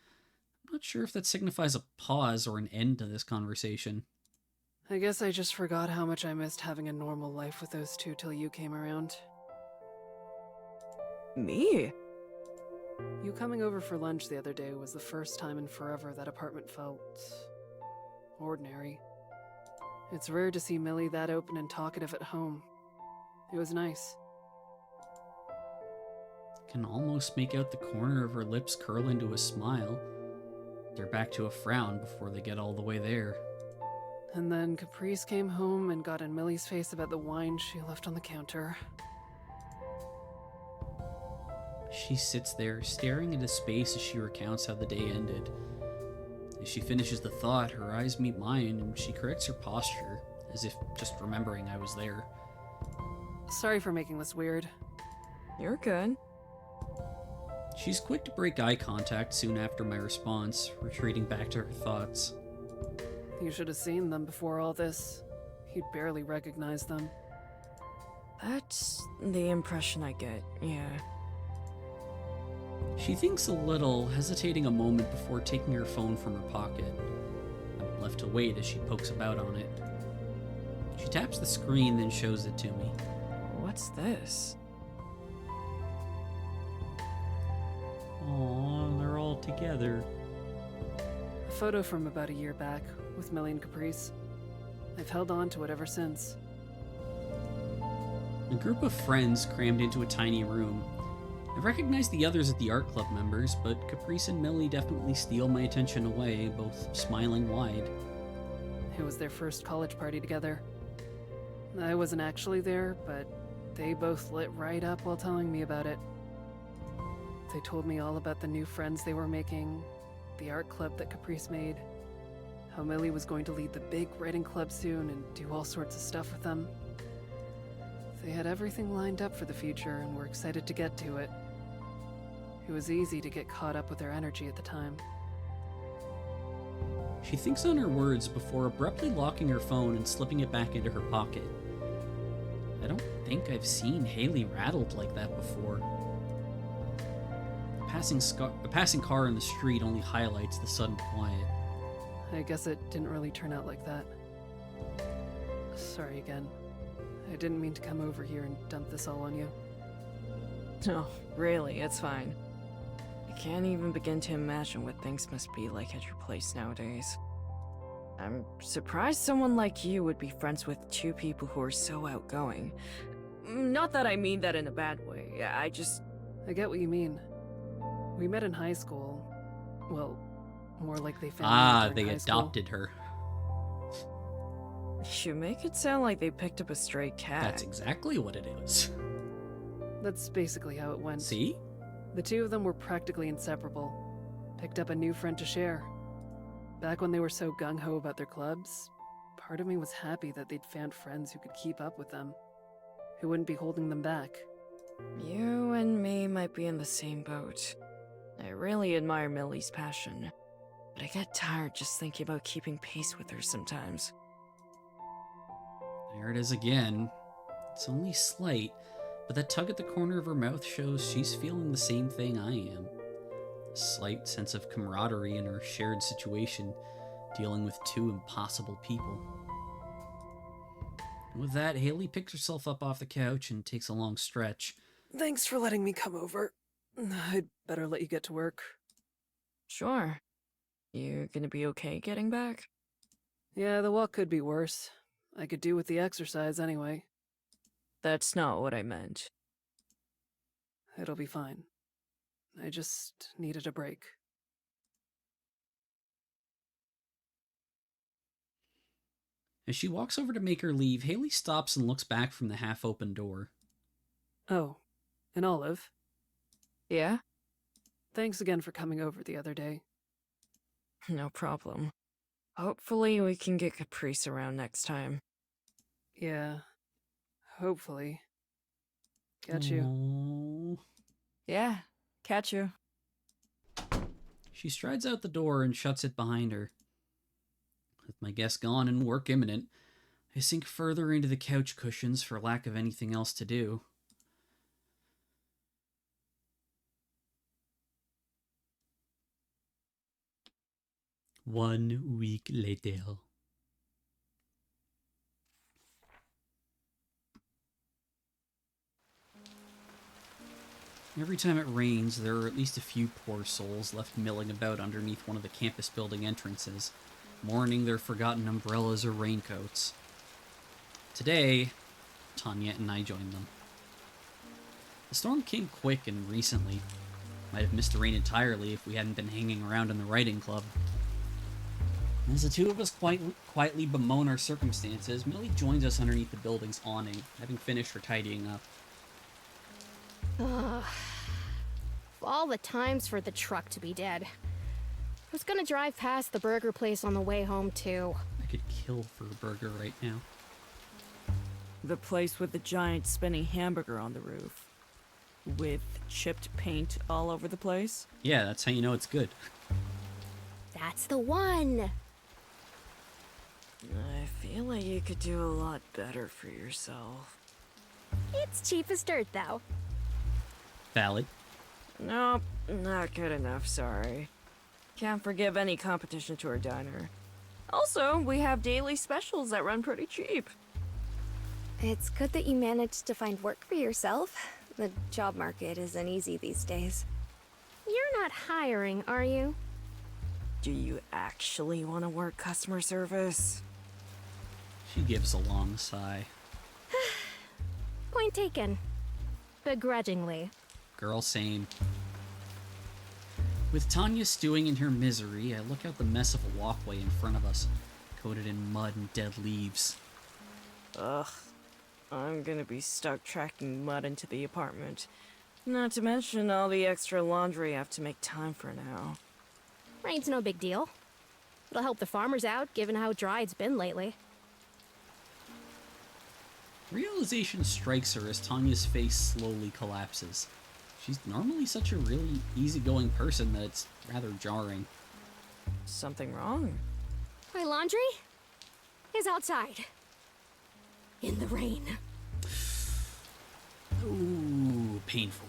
I'm not sure if that signifies a pause or an end to this conversation. I guess I just forgot how much I missed having a normal life with those two till you came around. Me? You coming over for lunch the other day was the first time in forever that apartment felt... ordinary. It's rare to see Millie that open and talkative at home. It was nice. Can almost make out the corner of her lips curl into a smile. They're back to a frown before they get all the way there. And then Caprice came home and got in Millie's face about the wine she left on the counter. She sits there, staring into space as she recounts how the day ended. As she finishes the thought, her eyes meet mine and she corrects her posture, as if just remembering I was there. Sorry for making this weird. You're good. She's quick to break eye contact soon after my response, retreating back to her thoughts. You should have seen them before all this. You'd barely recognize them. That's the impression I get, yeah. She thinks a little, hesitating a moment before taking her phone from her pocket. I'm left to wait as she pokes about on it. She taps the screen, then shows it to me. What's this? Aww, they're all together. A photo from about a year back, with Millie and Caprice. I've held on to it ever since. A group of friends crammed into a tiny room. I recognize the others as the art club members, but Caprice and Millie definitely steal my attention away, both smiling wide. It was their first college party together. I wasn't actually there, but they both lit right up while telling me about it. They told me all about the new friends they were making, the art club that Caprice made, how Millie was going to lead the big writing club soon and do all sorts of stuff with them. They had everything lined up for the future and were excited to get to it. It was easy to get caught up with their energy at the time. She thinks on her words before abruptly locking her phone and slipping it back into her pocket. I don't think I've seen Haley rattled like that before. A passing car in the street only highlights the sudden quiet. I guess it didn't really turn out like that. Sorry again. I didn't mean to come over here and dump this all on you. No, really, it's fine. I can't even begin to imagine what things must be like at your place nowadays. I'm surprised someone like you would be friends with two people who are so outgoing. Not that I mean that in a bad way, I get what you mean. We met in high school. Well, more like they found me they during high school. adopted her. You make it sound like they picked up a stray cat. That's exactly what it is. That's basically how it went. See? The two of them were practically inseparable. Picked up a new friend to share. Back when they were so gung-ho about their clubs, part of me was happy that they'd found friends who could keep up with them, who wouldn't be holding them back. You and me might be in the same boat. I really admire Millie's passion, but I get tired just thinking about keeping pace with her sometimes. There it is again. It's only slight, but that tug at the corner of her mouth shows she's feeling the same thing I am. A slight sense of camaraderie in her shared situation, dealing with two impossible people. With that, Haley picks herself up off the couch and takes a long stretch. Thanks for letting me come over. I'd better let you get to work. Sure. You gonna be okay getting back? Yeah, the walk could be worse. I could do with the exercise anyway. That's not what I meant. It'll be fine. I just needed a break. As she walks over to make her leave, Haley stops and looks back from the half-open door. Oh, an Olive. Yeah? Thanks again for coming over the other day. No problem. Hopefully we can get Caprice around next time. Yeah, hopefully. Catch you. Aww. Yeah, catch you. She strides out the door and shuts it behind her. With my guest gone and work imminent, I sink further into the couch cushions for lack of anything else to do. One week later. Every time it rains, there are at least a few poor souls left milling about underneath one of the campus building entrances, mourning their forgotten umbrellas or raincoats. Today, Tanya and I joined them. The storm came quick and recently. Might have missed the rain entirely if we hadn't been hanging around in the writing club. As the two of us quietly bemoan our circumstances, Millie joins us underneath the building's awning, having finished her tidying up. Ugh. All the times for the truck to be dead. I was gonna drive past the burger place on the way home, too. I could kill for a burger right now. The place with the giant spinning hamburger on the roof. With chipped paint all over the place? Yeah, that's how you know it's good. That's the one! I feel like you could do a lot better for yourself. It's cheap as dirt, though. Valid. Nope, not good enough, sorry. Can't forgive any competition to our diner. Also, we have daily specials that run pretty cheap. It's good that you managed to find work for yourself. The job market isn't easy these days. You're not hiring, are you? Do you actually want to work customer service? She gives a long sigh. Point taken. Begrudgingly. Girl, same. With Tanya stewing in her misery, I look out the mess of a walkway in front of us, coated in mud and dead leaves. Ugh. I'm gonna be stuck tracking mud into the apartment. Not to mention all the extra laundry I have to make time for now. Rain's no big deal. It'll help the farmers out, given how dry it's been lately. Realization strikes her as Tanya's face slowly collapses. She's normally such a really easygoing person that it's rather jarring. Something wrong? My laundry is outside. In the rain. Ooh, painful.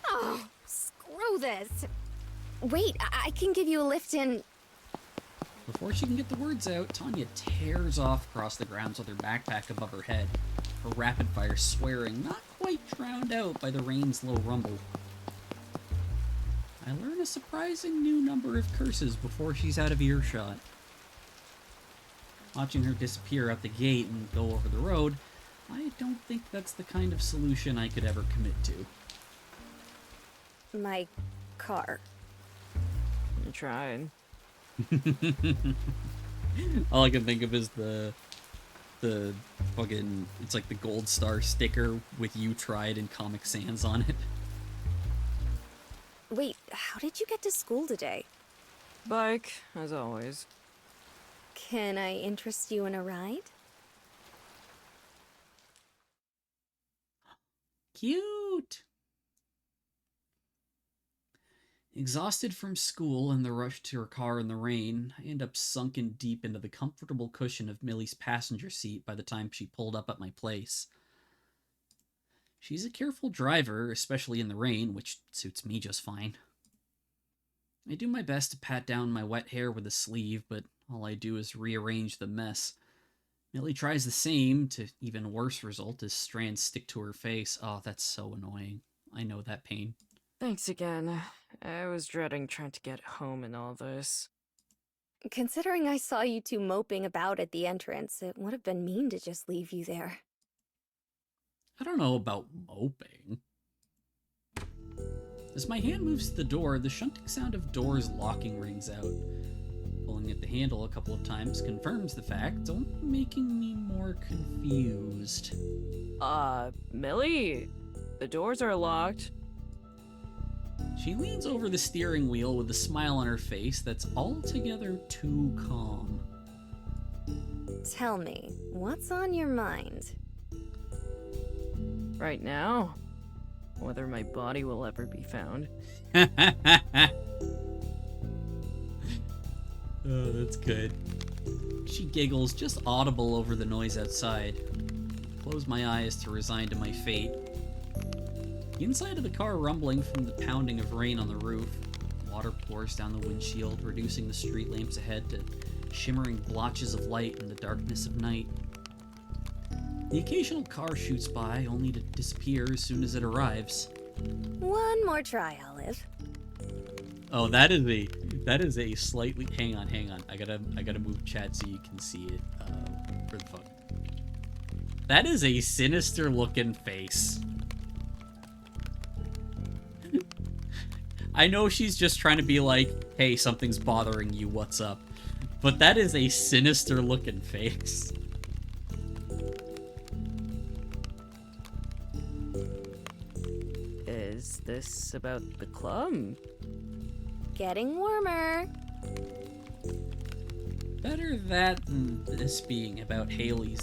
Oh, screw this. Wait, I can give you a lift in. Before she can get the words out, Tanya tears off across the grounds with her backpack above her head, her rapid-fire swearing not quite drowned out by the rain's low rumble. I learn a surprising new number of curses before she's out of earshot. Watching her disappear out the gate and go over the road, I don't think that's the kind of solution I could ever commit to. My car. You tried. All I can think of is the fucking, it's like the gold star sticker with "You tried" and Comic Sans on it. Wait, how did you get to school today? Bike, as always. Can I interest you in a ride? Cute! Exhausted from school and the rush to her car in the rain, I end up sunken deep into the comfortable cushion of Millie's passenger seat by the time she pulled up at my place. She's a careful driver, especially in the rain, which suits me just fine. I do my best to pat down my wet hair with a sleeve, but all I do is rearrange the mess. Millie tries the same, to even worse result as strands stick to her face. Oh, that's so annoying. I know that pain. Thanks again. I was dreading trying to get home in all this. Considering I saw you two moping about at the entrance, it would have been mean to just leave you there. I don't know about moping. As my hand moves to the door, the shunting sound of doors locking rings out. Pulling at the handle a couple of times confirms the fact, only making me more confused. Millie? The doors are locked. She leans over the steering wheel with a smile on her face that's altogether too calm. Tell me, what's on your mind? Right now? Whether my body will ever be found. Oh, that's good. She giggles, just audible over the noise outside. Close my eyes to resign to my fate. The inside of the car rumbling from the pounding of rain on the roof. Water pours down the windshield, reducing the street lamps ahead to shimmering blotches of light in the darkness of night. The occasional car shoots by, only to disappear as soon as it arrives. One more try, Olive. Oh, that is a slightly. Hang on. I gotta move chat so you can see it. Where the fuck? That is a sinister looking face. I know she's just trying to be like, hey, something's bothering you, what's up? But that is a sinister looking face. Is this about the club? Getting warmer. Better that than this being about Haley's.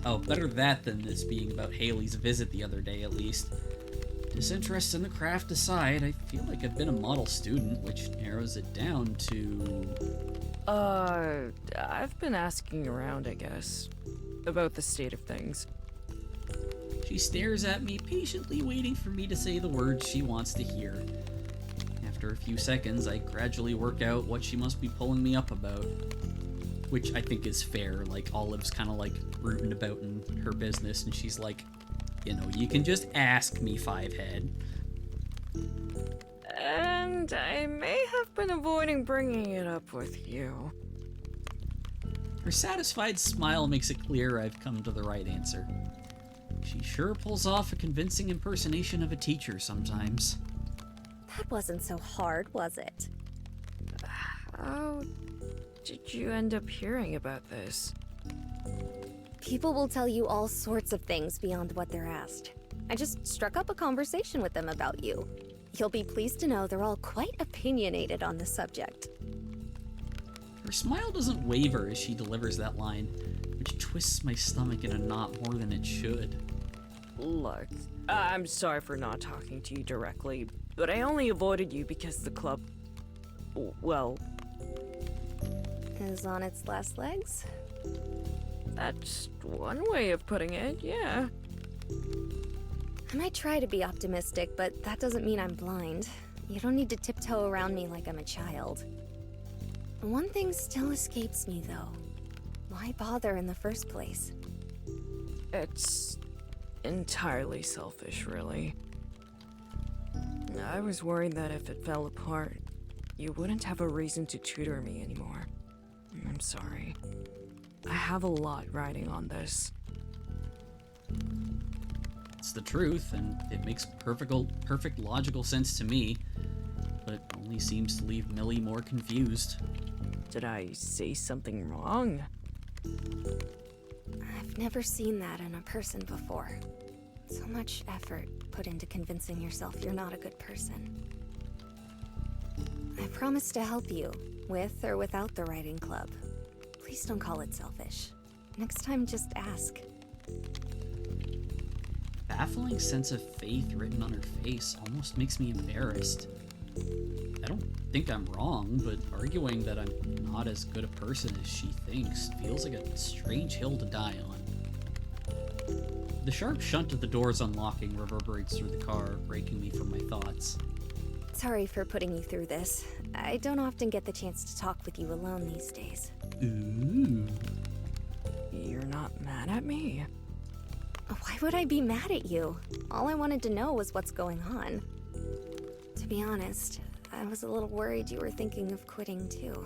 Oh, better that than this being about Haley's visit the other day, at least. Disinterest in the craft aside, I feel like I've been a model student, which narrows it down to... I've been asking around, I guess, about the state of things. She stares at me, patiently waiting for me to say the words she wants to hear. After a few seconds, I gradually work out what she must be pulling me up about. Which I think is fair, like, Olive's kind of, like, rooting about in her business, and she's like, you know, you can just ask me, Fivehead. And I may have been avoiding bringing it up with you. Her satisfied smile makes it clear I've come to the right answer. She sure pulls off a convincing impersonation of a teacher sometimes. That wasn't so hard, was it? How did you end up hearing about this? People will tell you all sorts of things beyond what they're asked. I just struck up a conversation with them about you. You'll be pleased to know they're all quite opinionated on the subject. Her smile doesn't waver as she delivers that line, which twists my stomach in a knot more than it should. Look, I'm sorry for not talking to you directly, but I only avoided you because the club... well... is on its last legs? That's one way of putting it, yeah. I might try to be optimistic, but that doesn't mean I'm blind. You don't need to tiptoe around me like I'm a child. One thing still escapes me, though. Why bother in the first place? It's entirely selfish, really. I was worried that if it fell apart, you wouldn't have a reason to tutor me anymore. I'm sorry. I have a lot riding on this. It's the truth, and it makes perfect logical sense to me, but only seems to leave Millie more confused. Did I say something wrong? I've never seen that in a person before. So much effort put into convincing yourself you're not a good person. I promise to help you, with or without the writing club. Please don't call it selfish. Next time, just ask. Baffling sense of faith written on her face almost makes me embarrassed. I don't think I'm wrong, but arguing that I'm not as good a person as she thinks feels like a strange hill to die on. The sharp shunt of the doors unlocking reverberates through the car, breaking me from my thoughts. Sorry for putting you through this. I don't often get the chance to talk with you alone these days. Ooh. You're not mad at me? Why would I be mad at you? All I wanted to know was what's going on. To be honest, I was a little worried you were thinking of quitting too.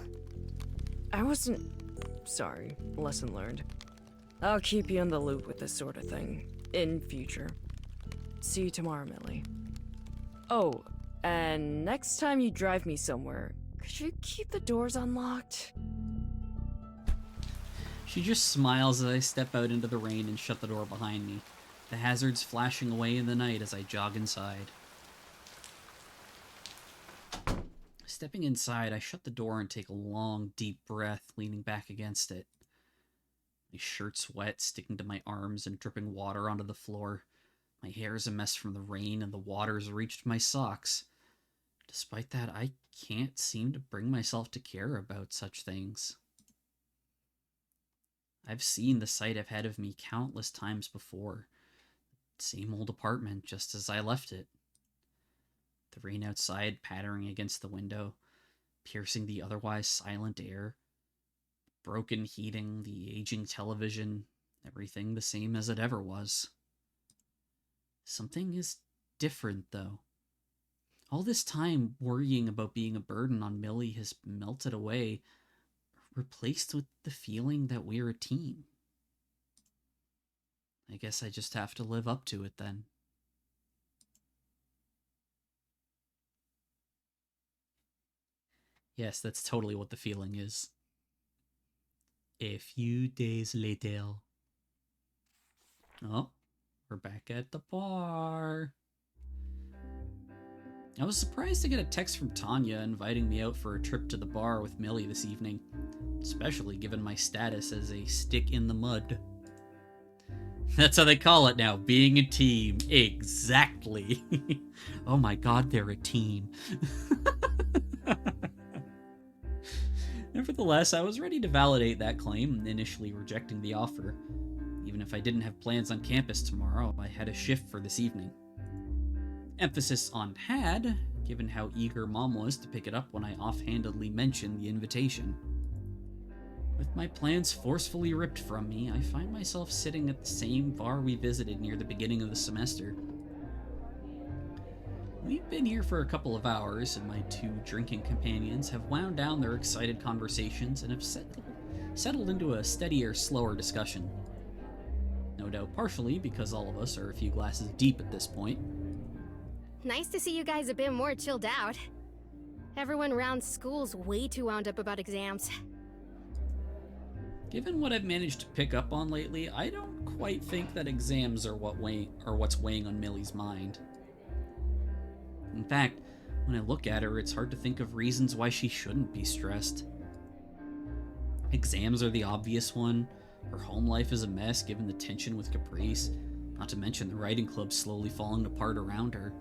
I wasn't... Sorry, lesson learned. I'll keep you in the loop with this sort of thing, in future. See you tomorrow, Millie. Oh, and next time you drive me somewhere, could you keep the doors unlocked? She just smiles as I step out into the rain and shut the door behind me, the hazards flashing away in the night as I jog inside. Stepping inside, I shut the door and take a long, deep breath, leaning back against it. My shirt's wet, sticking to my arms and dripping water onto the floor. My hair is a mess from the rain, and the water's reached my socks. Despite that, I can't seem to bring myself to care about such things. I've seen the sight ahead of me countless times before. Same old apartment, just as I left it. The rain outside pattering against the window, piercing the otherwise silent air. Broken heating, the aging television, everything the same as it ever was. Something is different, though. All this time worrying about being a burden on Millie has melted away, replaced with the feeling that we're a team. I guess I just have to live up to it then. Yes, that's totally what the feeling is. A few days later. Oh, we're back at the bar. I was surprised to get a text from Tanya inviting me out for a trip to the bar with Millie this evening, especially given my status as a stick in the mud. That's how they call it now, being a team. Exactly. Oh my god, they're a team. Nevertheless, I was ready to validate that claim, initially rejecting the offer. Even if I didn't have plans on campus tomorrow, I had a shift for this evening. Emphasis on had, given how eager Mom was to pick it up when I offhandedly mentioned the invitation. With my plans forcefully ripped from me, I find myself sitting at the same bar we visited near the beginning of the semester. We've been here for a couple of hours, and my two drinking companions have wound down their excited conversations and have settled into a steadier, slower discussion. No doubt partially because all of us are a few glasses deep at this point. Nice to see you guys a bit more chilled out. Everyone around school's way too wound up about exams. Given what I've managed to pick up on lately, I don't quite think that exams are what's weighing on Millie's mind. In fact, when I look at her, it's hard to think of reasons why she shouldn't be stressed. Exams are the obvious one. Her home life is a mess given the tension with Caprice, not to mention the writing club slowly falling apart around her.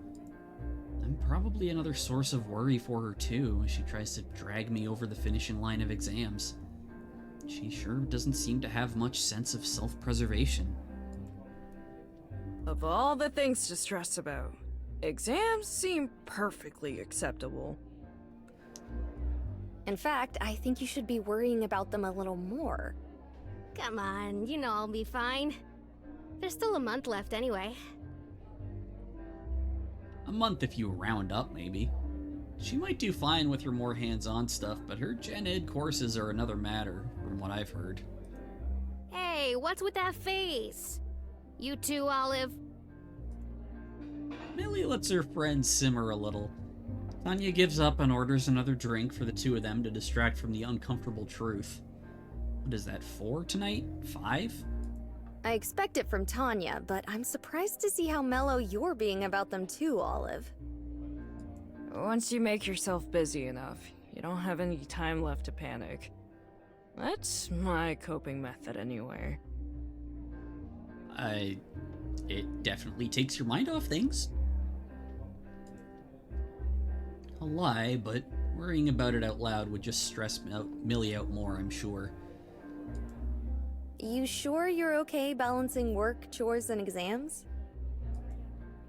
I'm probably another source of worry for her too, as she tries to drag me over the finishing line of exams. She sure doesn't seem to have much sense of self-preservation. Of all the things to stress about, exams seem perfectly acceptable. In fact, I think you should be worrying about them a little more. Come on, you know I'll be fine. There's still a month left anyway. A month if you round up, maybe. She might do fine with her more hands-on stuff, but her gen ed courses are another matter, from what I've heard. Hey, what's with that face? You too, Olive? Millie lets her friend simmer a little. Tanya gives up and orders another drink for the two of them to distract from the uncomfortable truth. What is that, 4 tonight? 5? I expect it from Tanya, but I'm surprised to see how mellow you're being about them too, Olive. Once you make yourself busy enough, you don't have any time left to panic. That's my coping method anyway. It definitely takes your mind off things. I'll lie, but worrying about it out loud would just stress Millie out more, I'm sure. You sure you're okay balancing work, chores, and exams?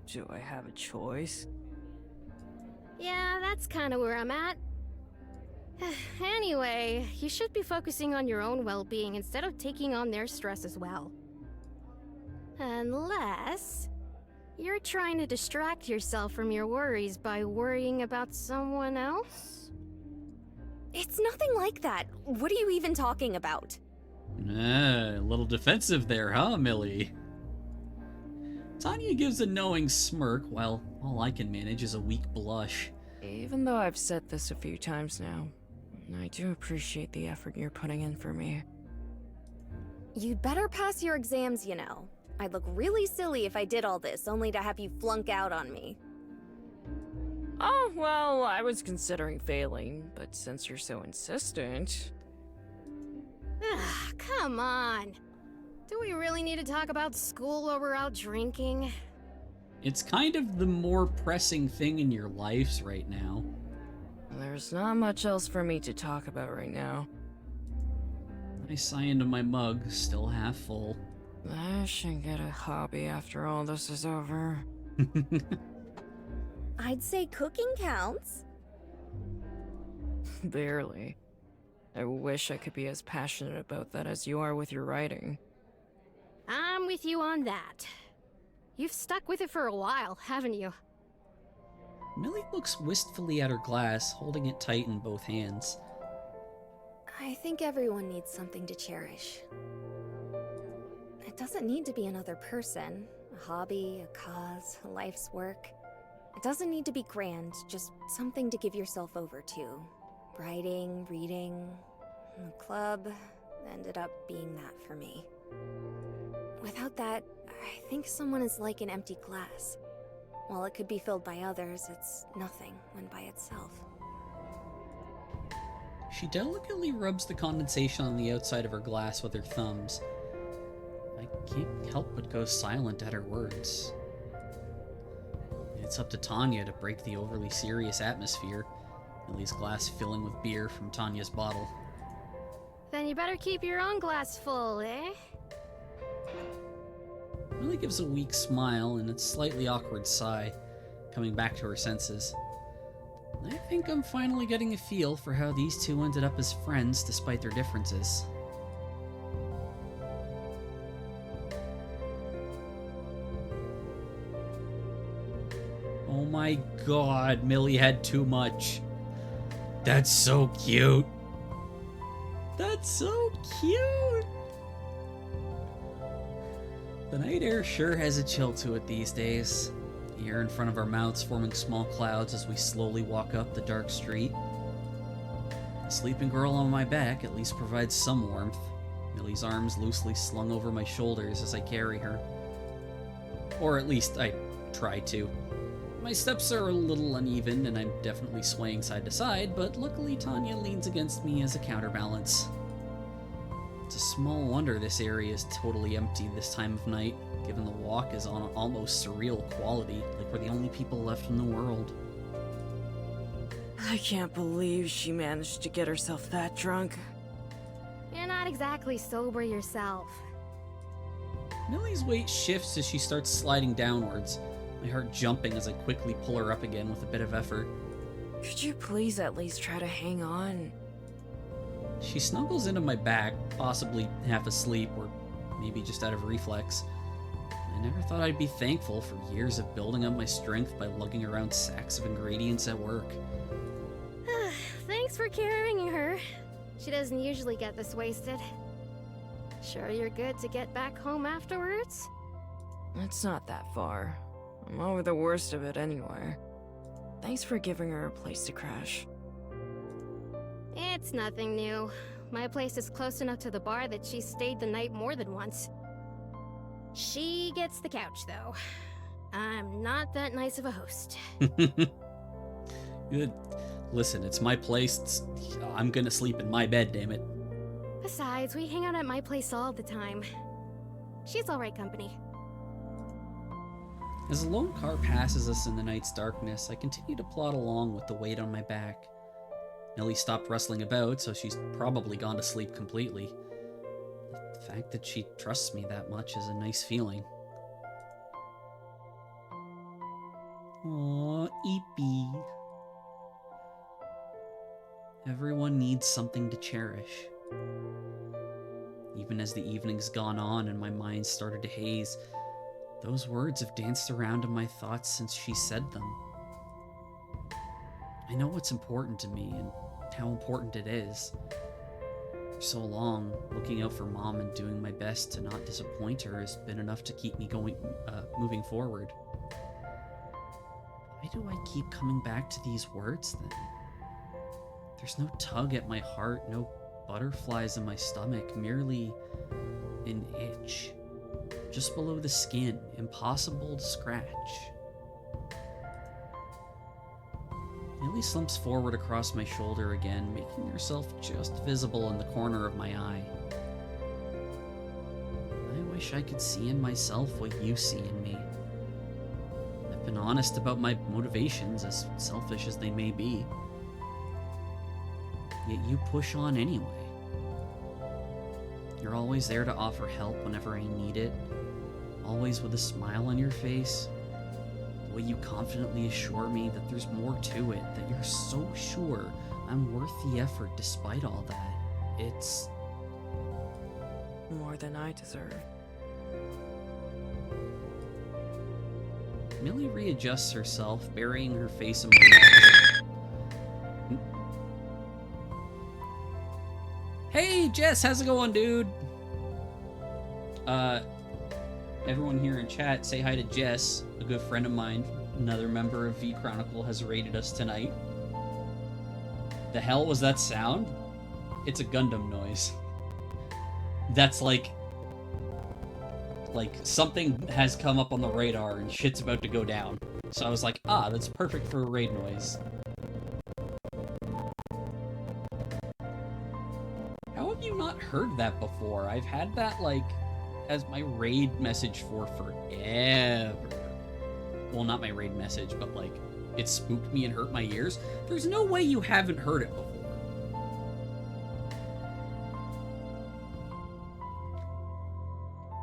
Do I have a choice? Yeah, that's kind of where I'm at. Anyway, you should be focusing on your own well-being instead of taking on their stress as well. Unless you're trying to distract yourself from your worries by worrying about someone else? It's nothing like that. What are you even talking about? A little defensive there, huh, Millie? Tanya gives a knowing smirk, while all I can manage is a weak blush. Even though I've said this a few times now, I do appreciate the effort you're putting in for me. You'd better pass your exams, you know. I'd look really silly if I did all this, only to have you flunk out on me. Oh, well, I was considering failing, but since you're so insistent... Come on. Do we really need to talk about school while we're out drinking? It's kind of the more pressing thing in your lives right now. There's not much else for me to talk about right now. I sigh into my mug, still half full. I should get a hobby after all this is over. I'd say cooking counts. Barely. I wish I could be as passionate about that as you are with your writing. I'm with you on that. You've stuck with it for a while, haven't you? Millie looks wistfully at her glass, holding it tight in both hands. I think everyone needs something to cherish. It doesn't need to be another person, a hobby, a cause, a life's work. It doesn't need to be grand, just something to give yourself over to. Writing, reading, the club ended up being that for me. Without that, I think someone is like an empty glass. While it could be filled by others, it's nothing when by itself. She delicately rubs the condensation on the outside of her glass with her thumbs. I can't help but go silent at her words. It's up to Tanya to break the overly serious atmosphere, Millie's glass filling with beer from Tanya's bottle. Then you better keep your own glass full, eh? Millie gives a weak smile and a slightly awkward sigh, coming back to her senses. I think I'm finally getting a feel for how these two ended up as friends despite their differences. Oh my god, Millie had too much. That's so cute. That's so cute. The night air sure has a chill to it these days. The air in front of our mouths forming small clouds as we slowly walk up the dark street. The sleeping girl on my back at least provides some warmth. Millie's arms loosely slung over my shoulders as I carry her. Or at least I try to. My steps are a little uneven and I'm definitely swaying side to side, but luckily Tanya leans against me as a counterbalance. It's a small wonder this area is totally empty this time of night, given the walk is on an almost surreal quality, like we're the only people left in the world. I can't believe she managed to get herself that drunk. You're not exactly sober yourself. Millie's weight shifts as she starts sliding downwards, my heart jumping as I quickly pull her up again with a bit of effort. Could you please at least try to hang on? She snuggles into my back, possibly half asleep or maybe just out of reflex. I never thought I'd be thankful for years of building up my strength by lugging around sacks of ingredients at work. Thanks for carrying her. She doesn't usually get this wasted. Sure you're good to get back home afterwards? It's not that far. I'm over the worst of it anyway. Thanks for giving her a place to crash. It's nothing new. My place is close enough to the bar that she's stayed the night more than once. She gets the couch, though. I'm not that nice of a host. Good. Listen, it's my place. I'm gonna sleep in my bed, damn it. Besides, we hang out at my place all the time. She's alright company. As a lone car passes us in the night's darkness, I continue to plod along with the weight on my back. Millie stopped rustling about, so she's probably gone to sleep completely. The fact that she trusts me that much is a nice feeling. Aww, Eepy. Everyone needs something to cherish. Even as the evening's gone on and my mind started to haze, those words have danced around in my thoughts since she said them. I know what's important to me and how important it is. For so long, looking out for Mom and doing my best to not disappoint her has been enough to keep me moving forward. Why do I keep coming back to these words then? There's no tug at my heart, no butterflies in my stomach, merely an itch. Just below the skin, impossible to scratch. Millie slumps forward across my shoulder again, making herself just visible in the corner of my eye. I wish I could see in myself what you see in me. I've been honest about my motivations, as selfish as they may be. Yet you push on anyway. You're always there to offer help whenever I need it, always with a smile on your face. The way you confidently assure me that there's more to it, that you're so sure I'm worth the effort despite all that. It's More than I deserve. Millie readjusts herself, burying her face in my neck. Hey, Jess, how's it going, dude? Everyone here in chat, say hi to Jess, a good friend of mine. Another member of V Chronicle has raided us tonight. The hell was that sound? It's a Gundam noise. That's like something has come up on the radar and shit's about to go down. So I was like, that's perfect for a raid noise. How have you not heard that before? I've had that, as my raid message for forever. Well, not my raid message, but, it spooked me and hurt my ears. There's no way you haven't heard it before.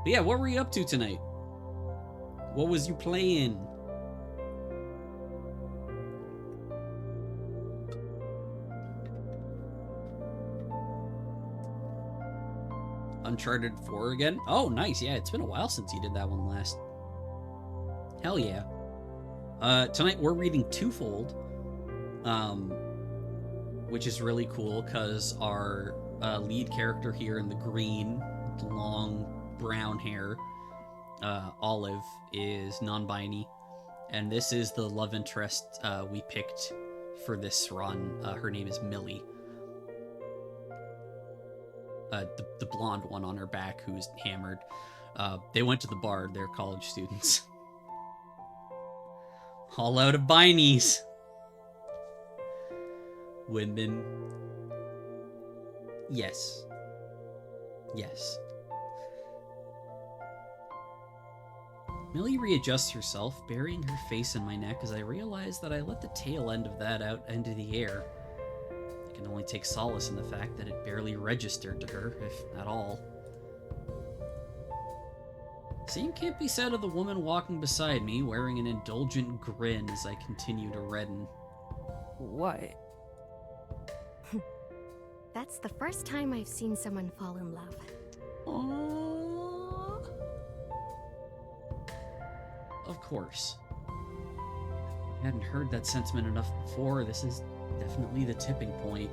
But yeah, what were you up to tonight? What was you playing? Uncharted 4 again? Oh, nice. Yeah, it's been a while since you did that one last. Hell yeah. Tonight we're reading Twofold, which is really cool because our lead character here in the green, long brown hair, Olive, is non-binary, and this is the love interest we picked for this run. Her name is Millie. The blonde one on her back who's hammered. They went to the bar. They're college students. All out of binies. Women. Yes. Yes. Millie readjusts herself, burying her face in my neck as I realize that I let the tail end of that out into the air. I can only take solace in the fact that it barely registered to her, if at all. Same can't be said of the woman walking beside me, wearing an indulgent grin as I continue to redden. What? That's the first time I've seen someone fall in love. Aww. of course. I hadn't heard that sentiment enough before. This is definitely the tipping point.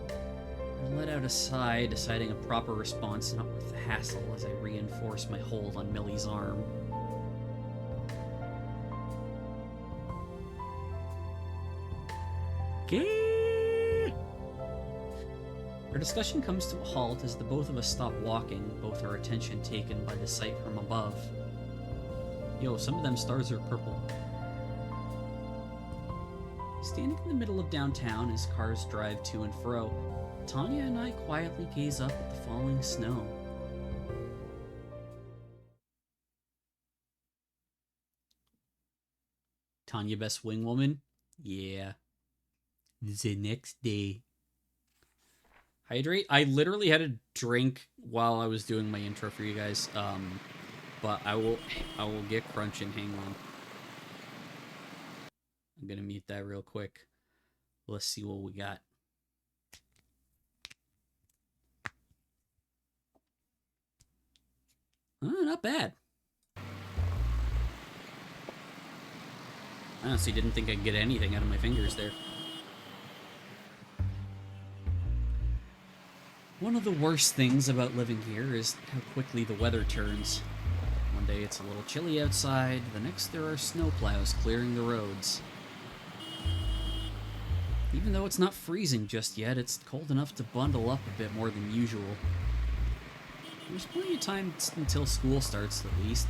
I let out a sigh, deciding a proper response not worth the hassle as I reinforce my hold on Millie's arm. Okay. Our discussion comes to a halt as the both of us stop walking, both our attention taken by the sight from above. Yo, some of them stars are purple. Standing in the middle of downtown as cars drive to and fro, Tanya and I quietly gaze up at the falling snow. Tanya best wing woman? Yeah. The next day. Hydrate? I literally had a drink while I was doing my intro for you guys. But I will get crunching. Hang on. I'm gonna mute that real quick. Let's see what we got. Not bad. I honestly didn't think I'd get anything out of my fingers there. One of the worst things about living here is how quickly the weather turns. One day it's a little chilly outside, the next there are snowplows clearing the roads. Even though it's not freezing just yet, it's cold enough to bundle up a bit more than usual. There's plenty of time until school starts, at least.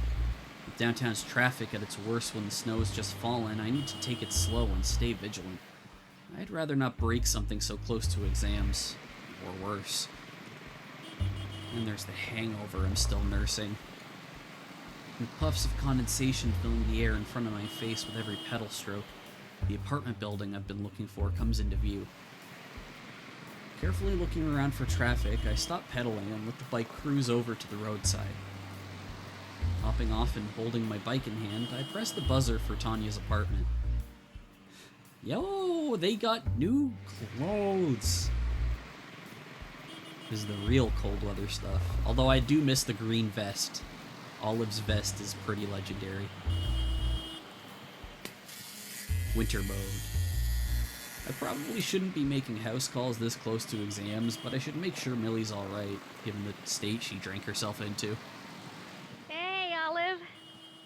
With downtown's traffic at its worst when the snow has just fallen, I need to take it slow and stay vigilant. I'd rather not break something so close to exams, or worse. And there's the hangover I'm still nursing. With puffs of condensation filling the air in front of my face with every pedal stroke, the apartment building I've been looking for comes into view. Carefully looking around for traffic, I stop pedaling and let the bike cruise over to the roadside. Hopping off and holding my bike in hand, I press the buzzer for Tanya's apartment. Yo, they got new clothes! This is the real cold weather stuff, although I do miss the green vest. Olive's vest is pretty legendary. Winter mode. I probably shouldn't be making house calls this close to exams, but I should make sure Millie's alright, given the state she drank herself into. Hey, Olive.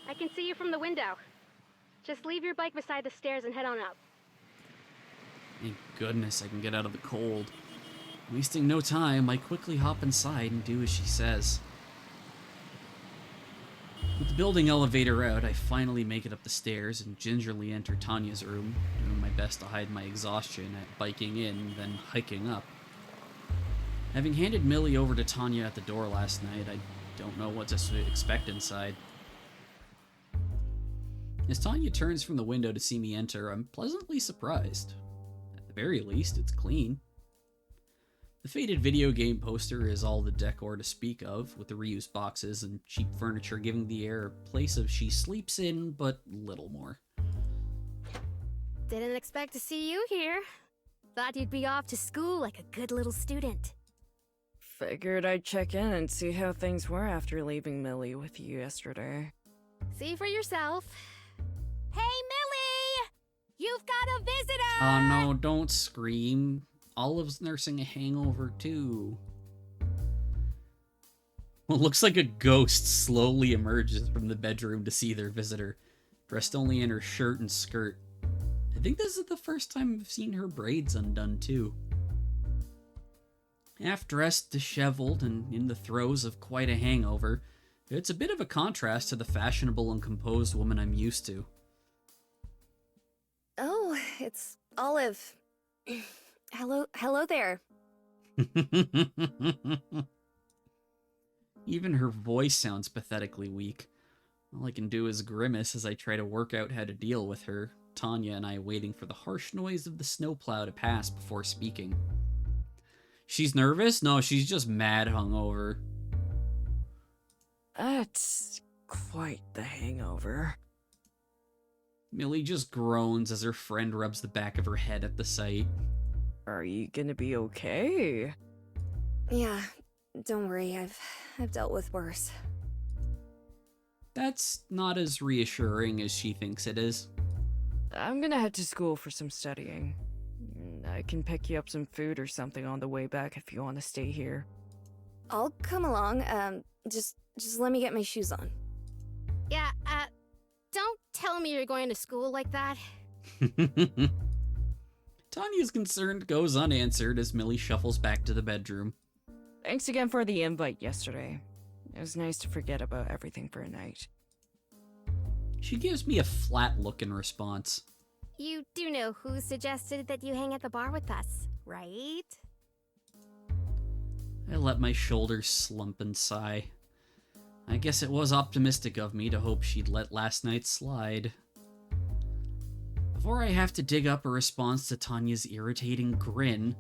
I can see you from the window. Just leave your bike beside the stairs and head on up. Thank goodness I can get out of the cold. Wasting no time, I quickly hop inside and do as she says. With the building elevator out, I finally make it up the stairs and gingerly enter Tanya's room, doing my best to hide my exhaustion at biking in, then hiking up. Having handed Millie over to Tanya at the door last night, I don't know what to expect inside. As Tanya turns from the window to see me enter, I'm pleasantly surprised. At the very least, it's clean. The faded video game poster is all the decor to speak of, with the reused boxes and cheap furniture giving the air a place of she sleeps in, but little more. Didn't expect to see you here. Thought you'd be off to school like a good little student. Figured I'd check in and see how things were after leaving Millie with you yesterday. See for yourself. Hey, Millie! You've got a visitor! Oh no, don't scream. Olive's nursing a hangover too. Well, it looks like a ghost slowly emerges from the bedroom to see their visitor, dressed only in her shirt and skirt. I think this is the first time I've seen her braids undone too. Half-dressed, disheveled, and in the throes of quite a hangover, it's a bit of a contrast to the fashionable and composed woman I'm used to. Oh, it's Olive. Hello there. Even her voice sounds pathetically weak. All I can do is grimace as I try to work out how to deal with her, Tanya and I waiting for the harsh noise of the snowplow to pass before speaking. She's nervous? No, she's just mad hungover. That's quite the hangover. Millie just groans as her friend rubs the back of her head at the sight. Are you gonna be okay? Yeah, don't worry, I've dealt with worse. That's not as reassuring as she thinks it is. I'm gonna head to school for some studying. I can pick you up some food or something on the way back if you want to stay here. I'll come along. Just let me get my shoes on. Yeah, don't tell me you're going to school like that. Tanya's concern goes unanswered as Millie shuffles back to the bedroom. Thanks again for the invite yesterday. It was nice to forget about everything for a night. She gives me a flat look in response. You do know who suggested that you hang at the bar with us, right? I let my shoulders slump and sigh. I guess it was optimistic of me to hope she'd let last night slide. Before I have to dig up a response to Tanya's irritating grin,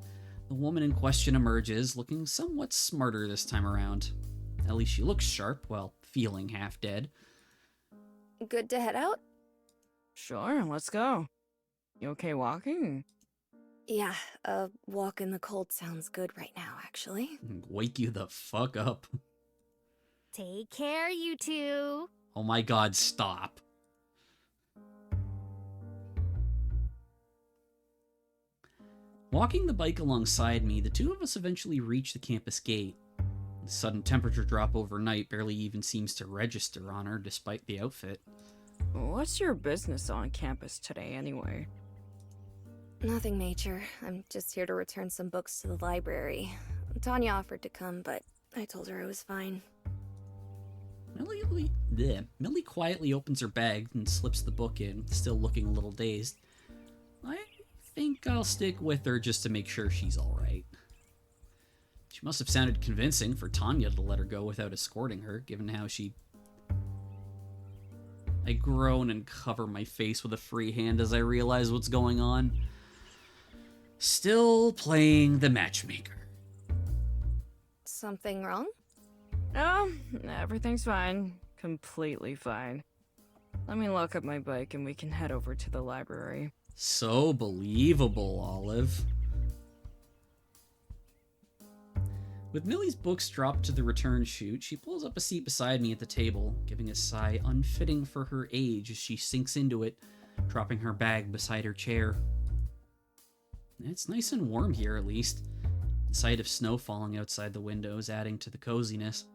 the woman in question emerges, looking somewhat smarter this time around. At least she looks sharp, while feeling half dead. Good to head out? Sure, let's go. You okay walking? Yeah, a walk in the cold sounds good right now, actually. Wake you the fuck up. Take care, you two. Oh my god, stop. Walking the bike alongside me, the two of us eventually reach the campus gate. The sudden temperature drop overnight barely even seems to register on her despite the outfit. What's your business on campus today, anyway? Nothing major. I'm just here to return some books to the library. Tanya offered to come, but I told her I was fine. Millie quietly opens her bag and slips the book in, still looking a little dazed. I think I'll stick with her just to make sure she's alright. She must have sounded convincing for Tanya to let her go without escorting her, given how she... I groan and cover my face with a free hand as I realize what's going on. Still playing the matchmaker. Something wrong? No, everything's fine. Completely fine. Let me lock up my bike and we can head over to the library. So believable, Olive. With Millie's books dropped to the return chute, she pulls up a seat beside me at the table, giving a sigh unfitting for her age as she sinks into it, dropping her bag beside her chair. It's nice and warm here, at least. The sight of snow falling outside the windows adding to the coziness.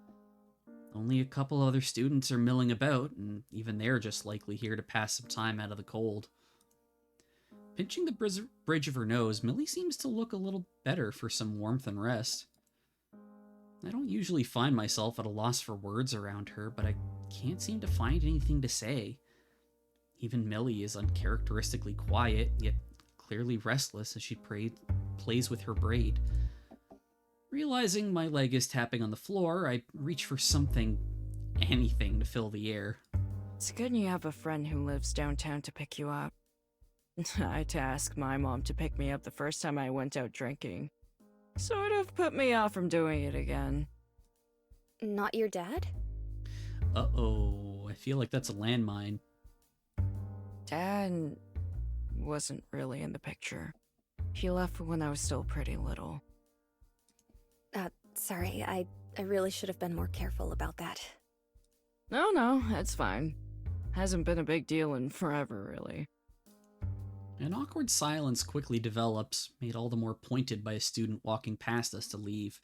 Only a couple other students are milling about, and even they're just likely here to pass some time out of the cold. Pinching the bridge of her nose, Millie seems to look a little better for some warmth and rest. I don't usually find myself at a loss for words around her, but I can't seem to find anything to say. Even Millie is uncharacteristically quiet, yet clearly restless as she plays with her braid. Realizing my leg is tapping on the floor, I reach for anything to fill the air. It's good you have a friend who lives downtown to pick you up. I had to ask my mom to pick me up the first time I went out drinking. Sort of put me off from doing it again. Not your dad? Uh-oh, I feel like that's a landmine. Dad wasn't really in the picture. He left when I was still pretty little. Sorry, I really should have been more careful about that. No, it's fine. Hasn't been a big deal in forever, really. An awkward silence quickly develops, made all the more pointed by a student walking past us to leave.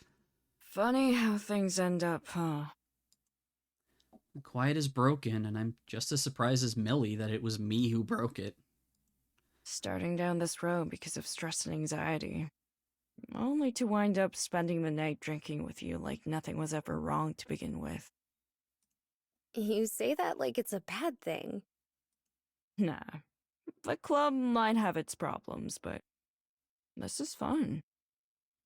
Funny how things end up, huh? The quiet is broken, and I'm just as surprised as Millie that it was me who broke it. Starting down this road because of stress and anxiety. Only to wind up spending the night drinking with you like nothing was ever wrong to begin with. You say that like it's a bad thing. Nah. The club might have its problems, but this is fun.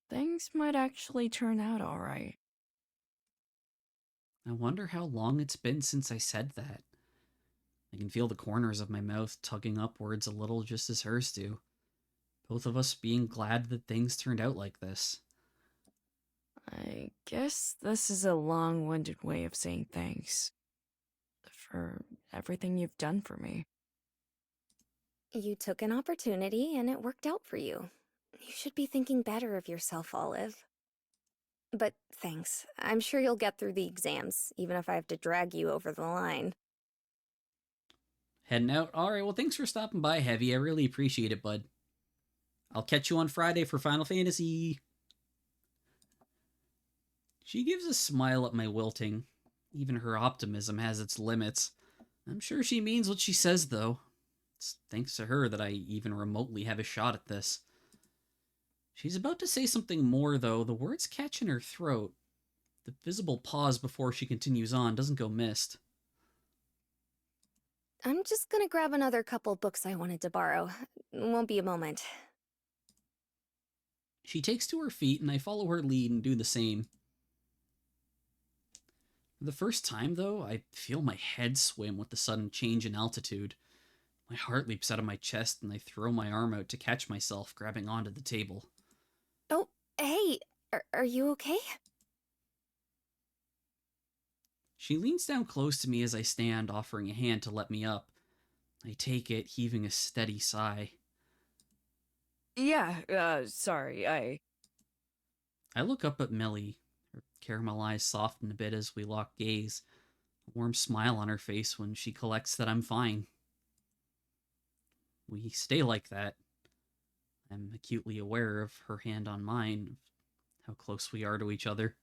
Things might actually turn out alright. I wonder how long it's been since I said that. I can feel the corners of my mouth tugging upwards a little just as hers do. Both of us being glad that things turned out like this. I guess this is a long-winded way of saying thanks. For everything you've done for me. You took an opportunity and it worked out for you. You should be thinking better of yourself, Olive. But thanks. I'm sure you'll get through the exams, even if I have to drag you over the line. Heading out? Alright, well, thanks for stopping by, Heavy. I really appreciate it, bud. I'll catch you on Friday for Final Fantasy. She gives a smile at my wilting. Even her optimism has its limits. I'm sure she means what she says, though. It's thanks to her that I even remotely have a shot at this. She's about to say something more, though. The words catch in her throat. The visible pause before she continues on doesn't go missed. I'm just gonna grab another couple books I wanted to borrow. Won't be a moment. She takes to her feet, and I follow her lead and do the same. For the first time, though, I feel my head swim with the sudden change in altitude. My heart leaps out of my chest, and I throw my arm out to catch myself, grabbing onto the table. Oh, hey, are you okay? She leans down close to me as I stand, offering a hand to let me up. I take it, heaving a steady sigh. Yeah, sorry, I look up at Millie. Her caramel eyes soften a bit as we lock gaze. A warm smile on her face when she collects that I'm fine. We stay like that. I'm acutely aware of her hand on mine, of how close we are to each other.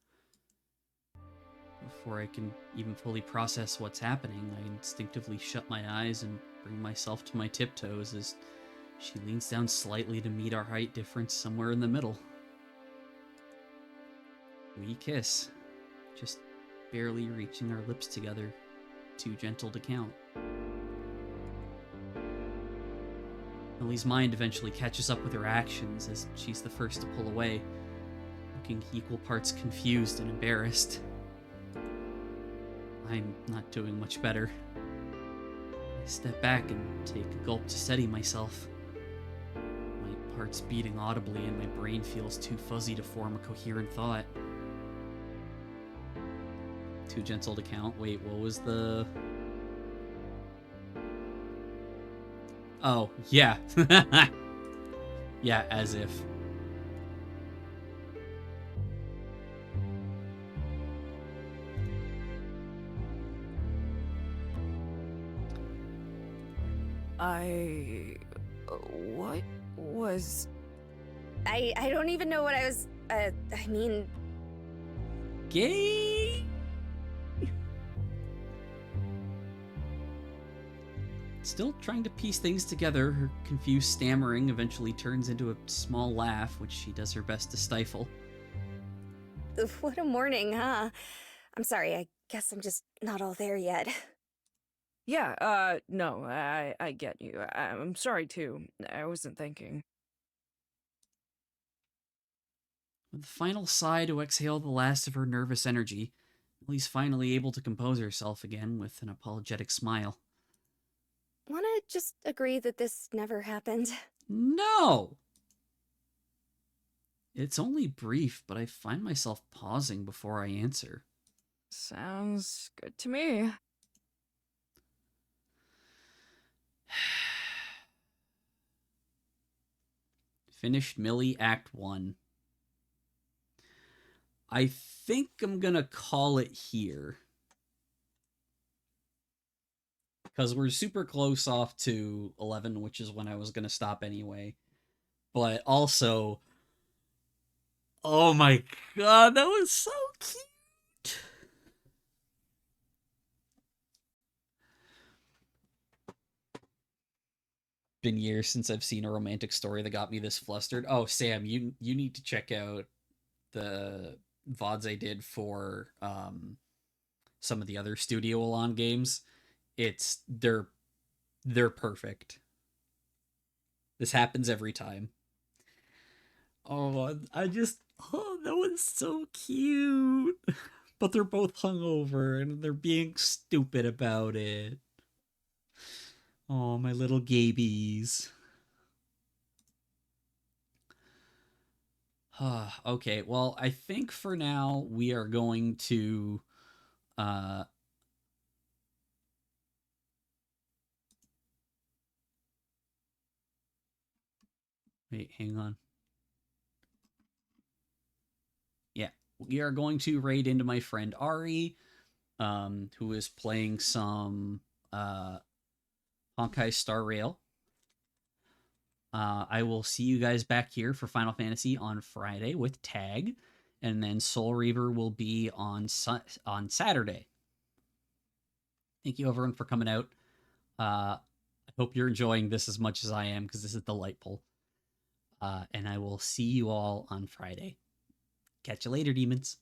Before I can even fully process what's happening, I instinctively shut my eyes and bring myself to my tiptoes as she leans down slightly to meet our height difference somewhere in the middle. We kiss, just barely reaching our lips together, too gentle to count. Millie's mind eventually catches up with her actions as she's the first to pull away, looking equal parts confused and embarrassed. I'm not doing much better. I step back and take a gulp to steady myself. My heart's beating audibly and my brain feels too fuzzy to form a coherent thought. Too gentle to count. Wait, what was the... Oh, yeah. Yeah, as if. What was... I don't even know what I was, I mean... Gay? Still trying to piece things together, her confused stammering eventually turns into a small laugh, which she does her best to stifle. What a morning, huh? I'm sorry, I guess I'm just not all there yet. Yeah, no, I get you. I'm sorry, too. I wasn't thinking. With a final sigh to exhale the last of her nervous energy, Millie's finally able to compose herself again with an apologetic smile. Wanna just agree that this never happened? No! It's only brief, but I find myself pausing before I answer. Sounds good to me. Finished Millie Act 1. I think I'm gonna call it here. Because we're super close off to 11, which is when I was gonna stop anyway. But also... Oh my god, that was so cute! Been years since I've seen a romantic story that got me this flustered. Oh, Sam, you need to check out the VODs I did for some of the other Studio Alon games. They're perfect. This happens every time. Oh, that was so cute. But they're both hungover and they're being stupid about it. Oh, my little gabies. Okay, well, I think for now we are going to wait, hang on. Yeah. we are going to raid into my friend Ari, who is playing some Honkai Star Rail. I will see you guys back here for Final Fantasy on Friday with Tag, and then Soul Reaver will be on Saturday. Thank you, everyone, for coming out. I hope you're enjoying this as much as I am, because this is delightful. And I will see you all on Friday. Catch you later, demons.